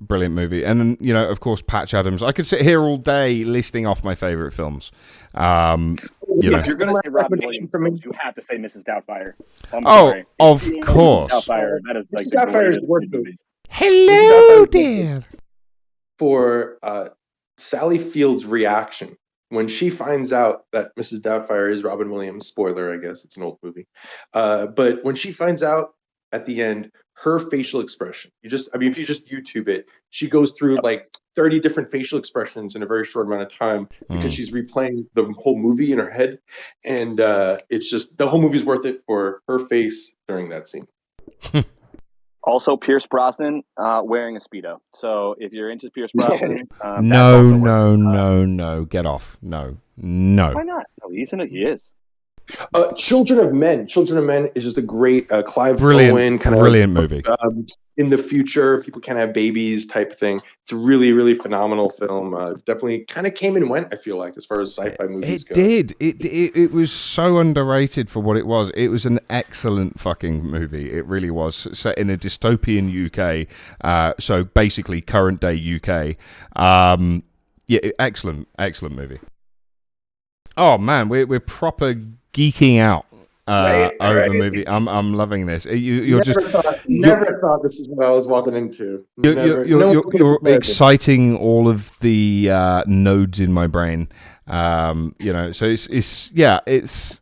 Brilliant movie. And then, of course, Patch Adams. I could sit here all day listing off my favorite films. If you're going to say Robin Williams, you have to say Mrs. Doubtfire. Of course. Mrs. Doubtfire, that is like Mrs. Doubtfire is worth it. Hello, dear. For Sally Field's reaction when she finds out that Mrs. Doubtfire is Robin Williams. Spoiler, I guess it's an old movie. But when she finds out at the end, her facial expression, if you just YouTube it, she goes through like 30 different facial expressions in a very short amount of time because she's replaying the whole movie in her head. And it's just, the whole movie's worth it for her face during that scene. Also, Pierce Brosnan wearing a Speedo. So if you're into Pierce Brosnan, No. Get off. No. Why not? No, he is. Children of Men. Children of Men is just a great Clive Brilliant, Owen kind brilliant movie. In the future, people can't have babies type thing. It's a really, really phenomenal film. Definitely kind of came and went, I feel like, as far as sci-fi movies go. It was so underrated for what it was. It was an excellent fucking movie. It really was. Set in a dystopian UK. So basically current day UK. Excellent movie. Oh man, we're proper geeking out over the movie. I'm loving this. You're Never thought this is what I was walking into. You're exciting all of the nodes in my brain. So it's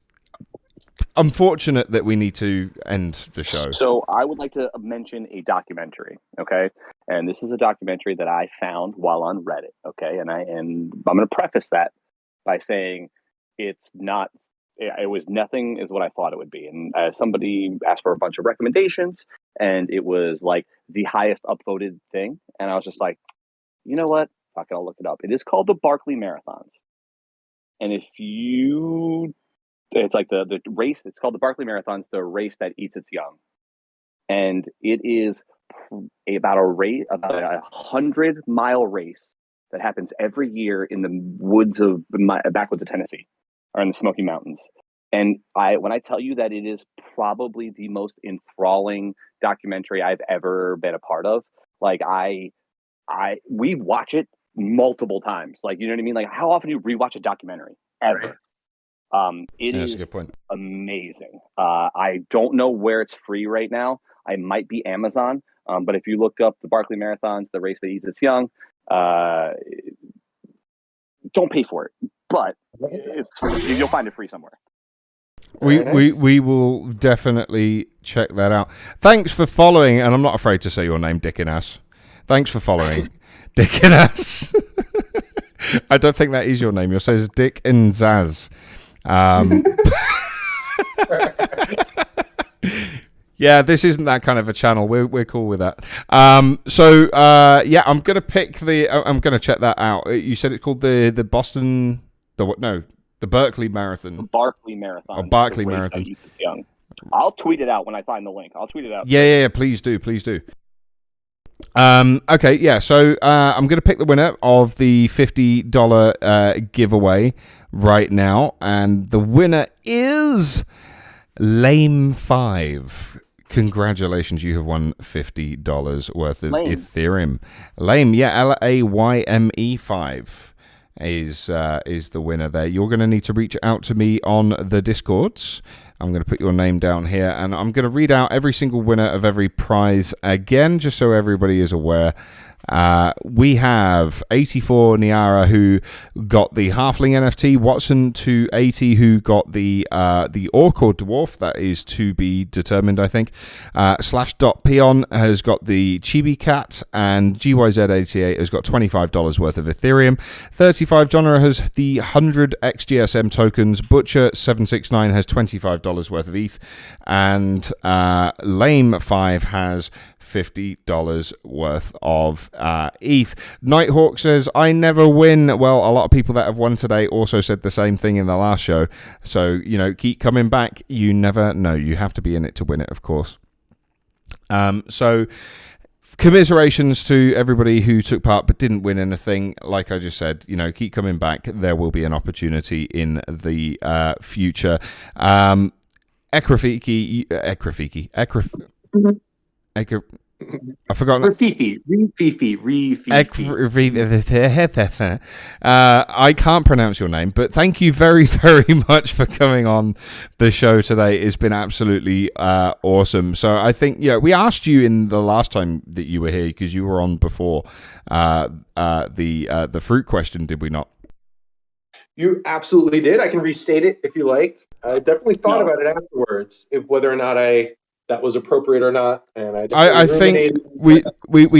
unfortunate that we need to end the show. So I would like to mention a documentary, okay? And this is a documentary that I found while on Reddit, okay? And I'm going to preface that by saying it's not. It was nothing is what I thought it would be. And somebody asked for a bunch of recommendations, and it was like the highest upvoted thing. And I was just like, you know what? Fuck it, I'll look it up. It is called the Barkley Marathons. And it's like the race. It's called the Barkley Marathons, the race that eats its young. And it is about a 100-mile race that happens every year in the backwoods of Tennessee. Or in the Smoky Mountains. And when I tell you that it is probably the most enthralling documentary I've ever been a part of, like we watch it multiple times. Like, you know what I mean? Like, how often do you rewatch a documentary? Ever. It is a good point. Amazing. I don't know where it's free right now. I might be Amazon. But if you look up the Barkley Marathons, the race that eats its young, don't pay for it. But you'll find it free somewhere. We will definitely check that out. Thanks for following, and I'm not afraid to say your name, Dick and Ass. Thanks for following, Dick and Ass. I don't think that is your name. Yours says Dick and Zaz. Yeah, this isn't that kind of a channel. We're cool with that. I'm gonna pick I'm gonna check that out. You said it's called the Boston. The Berkeley Marathon. The Barkley Marathon. Oh, Barkley Marathon. I'll tweet it out when I find the link. I'll tweet it out. Yeah. Please do. Okay, yeah. So I'm going to pick the winner of the $50 giveaway right now, and the winner is Lame 5. Congratulations, you have won $50 worth of Ethereum. Lame, yeah, LAYME 5. Is the winner there. You're going to need to reach out to me on the Discords. I'm going to put your name down here, and I'm going to read out every single winner of every prize again, just so everybody is aware. We have 84 Niara, who got the Halfling NFT, Watson 280, who got the Orc or Dwarf, that is to be determined, I think. /Peon has got the Chibi Cat, and GYZ88 has got $25 worth of Ethereum. 35 Genre has the 100 XGSM tokens. Butcher 769 has $25 worth of ETH, and Lame 5 has $50 worth of ETH. Nighthawk says, I never win. Well, a lot of people that have won today also said the same thing in the last show. So, keep coming back. You never know. You have to be in it to win it, of course. So, commiserations to everybody who took part but didn't win anything. Like I just said, keep coming back. There will be an opportunity in the future. Ekrafiki. I've forgotten. Refifi. I can't pronounce your name, but thank you very, very much for coming on the show today. It's been absolutely awesome. So I think, we asked you in the last time that you were here, because you were on before the fruit question, did we not? You absolutely did. I can restate it if you like. I definitely thought about it afterwards, whether or not that was appropriate or not, and I think we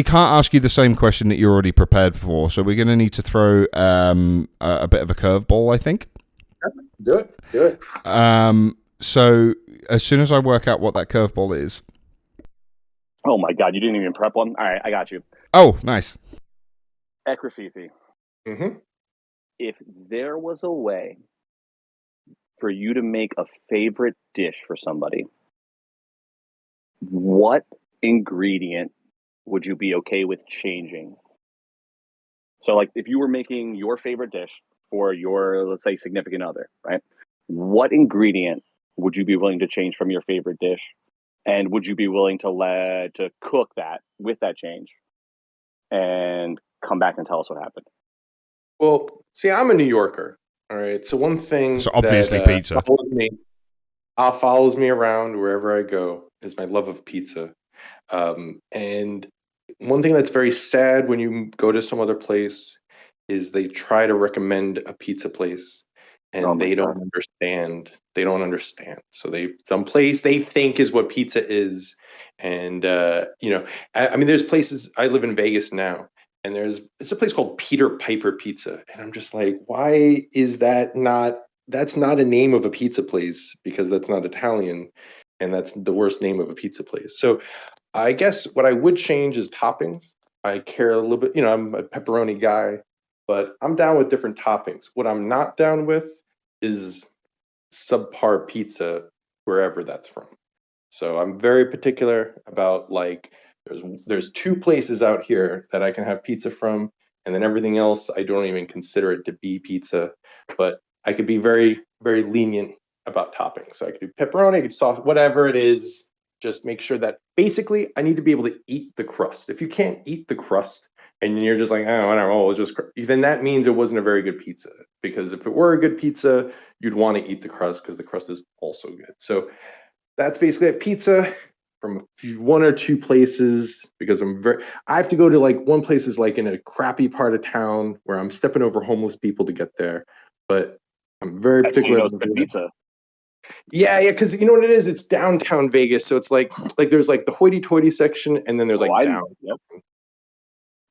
can't ask you the same question that you're already prepared for, so we're going to need to throw a bit of a curveball, I think. Do it. So as soon as I work out what that curveball is, Oh my God, you didn't even prep one? All right, I got you. Oh, nice. Ekrififi, Mm-hmm. if there was a way for you to make a favorite dish for somebody, what ingredient would you be okay with changing? So, like, if you were making your favorite dish for your, let's say, significant other, right? What ingredient would you be willing to change from your favorite dish? And would you be willing to cook that with that change and come back and tell us what happened? Well, see, I'm a New Yorker. All right. So one thing So obviously that pizza. follows me around wherever I go is my love of pizza. And one thing that's very sad when you go to some other place is they try to recommend a pizza place Oh and my they God. don't understand. They don't understand. So some place they think is what pizza is. And I mean, there's places. I live in Vegas now, and it's a place called Peter Piper Pizza, and I'm just like, why is that not? That's not a name of a pizza place because that's not Italian, and that's the worst name of a pizza place. So I guess what I would change is toppings. I care a little bit, I'm a pepperoni guy, but I'm down with different toppings. What I'm not down with is subpar pizza wherever that's from. So I'm very particular about like there's two places out here that I can have pizza from, and then everything else I don't even consider it to be pizza. But I could be very, very lenient about toppings. So I could do pepperoni, I could sauce, whatever it is. Just make sure that basically I need to be able to eat the crust. If you can't eat the crust and you're just like, oh, whatever, oh, then that means it wasn't a very good pizza. Because if it were a good pizza, you'd want to eat the crust because the crust is also good. So that's basically it. Pizza from one or two places because I have to go to like one place is like in a crappy part of town where I'm stepping over homeless people to get there. But I'm very That's how you particular. know it's good pizza. Yeah, because you know what it is? It's downtown Vegas. So it's like there's like the hoity toity section and then there's like down. Yep.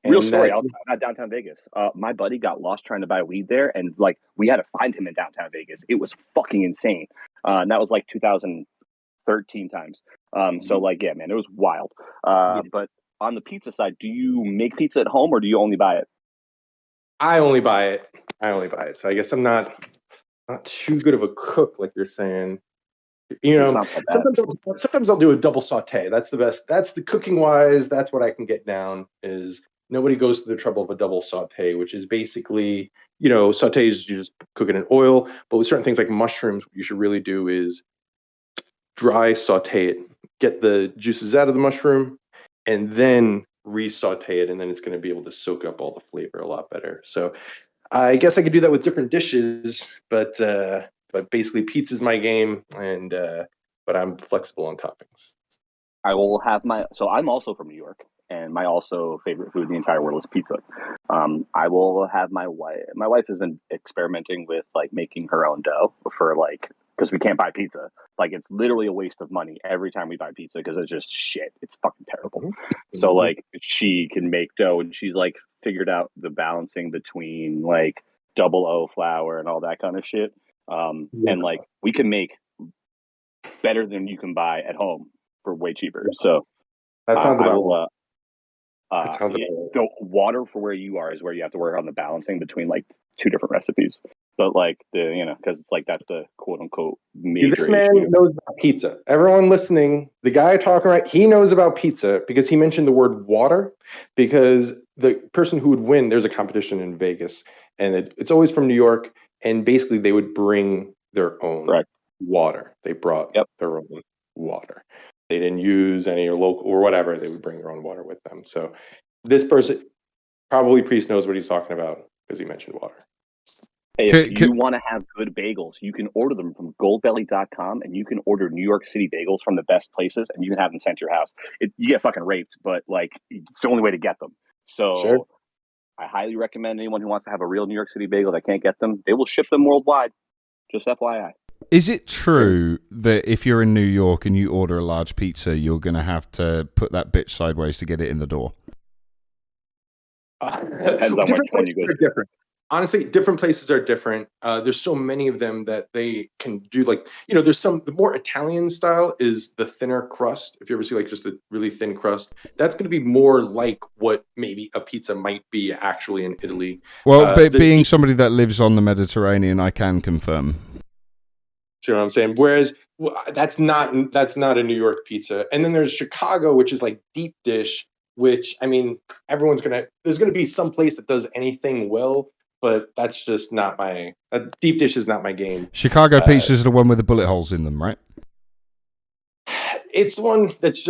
Real And story. that's Not downtown Vegas. My buddy got lost trying to buy weed there, and like we had to find him in downtown Vegas. It was fucking insane. And that was like 2013 times. So like, yeah, man, it was wild. But on the pizza side, do you make pizza at home or do you only buy it? I only buy it. So I guess I'm not too good of a cook like you're saying. It's not that bad. Sometimes I'll do a double saute. That's the best. That's the cooking wise. That's what I can get down. Is nobody goes to the trouble of a double saute, which is basically sautés you just cook it in oil. But with certain things like mushrooms, what you should really do is dry saute it, get the juices out of the mushroom, and then re-saute it, and then it's going to be able to soak up all the flavor a lot better. So I guess I could do that with different dishes, but basically pizza's my game, and but I'm flexible on toppings. I will have so I'm also from New York, and my also favorite food in the entire world is pizza. I will have my wife has been experimenting with like making her own dough for like, because we can't buy pizza. Like it's literally a waste of money every time we buy pizza because it's just shit. It's fucking terrible. Mm-hmm. So like she can make dough, and she's like figured out the balancing between like double O flour and all that kind of shit. And like we can make better than you can buy at home for way cheaper. So that sounds about the water for where you are is where you have to work on the balancing between like two different recipes. But like because it's like that's the quote unquote major This man issue. knows about pizza. Everyone listening, the guy talking right, he knows about pizza because he mentioned the word water. Because the person who would win, there's a competition in Vegas, and it's always from New York, and basically they would bring their own water. They brought their own water. They didn't use any local or whatever. They would bring their own water with them. So this person, probably Priest, knows what he's talking about because he mentioned water. Hey, if you want to have good bagels, you can order them from goldbelly.com, and you can order New York City bagels from the best places, and you can have them sent to your house. You get fucking raped, but like it's the only way to get them. So I highly recommend anyone who wants to have a real New York City bagel that can't get them, they will ship them worldwide. Just FYI. Is it true that if you're in New York and you order a large pizza, you're going to have to put that bitch sideways to get it in the door? Depends on which one you go to. Different. honestly, different places are different. There's so many of them that they can do, like, there's the more Italian style is the thinner crust. If you ever see like just a really thin crust, that's going to be more like what maybe a pizza might be actually in Italy. Well, being somebody that lives on the Mediterranean, I can confirm. You know what I'm saying? Whereas that's not a New York pizza. And then there's Chicago, which is like deep dish, which, I mean, there's going to be some place that does anything well, but that's just not deep dish is not my game. Chicago pizza is the one with the bullet holes in them, right? It's one that's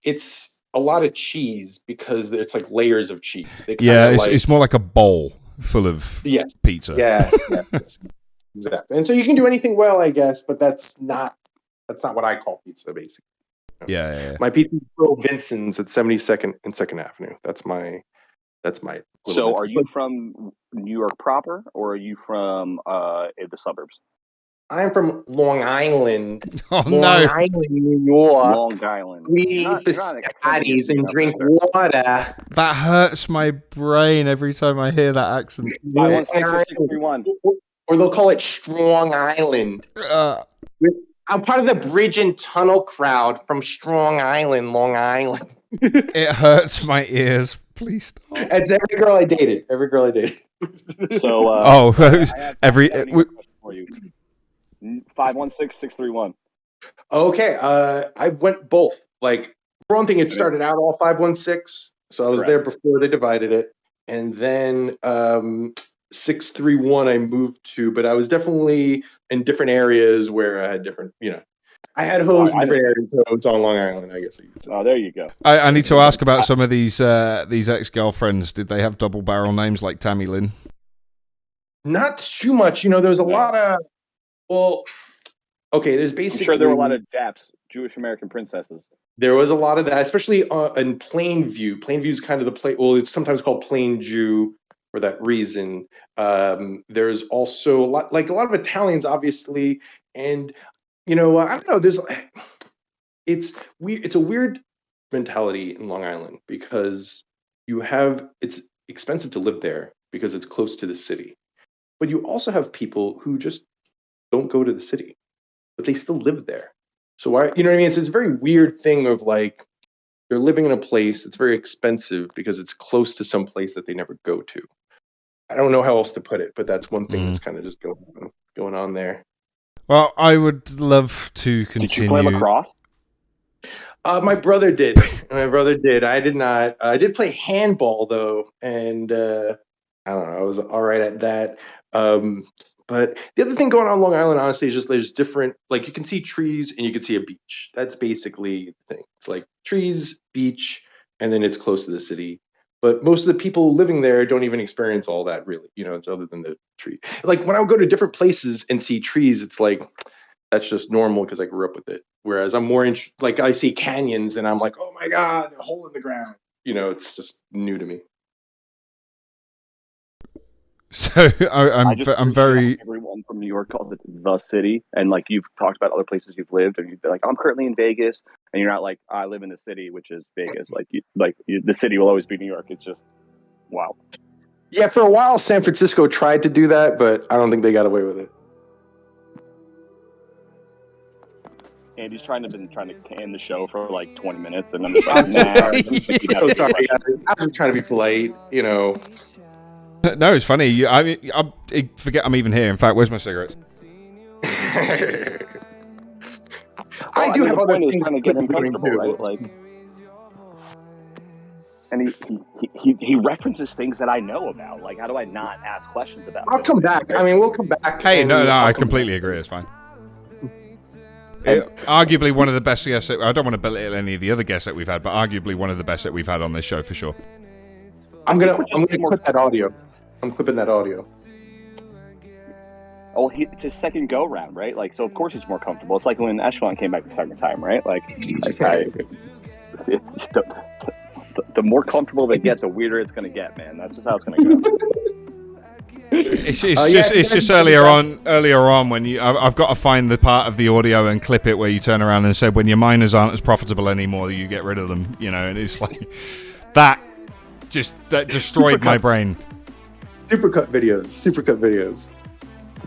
it's a lot of cheese because it's like layers of cheese. It's more like a bowl full of pizza. Yes. Exactly. And so you can do anything well, I guess, but that's not what I call pizza, basically. Yeah. My pizza is Bill Vincent's at 72nd and 2nd Avenue. That's my. So, are you from New York proper, or are you from the suburbs? I'm from Long Island. Long Island, New York. Long Island. We eat the Scotties and drink water. That hurts my brain every time I hear that accent. 516-631. Or they'll call it Strong Island. I'm part of the Bridge and Tunnel crowd from Strong Island, Long Island. It hurts my ears. Please stop. It's every girl I dated. So, every. For you. 516-631. Okay, I went both. Like, for one thing, it started out all 516, so I was there before they divided it, and then 631 I moved to, but I was definitely in different areas where I had different, I had hosts in different areas, so it's on Long Island, I guess. Oh, there you go. I need to ask about some of these ex-girlfriends. Did they have double barrel names like Tammy Lynn? Not too much. There was a lot of, there's basically... I'm sure there were a lot of Japs, Jewish American princesses. There was a lot of that, especially in Plainview. Plainview is kind of the place, it's sometimes called Plain Jew for that reason. There's also a lot of Italians, obviously, and I don't know. It's a weird mentality in Long Island because it's expensive to live there because it's close to the city, but you also have people who just don't go to the city, but they still live there. So why, you know what I mean? So it's a very weird thing of like they're living in a place that's very expensive because it's close to some place that they never go to. I don't know how else to put it, but that's one thing that's kind of just going on there. Well, I would love to continue. Did you play lacrosse? My brother did. I did not. I did play handball though, and I don't know. I was all right at that. But the other thing going on Long Island, honestly, is just there's different. Like you can see trees and you can see a beach. That's basically the thing. It's like trees, beach, and then it's close to the city. But most of the people living there don't even experience all that really, other than the tree. Like when I would go to different places and see trees, it's like, that's just normal because I grew up with it. Whereas I'm more like I see canyons and I'm like, oh my God, a hole in the ground. It's just new to me. So I'm very. Everyone from New York calls it the city, and like you've talked about other places you've lived, and you've been like, I'm currently in Vegas, and you're not like I live in the city, which is Vegas. The city will always be New York. It's just wow. Yeah, for a while, San Francisco tried to do that, but I don't think they got away with it. Andy's trying to end the show for like 20 minutes, and I'm just like, nah. Sorry, I was trying to be polite, No, it's funny. I forget I'm even here. In fact, where's my cigarettes? I do have other things to get him comfortable, right? Like, and he references things that I know about. Like, how do I not ask questions about? I'll come back. I mean, we'll come back. Hey, no, I completely agree. It's fine. Arguably one of the best guests. I don't want to belittle any of the other guests that we've had, but arguably one of the best that we've had on this show for sure. I'm gonna clip that audio. I'm clipping that audio. Oh, it's his second go round, right? Like, so of course he's more comfortable. It's like when Echelon came back the second time, right? The more comfortable it gets, the weirder it's gonna get, man. That's just how it's gonna go. It's just earlier on when I've got to find the part of the audio and clip it where you turn around and say when your miners aren't as profitable anymore, you get rid of them, and it's like that destroyed my brain. Supercut videos.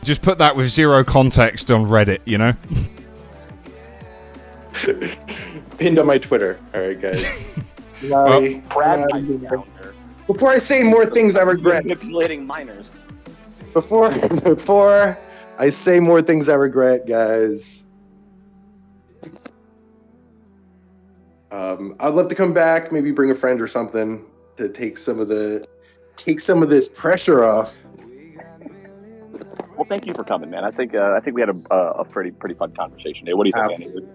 Just put that with zero context on Reddit, you know? Pinned on my Twitter. All right, guys. Brad, Before I say more things I regret. Manipulating minors. Before I say more things I regret, guys. I'd love to come back, maybe bring a friend or something to take some of this pressure off. Well, thank you for coming, man. I think we had a pretty fun conversation today. What do you think, Andy?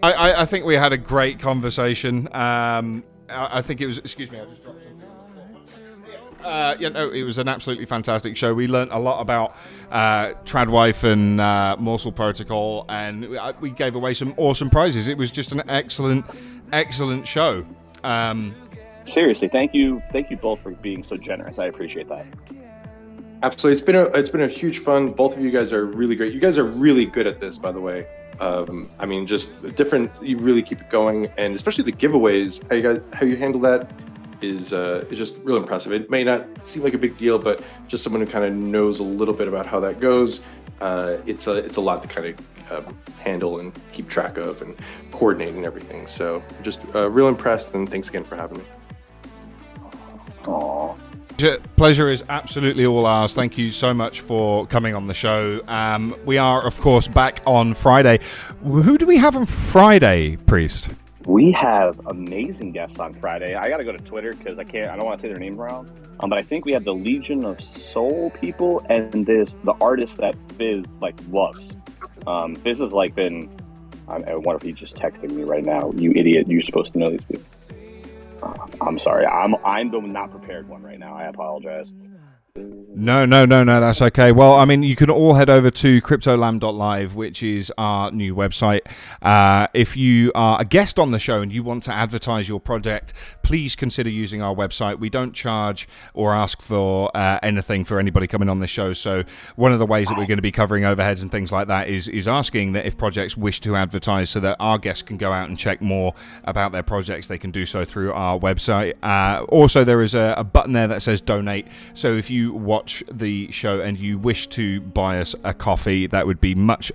I think we had a great conversation. I think it was. Excuse me, I just dropped something on the floor. It was an absolutely fantastic show. We learnt a lot about Tradwife and Morsel Protocol, and we gave away some awesome prizes. It was just an excellent show. Seriously, thank you both for being so generous. I appreciate that. Absolutely, it's been a huge fun. Both of you guys are really great. You guys are really good at this, by the way. I mean, just different. You really keep it going, and especially the giveaways. How you handle that is just real impressive. It may not seem like a big deal, but just someone who kind of knows a little bit about how that goes, it's a lot to kind of handle and keep track of and coordinate and everything. So just real impressed, and thanks again for having me. Aww. Pleasure is absolutely all ours. Thank you so much for coming on the show. We are, of course, back on Friday. Who do we have on Friday, Priest? We have amazing guests on Friday. I got to go to Twitter because I don't want to say their name wrong. But I think we have the Legion of Soul people and the artist that Fizz loves. Fizz has been. I wonder if he's just texting me right now. You idiot! You're supposed to know these people. I'm sorry. I'm the not prepared one right now. I apologize. No, that's okay. Well, I mean, you can all head over to cryptolam.live, which is our new website. If you are a guest on the show and you want to advertise your project, please consider using our website. We don't charge or ask for anything for anybody coming on the show. So one of the ways that we're going to be covering overheads and things like that is asking that if projects wish to advertise so that our guests can go out and check more about their projects, they can do so through our website. Also, there is a button there that says donate. So if you watch the show and you wish to buy us a coffee, that would be much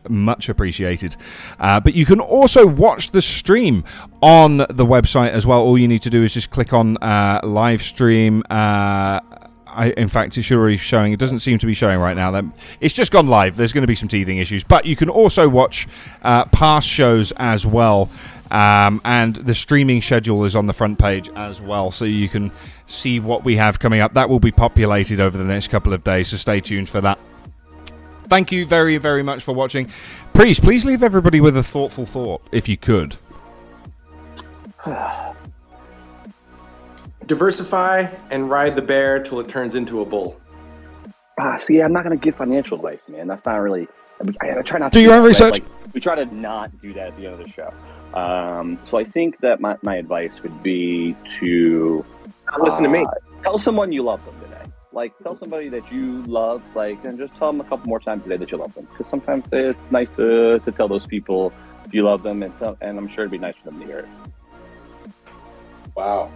appreciated. But you can also watch the stream on the website as well. All you need to do is just click on live stream. In fact, it should already be showing. It doesn't seem to be showing right now. It's just gone live. There's going to be some teething issues, but you can also watch past shows as well. And the streaming schedule is on the front page as well, so you can see what we have coming up. That will be populated over the next couple of days, so stay tuned for that. Thank you very, very much for watching. Priest, please leave everybody with a thoughtful thought, if you could. Diversify and ride the bear till it turns into a bull. See, I'm not going to give financial advice, man. That's not really... I try not to do your own research. We try to not do that at the end of the show. So I think that my advice would be to listen to me. Tell someone you love them today. Tell somebody that you love, and just tell them a couple more times today that you love them. Because sometimes it's nice to tell those people you love them, and I'm sure it'd be nice for them to hear it. Wow.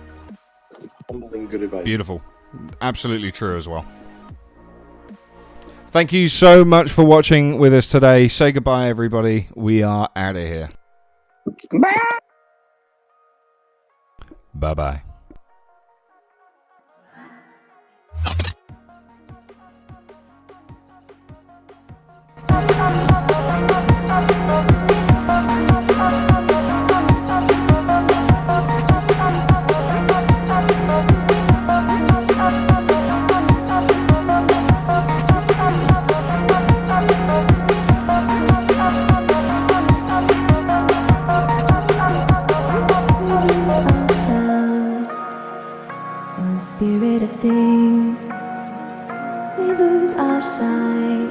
Humbling good advice. Beautiful. Absolutely true as well. Thank you so much for watching with us today. Say goodbye, everybody. We are out of here. Bye-bye. Spirit of things, we lose our sight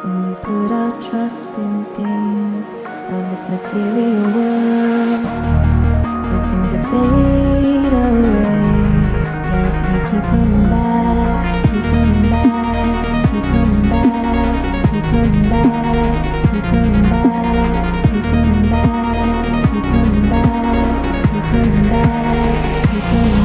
when we put our trust in things of this material world. The things that fade away, yet we keep coming back, keep coming back, keep coming back, keep coming back, keep coming back, keep coming back, keep coming back, keep coming back, keep coming back.